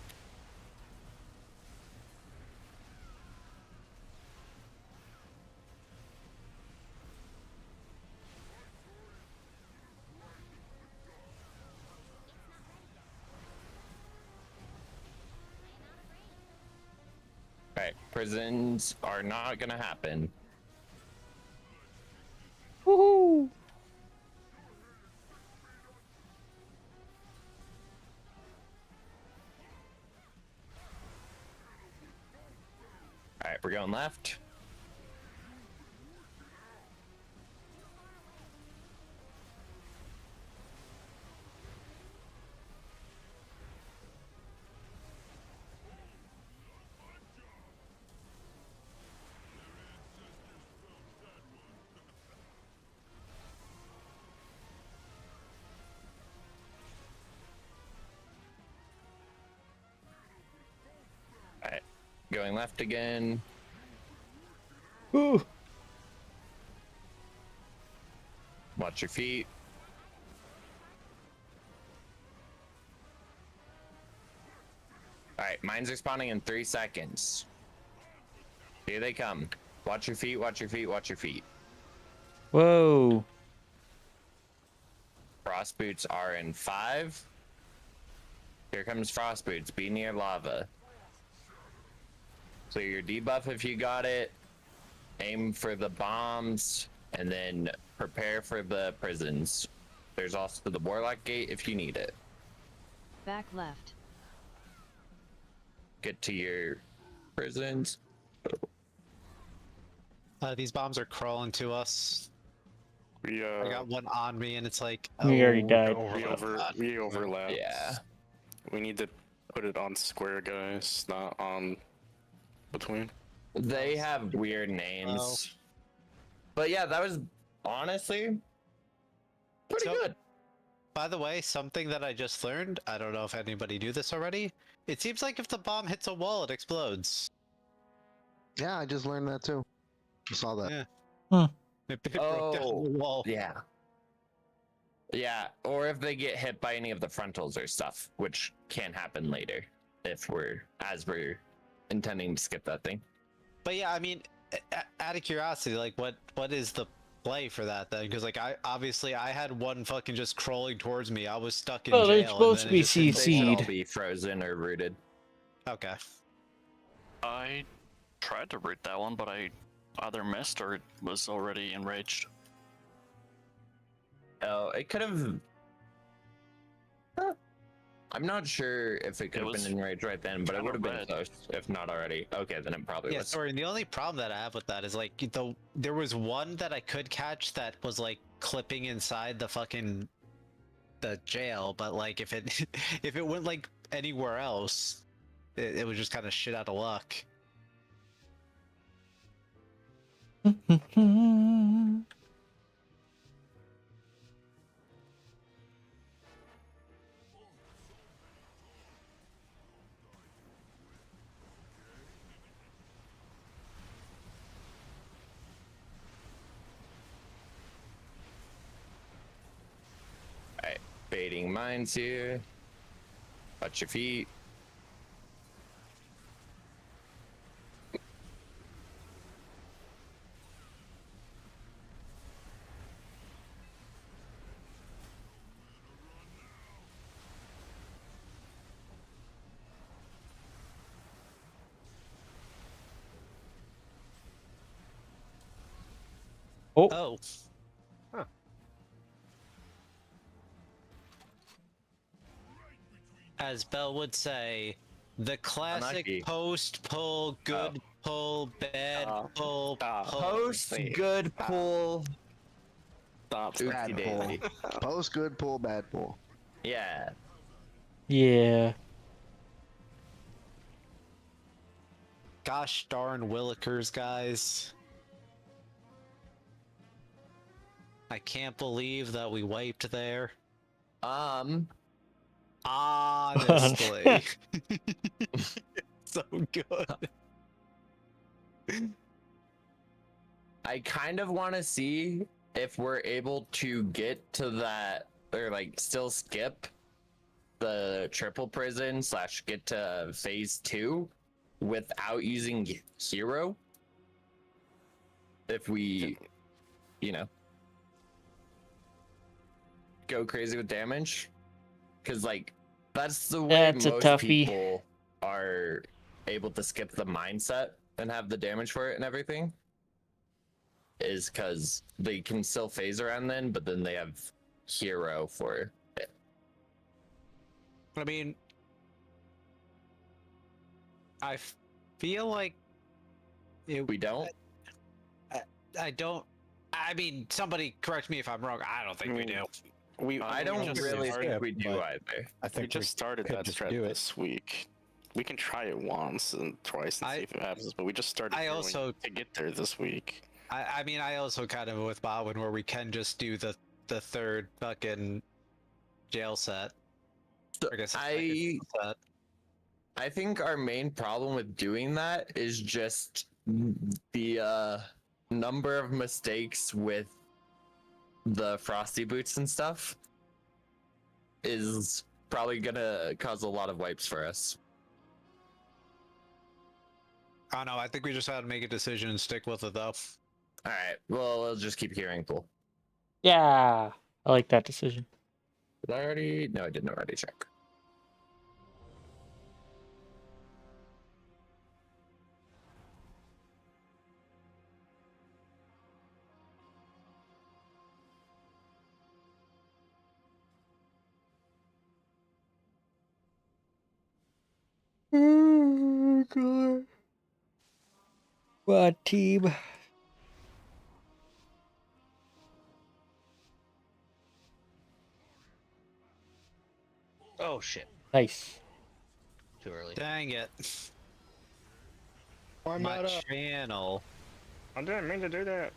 S7: Alright, prisons are not gonna happen.
S1: Woohoo!
S7: Alright, we're going left. Alright, going left again.
S1: Ooh.
S7: Watch your feet. Alright, mines are spawning in 3 seconds. Here they come. Watch your feet, watch your feet, watch your feet.
S1: Whoa.
S7: Frost boots are in 5. Here comes frost boots. Be near lava. So your debuff if you got it. Aim for the bombs. And then prepare for the prisons. There's also the warlock gate if you need it.
S15: Back left.
S7: Get to your prisons.
S8: These bombs are crawling to us. I got one on me, and it's like
S1: We already died.
S13: We overlap.
S7: Yeah.
S13: We need to put it on square, guys, not on between.
S7: They have weird names. But yeah, that was honestly pretty good.
S8: By the way, something that I just learned, I don't know if anybody knew this already. It seems like if the bomb hits a wall, it explodes.
S4: Yeah, I just learned that too. I saw that.
S8: Yeah. It broke down the wall.
S7: Yeah. Yeah, or if they get hit by any of the frontals or stuff, which can happen later if we're intending to skip that thing.
S8: But yeah, I mean, out of curiosity, like, what is the play for that then? Because like, I had one fucking just crawling towards me. I was stuck in jail.
S1: They're supposed to be
S7: They should all
S1: CC'd.
S7: be frozen or rooted.
S8: Okay.
S12: I tried to root that one, but I either missed or was already enraged.
S7: Oh, it could have. I'm not sure if it could have been enraged right then, but it would have been close, if not already. Okay, then it probably
S8: Yeah,
S7: was.
S8: sorry. And the only problem that I have with that is like there was one that I could catch that was like clipping inside the jail, but like if it went like anywhere else, it was just kind of shit out of luck.
S7: Alright, baiting mines here. Watch your feet.
S8: Oh.
S9: Huh.
S8: As Bell would say, the classic
S7: Unlucky.
S8: post pull, good pull, bad pull,
S7: Post good pull.
S13: Stop.
S4: Bad pull. Post good pull, bad pull.
S7: Yeah.
S1: Yeah.
S8: Gosh darn Willikers, guys. I can't believe that we wiped there. Honestly. So good.
S7: I kind of want to see if we're able to get to that, or like still skip the triple prison / get to phase 2 without using hero. If we, go crazy with damage. Because like, that's the way
S1: That's a
S7: most
S1: toughie.
S7: people are able to skip the mindset and have the damage for it and everything. Is because they can still phase around then, but then they have hero for it.
S8: I mean, I feel like
S7: we don't.
S8: I don't. I mean, somebody correct me if I'm wrong. I don't think we do.
S7: I don't really think we do
S13: but
S7: either.
S14: I think
S13: we just started
S14: could
S13: that
S14: just
S13: strat
S14: do it.
S13: this week. We can try it once and twice and see if it happens, but we just started to get there this week.
S8: I mean, I also kind of with Baldwin where we can just do the third fucking jail set. I guess
S7: I think our main problem with doing that is just the number of mistakes with the frosty boots and stuff is probably gonna cause a lot of wipes for us.
S8: I don't know. I think we just had to make a decision and stick with it, though.
S7: All right. Well, we'll just keep hearing pool.
S1: Yeah, I like that decision.
S7: Did I already? No, I didn't already check.
S1: Oh god. What team?
S9: Oh shit.
S1: Nice.
S9: Too early.
S8: Dang it.
S17: I'm
S8: My
S17: not up.
S8: channel.
S17: I didn't mean to do that.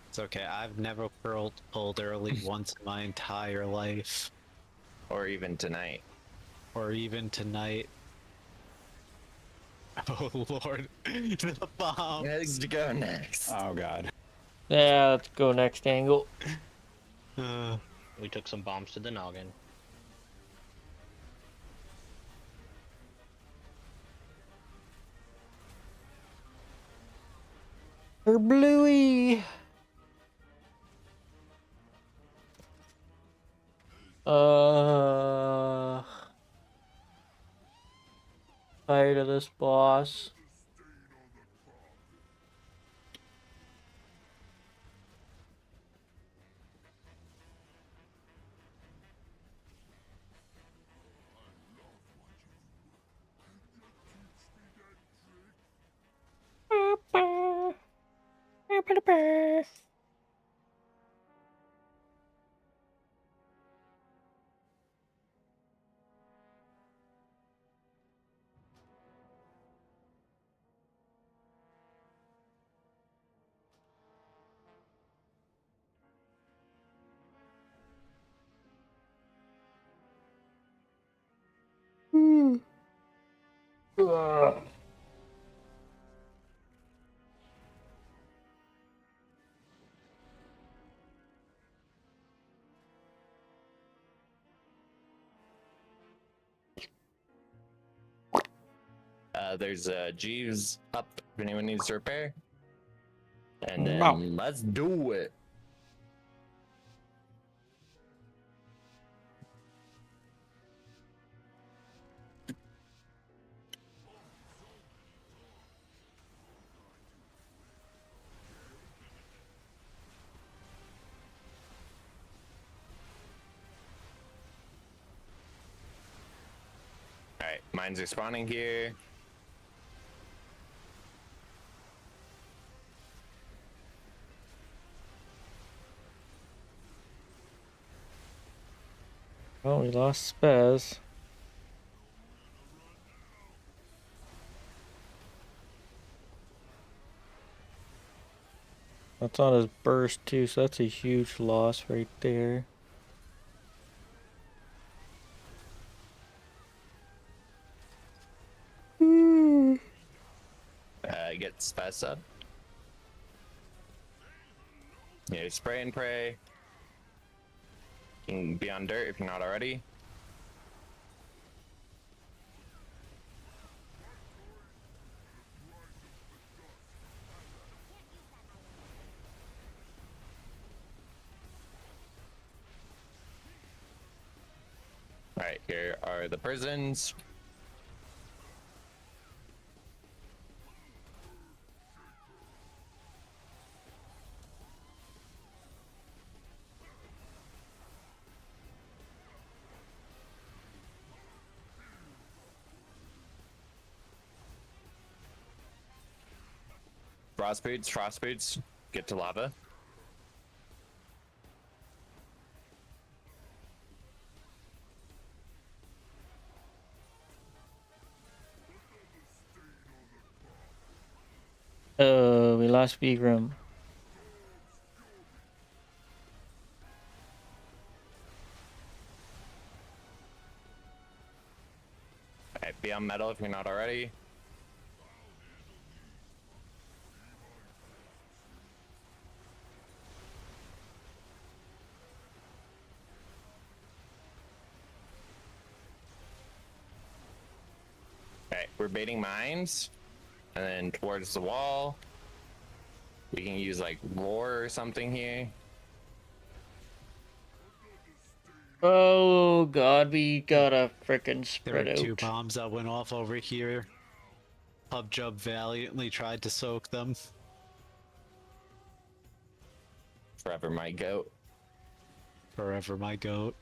S8: It's okay. I've never pulled early once in my entire life.
S7: Or even tonight.
S8: Or even tonight. Oh lord. The bomb.
S7: Let's go next.
S14: Oh god.
S1: Yeah, let's go next angle.
S9: We took some bombs to the noggin.
S1: Or Bluey. Tired of this boss.
S7: There's Jeeves up if anyone needs to repair. And then
S1: Wow.
S7: let's do it. Alright, mines are spawning here.
S1: Oh, we lost Spaz. That's on his burst too, so that's a huge loss right there.
S7: Get Spaz up. Yeah, spray and pray. You can be on dirt if you're not already. Alright, here are the prisons. Frost boots, get to lava.
S1: We lost Begram.
S7: Alright, be on metal if you're not already. we're baiting mines, and then towards the wall, we can use like roar or something here.
S1: Oh god, we gotta frickin'
S8: There
S1: spread
S8: are
S1: out.
S8: 2 bombs that went off over here. Pub Jub valiantly tried to soak them.
S7: Forever my goat.
S8: Forever my goat.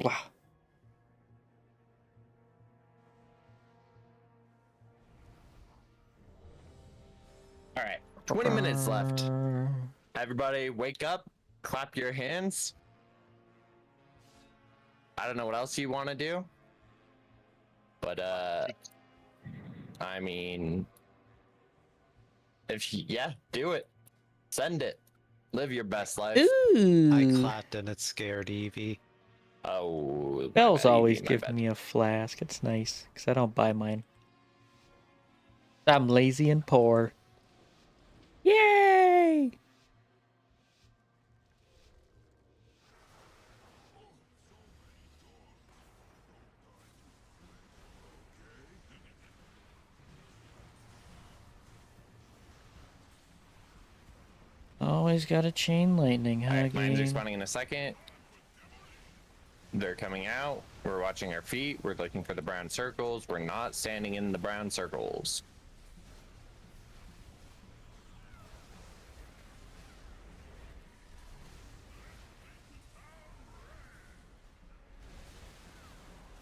S1: Wow.
S7: All right, 20 minutes left. Everybody wake up, clap your hands. I don't know what else you want to do, but I mean, if yeah, do it. Send it. Live your best life.
S1: Ooh.
S8: I clapped and it scared Evie.
S7: Oh, my
S1: Bell's
S7: bad,
S1: always
S7: Evie, my
S1: giving
S7: bad.
S1: me a flask. It's nice, because I don't buy mine. I'm lazy and poor. Yay! Always got a chain lightning, huh,
S7: Alright, mine's
S1: game?
S7: respawning in a second. They're coming out. We're watching our feet. We're looking for the brown circles. We're not standing in the brown circles.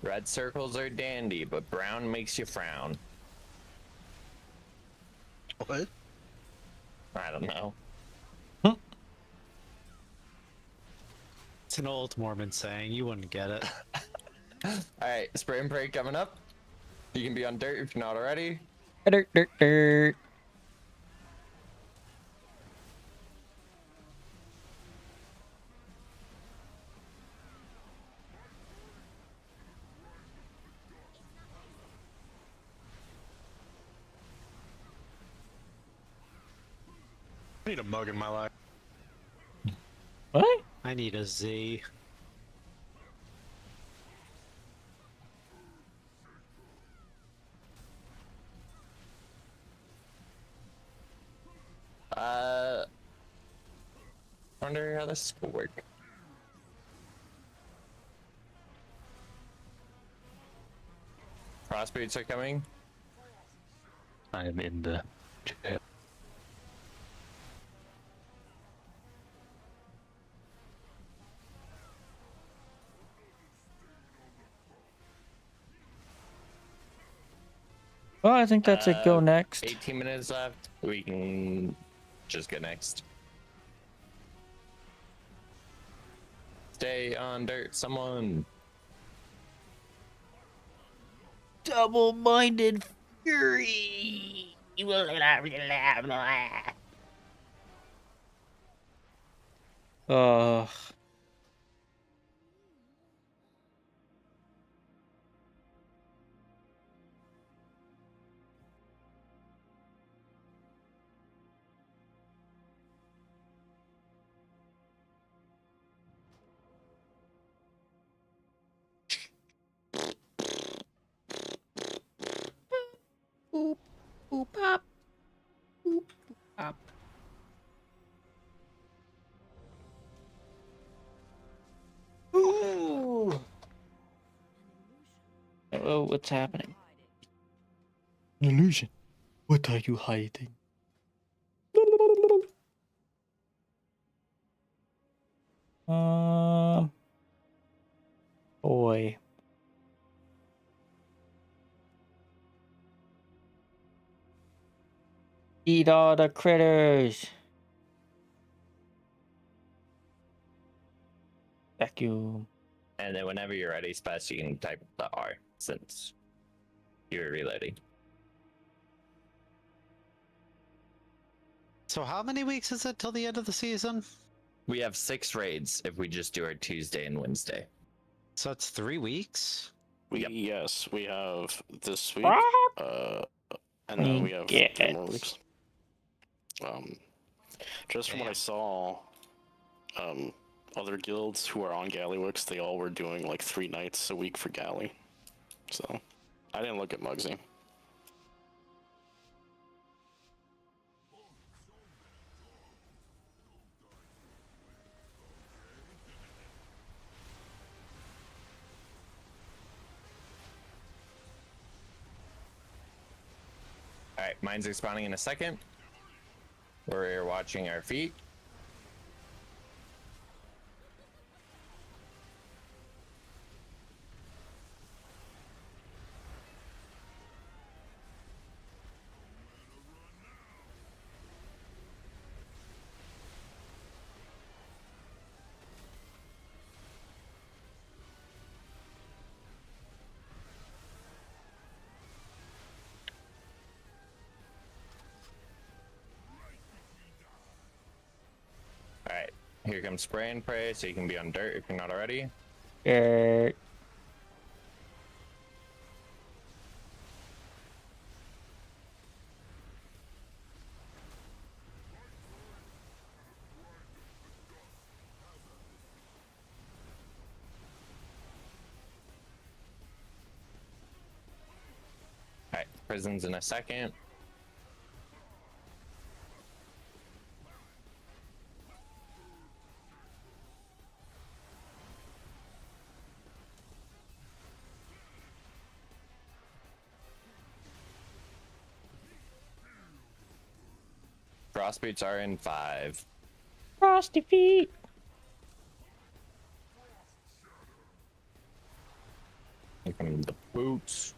S7: Red circles are dandy, but brown makes you frown.
S17: What?
S7: I don't know.
S8: It's an old Mormon saying, you wouldn't get it.
S7: Alright, spray and pray coming up. You can be on dirt if you're not already.
S1: Dirt, dirt, dirt.
S17: I need a mug in my life.
S1: What?
S8: I need a Z.
S7: Wonder how this will work. Crossboots are coming.
S10: I am in the chat.
S1: Well, I think that's it. Go next.
S7: 18 minutes left. We can just go next. Stay on dirt, someone.
S1: Double-minded fury. Ugh. Boop, boop, pop. Boop, boop, pop. Ooh. Oh, what's happening? An illusion. What are you hiding? Boy. Eat all the critters. Vacuum.
S7: And then whenever you're ready, Spaz, you can type the R since you're reloading.
S8: So how many weeks is it till the end of the season?
S7: We have 6 raids if we just do our Tuesday and Wednesday.
S8: So it's 3 weeks?
S13: Yes, we have this week,
S1: Ah!
S13: and then we have
S1: Get
S13: 3 more
S1: it.
S13: weeks. Just from what I saw, other guilds who are on Gallywix, they all were doing like 3 nights a week for Galley. So, I didn't look at Mugzee.
S7: Alright, mine's respawning in a second. We're watching our feet. Alright, here comes spray and pray, so you can be on dirt if you're not already.
S1: Dirt.
S7: Alright, prison's in a second. Frost boots are in 5.
S1: Frosty feet.
S7: Here come the boots.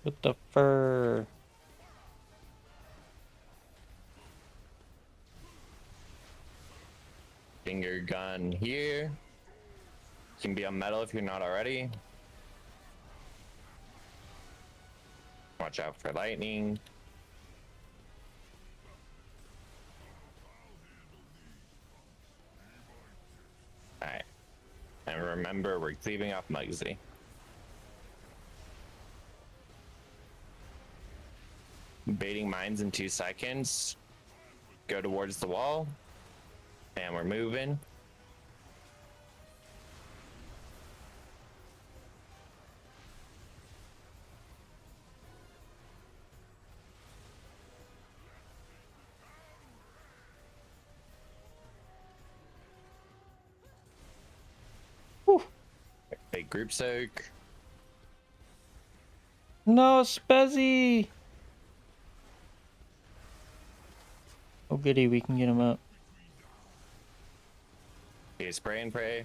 S1: With the fur.
S7: Finger gun here. You can be on metal if you're not already. Watch out for lightning. Alright. And remember, we're cleaving off Mugzee. Baiting mines in 2 seconds. Go towards the wall. And we're moving. Big group soak.
S1: No, Spezzy. Oh goody, we can get him up.
S7: Okay, spray and pray.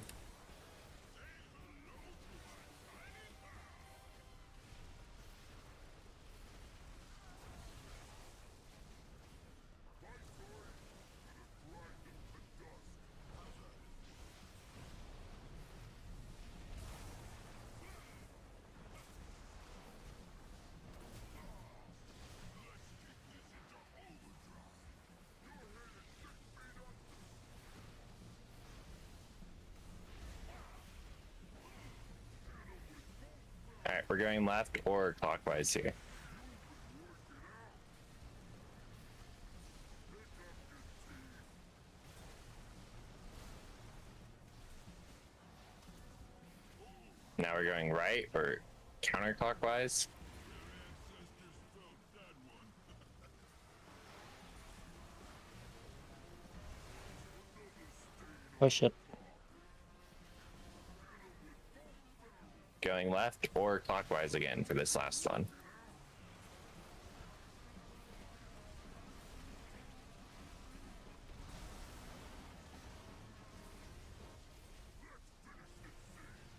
S7: Alright, we're going left or clockwise here. Now we're going right or counterclockwise.
S1: Push it.
S7: Going left or clockwise again for this last one.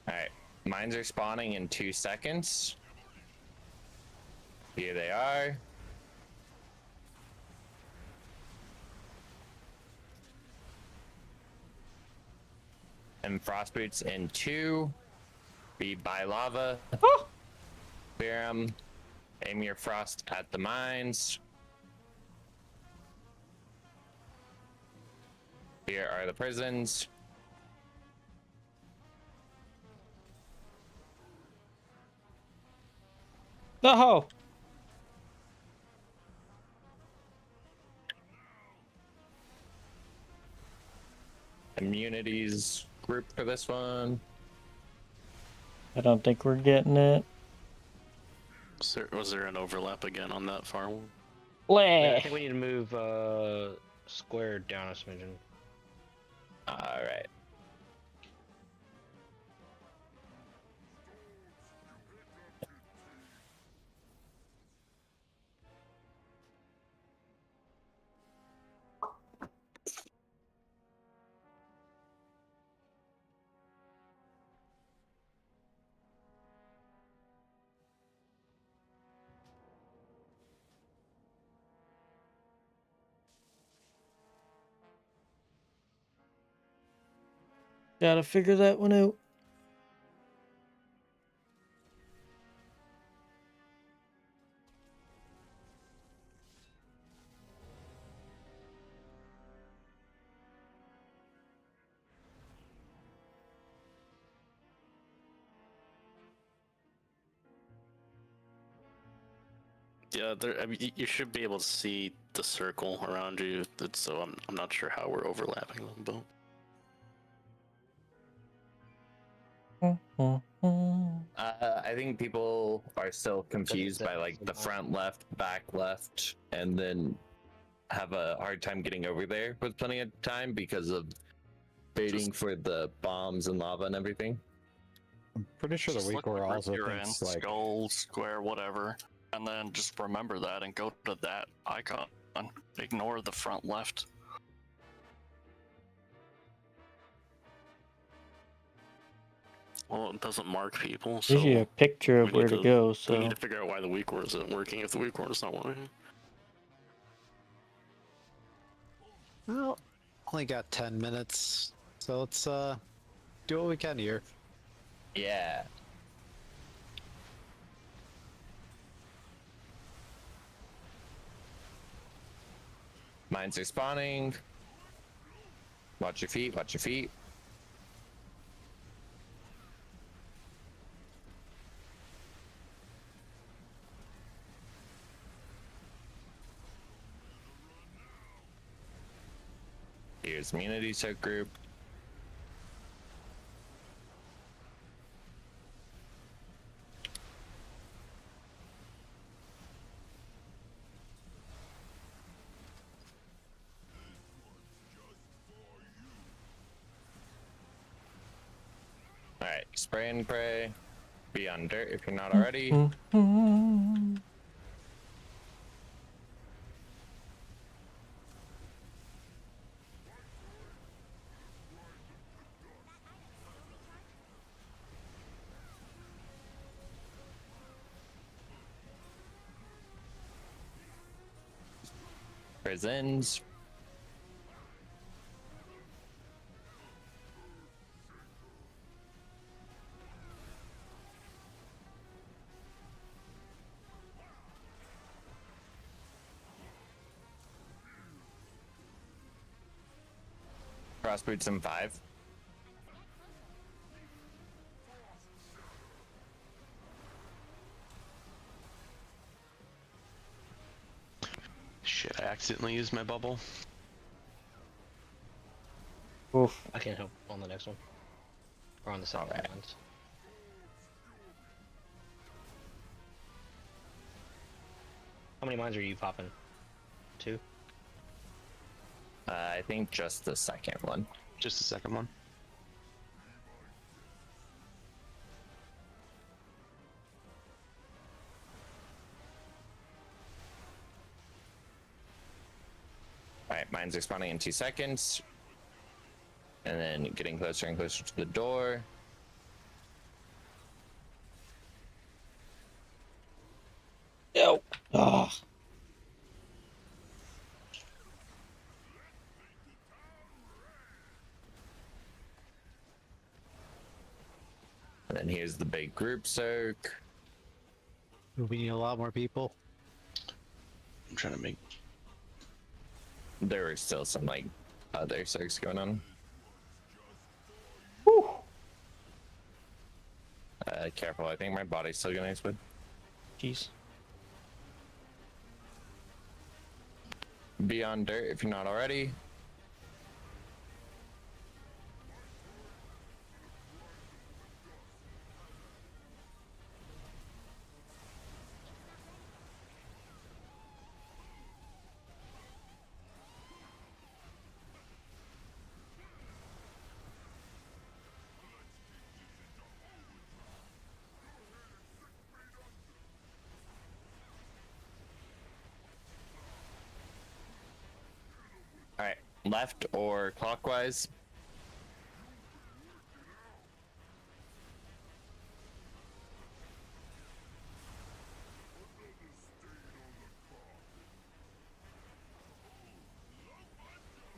S7: Alright, mines are spawning in 2 seconds. Here they are. And frost boots in 2. Be by lava. Clear 'em. Aim your frost at the mines. Here are the prisons.
S1: No.
S7: Immunities group for this one.
S1: I don't think we're getting it.
S13: Was there an overlap again on that far one?
S9: Yeah, I think we need to move square down a smidgen.
S7: All right.
S1: Gotta figure that one out.
S13: Yeah, I mean, you should be able to see the circle around you. So I'm not sure how we're overlapping them, but.
S7: I think people are still confused by like the front left, back left, and then have a hard time getting over there with plenty of time because of waiting for the bombs and lava and everything.
S14: I'm pretty sure the
S12: Just look
S14: Weaker
S12: where
S14: also
S12: you're
S14: thinks
S12: in,
S14: like
S12: skull, square, whatever, and then just remember that and go to that icon. Ignore the front left.
S13: Well, it doesn't mark people, so
S1: Gives you a picture of
S13: we
S1: where
S13: need
S1: to go.
S13: We
S1: So
S13: need to figure out why the weak word isn't working if the weak word is not working.
S8: Well, only got 10 minutes, so let's do what we can here.
S7: Yeah. Mines are spawning. Watch your feet, watch your feet. Here's immunity soak group. Alright, spray and pray. Be on dirt if you're not already. Prisons. Cross boots in 5.
S16: Shit, I accidentally used my bubble.
S1: Oof.
S9: I can't help on the next one. Or on the second one. How many mines are you popping? 2?
S7: I think just the second one.
S16: Just the second one.
S7: Alright, mines are spawning in 2 seconds. And then getting closer and closer to the door.
S1: Yo. Ah.
S7: then here's the big group circ.
S8: We need a lot more people.
S16: I'm trying to make.
S7: There were still some like other circs going on. Careful, I think my body's still gonna explode.
S1: Jeez.
S7: Be on dirt if you're not already. All right, left or clockwise?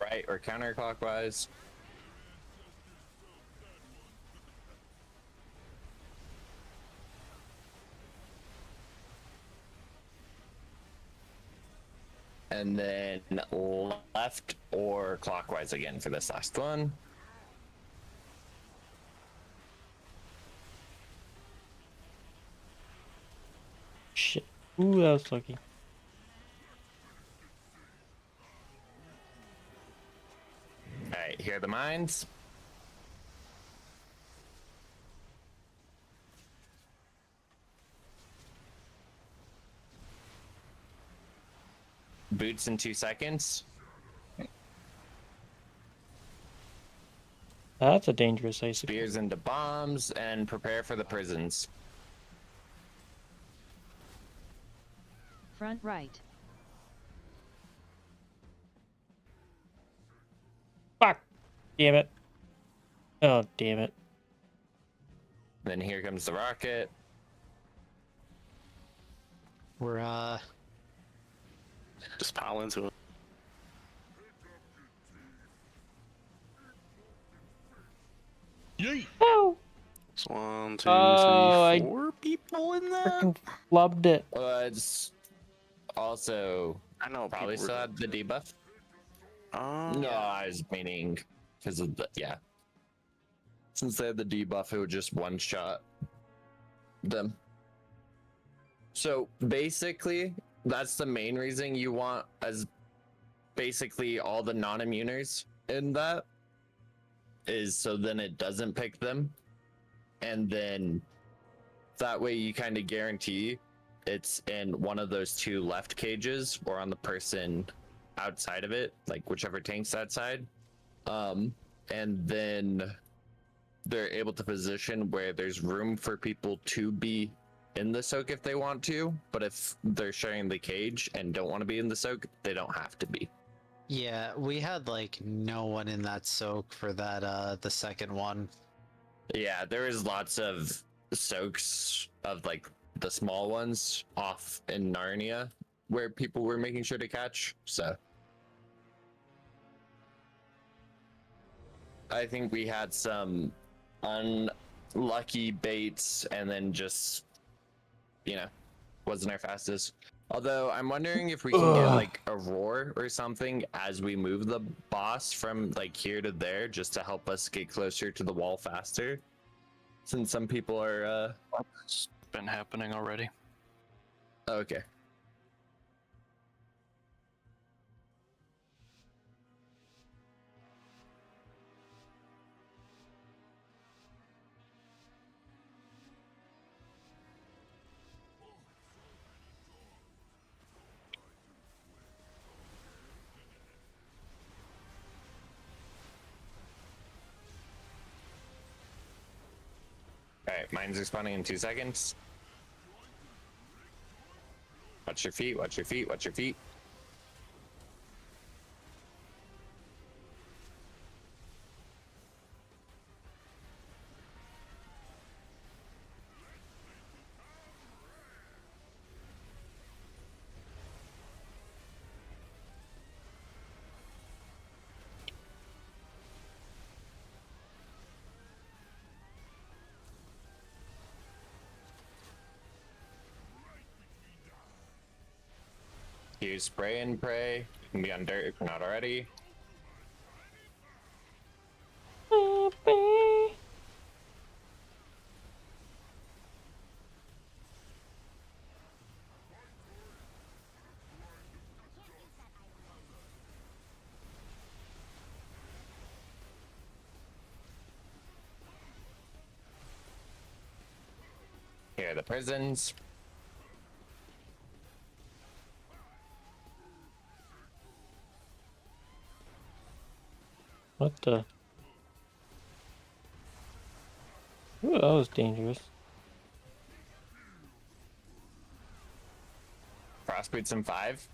S7: Right or counterclockwise? And then left or clockwise again for this last one.
S1: Shit. Ooh, that was lucky.
S7: Alright, here are the mines. Boots in 2 seconds.
S1: That's a dangerous ice.
S7: Spears into bombs and prepare for the prisons.
S15: Front right.
S1: Fuck! Damn it. Oh, damn it.
S7: Then here comes the rocket.
S8: We're
S13: just pile into it.
S12: Yeet!
S1: Oh!
S13: It's 1, 2,
S1: Oh,
S13: 3, 4 people in there.
S1: Freaking flubbed it.
S7: It's also
S13: I know.
S7: probably
S13: people
S7: still
S13: were-
S7: had the debuff.
S13: Oh.
S7: No, I was meaning because of the Since they had the debuff, it would just one shot them. So basically, that's the main reason you want as basically all the non-immuners in that is so then it doesn't pick them, and then that way you kind of guarantee it's in one of those 2 left cages or on the person outside of it, like whichever tank's outside, and then they're able to position where there's room for people to be in the soak if they want to, but if they're sharing the cage and don't want to be in the soak, they don't have to be.
S8: yeah, we had like no one in that soak for that the second one.
S7: Yeah, there is lots of soaks of like the small ones off in Narnia where people were making sure to catch, so I think we had some unlucky baits and then just, wasn't our fastest. Although I'm wondering if we can get like a roar or something as we move the boss from like here to there just to help us get closer to the wall faster. Since some people are
S12: It's been happening already.
S7: okay. Alright, mines are spawning in 2 seconds. Watch your feet, watch your feet, watch your feet. You spray and pray. You can be on dirt if you're not already. Here are the prisons.
S1: What the? Ooh, that was dangerous.
S7: Frost boots in 5.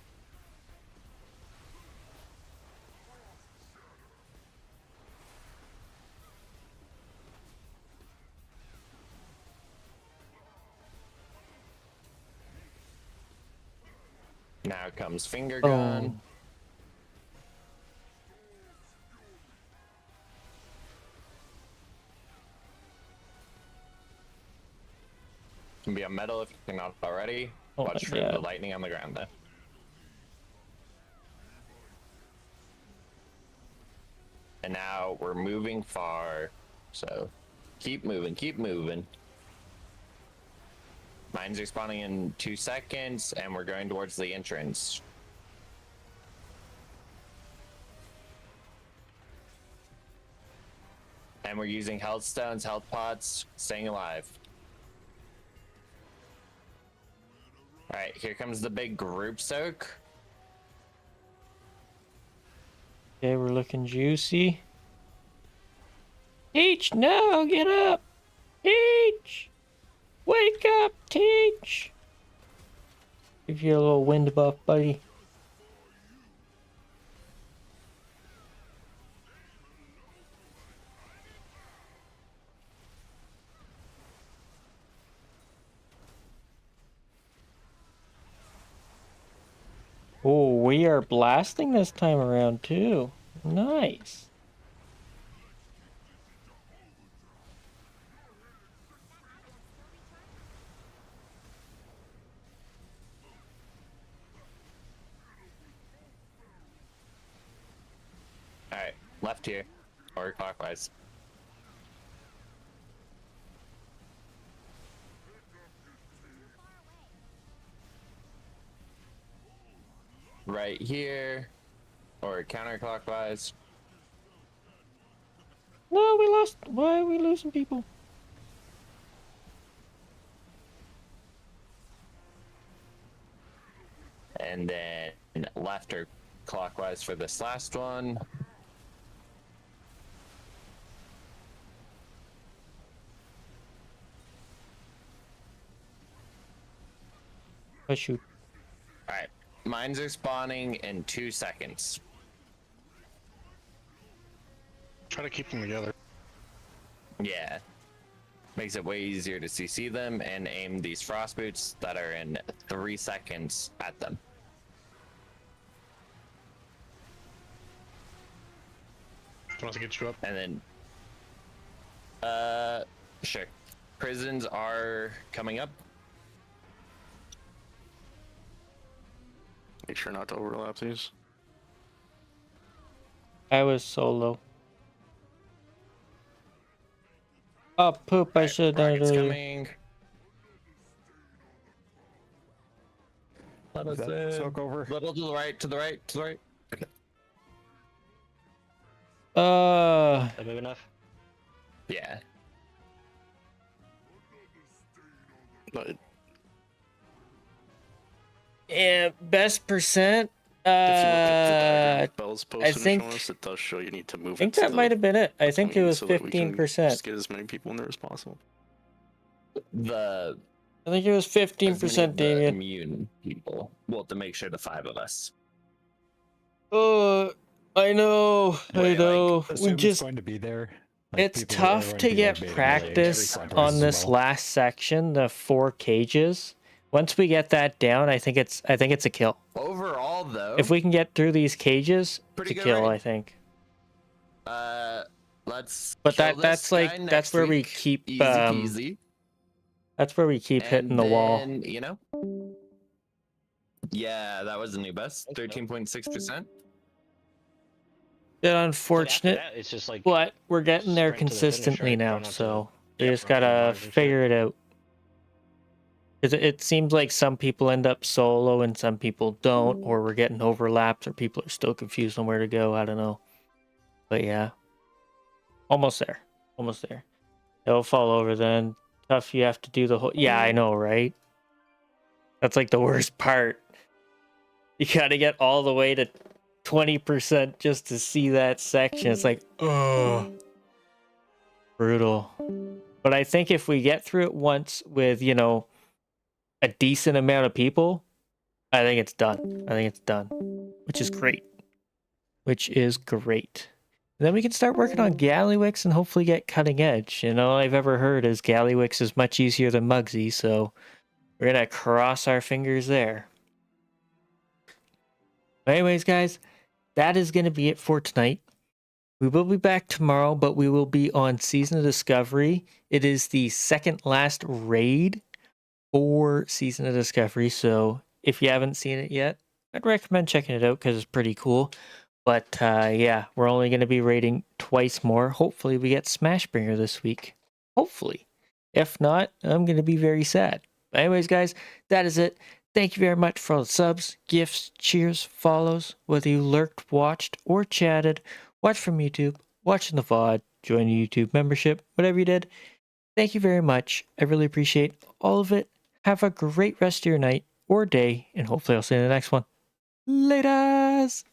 S7: Now comes finger gun. Can be on metal if you're not already.
S1: Oh
S7: Watch for the lightning on the ground though. And now we're moving far, so keep moving, keep moving. Mines are spawning in 2 seconds, and we're going towards the entrance. And we're using health stones, health pots, staying alive. Alright, here comes the big group soak.
S1: Okay, we're looking juicy. Teach, no, get up! Teach! Wake up, Teach! Give you a little wind buff, buddy. Oh, we are blasting this time around too. Nice.
S7: Alright, left here, or clockwise. Right here, or counterclockwise.
S1: No, we lost. Why are we losing people?
S7: And then left or clockwise for this last one.
S1: Oh, shoot.
S7: Alright, mines are spawning in 2 seconds.
S17: Try to keep them together.
S7: Yeah. Makes it way easier to CC them and aim these frost boots that are in 3 seconds at them.
S17: Want to get you up?
S7: And then, sure. Prisons are coming up.
S13: Make sure not to overlap these.
S1: I was solo. Oh, poop, I should have done it
S7: Rockets
S1: earlier.
S7: coming. Let us in.
S14: Soak over.
S7: Little to the right, to the right, to the right. Okay.
S9: Is that big enough?
S7: Yeah.
S13: But
S1: Yeah, best percent.
S13: if you look at the diagram Bell's
S1: I
S13: posted
S1: think.
S13: in us, it does show you need to move
S1: I think
S13: it to
S1: that
S13: the
S1: might have been it. I think it
S13: point
S1: was
S13: so that we can
S1: 15%.
S13: Just get as many people in there as possible.
S7: The
S1: I think it was 15%,
S7: as many of the
S1: Damien.
S7: immune people. Well, to make sure the 5 of us.
S1: I know. I know. We
S14: Assume it's
S1: just.
S14: going to be there.
S1: It's
S14: people are
S1: tough
S14: going
S1: to
S14: be,
S1: get
S14: baiting
S1: practice
S14: every
S1: on
S14: as
S1: this
S14: well.
S1: last section, the 4 cages. Once we get that down, I think it's a kill.
S7: Overall, though,
S1: If we can get through these cages,
S7: Pretty
S1: it's a
S7: good
S1: kill,
S7: raid.
S1: I think.
S7: Let's.
S1: But
S7: kill
S1: that's
S7: this
S1: like
S7: guy
S1: that's
S7: next
S1: where we
S7: week.
S1: keep
S7: Easy peasy.
S1: that's where we keep hitting the wall.
S7: You know, Yeah, that was the new best. 13.6%.
S1: Bit
S9: After
S1: unfortunate,
S9: that, it's just like
S1: but we're getting there
S9: sprint to the finish,
S1: consistently
S9: right?
S1: now,
S9: Try not to
S1: so we
S9: get
S1: just
S9: broken
S1: gotta
S9: bars and shit.
S1: figure it out. Because it seems like some people end up solo and some people don't, or we're getting overlaps, or people are still confused on where to go. I don't know. But yeah. Almost there. Almost there. It'll fall over then. Tough, you have to do the whole... Yeah, I know, right? That's like the worst part. You gotta get all the way to 20% just to see that section. It's like, ugh. Brutal. But I think if we get through it once with, you know, a decent amount of people, I think it's done. I think it's done. Which is great. Which is great. And then we can start working on Gallywix and hopefully get cutting edge. You know, all I've ever heard is Gallywix is much easier than Mugzee, so we're gonna cross our fingers there. But anyways, guys, that is gonna be it for tonight. We will be back tomorrow, but we will be on Season of Discovery. It is the second last raid for Season of Discovery, so if you haven't seen it yet, I'd recommend checking it out because it's pretty cool. But yeah, we're only going to be raiding twice more. Hopefully we get Smashbringer this week. Hopefully. If not, I'm going to be very sad. But anyways, guys, that is it. Thank you very much for all the subs, gifts, cheers, follows, whether you lurked, watched, or chatted, watched from YouTube, watching the VOD, join the YouTube membership, whatever you did. Thank you very much. I really appreciate all of it. Have a great rest of your night or day, and hopefully I'll see you in the next one. Laters!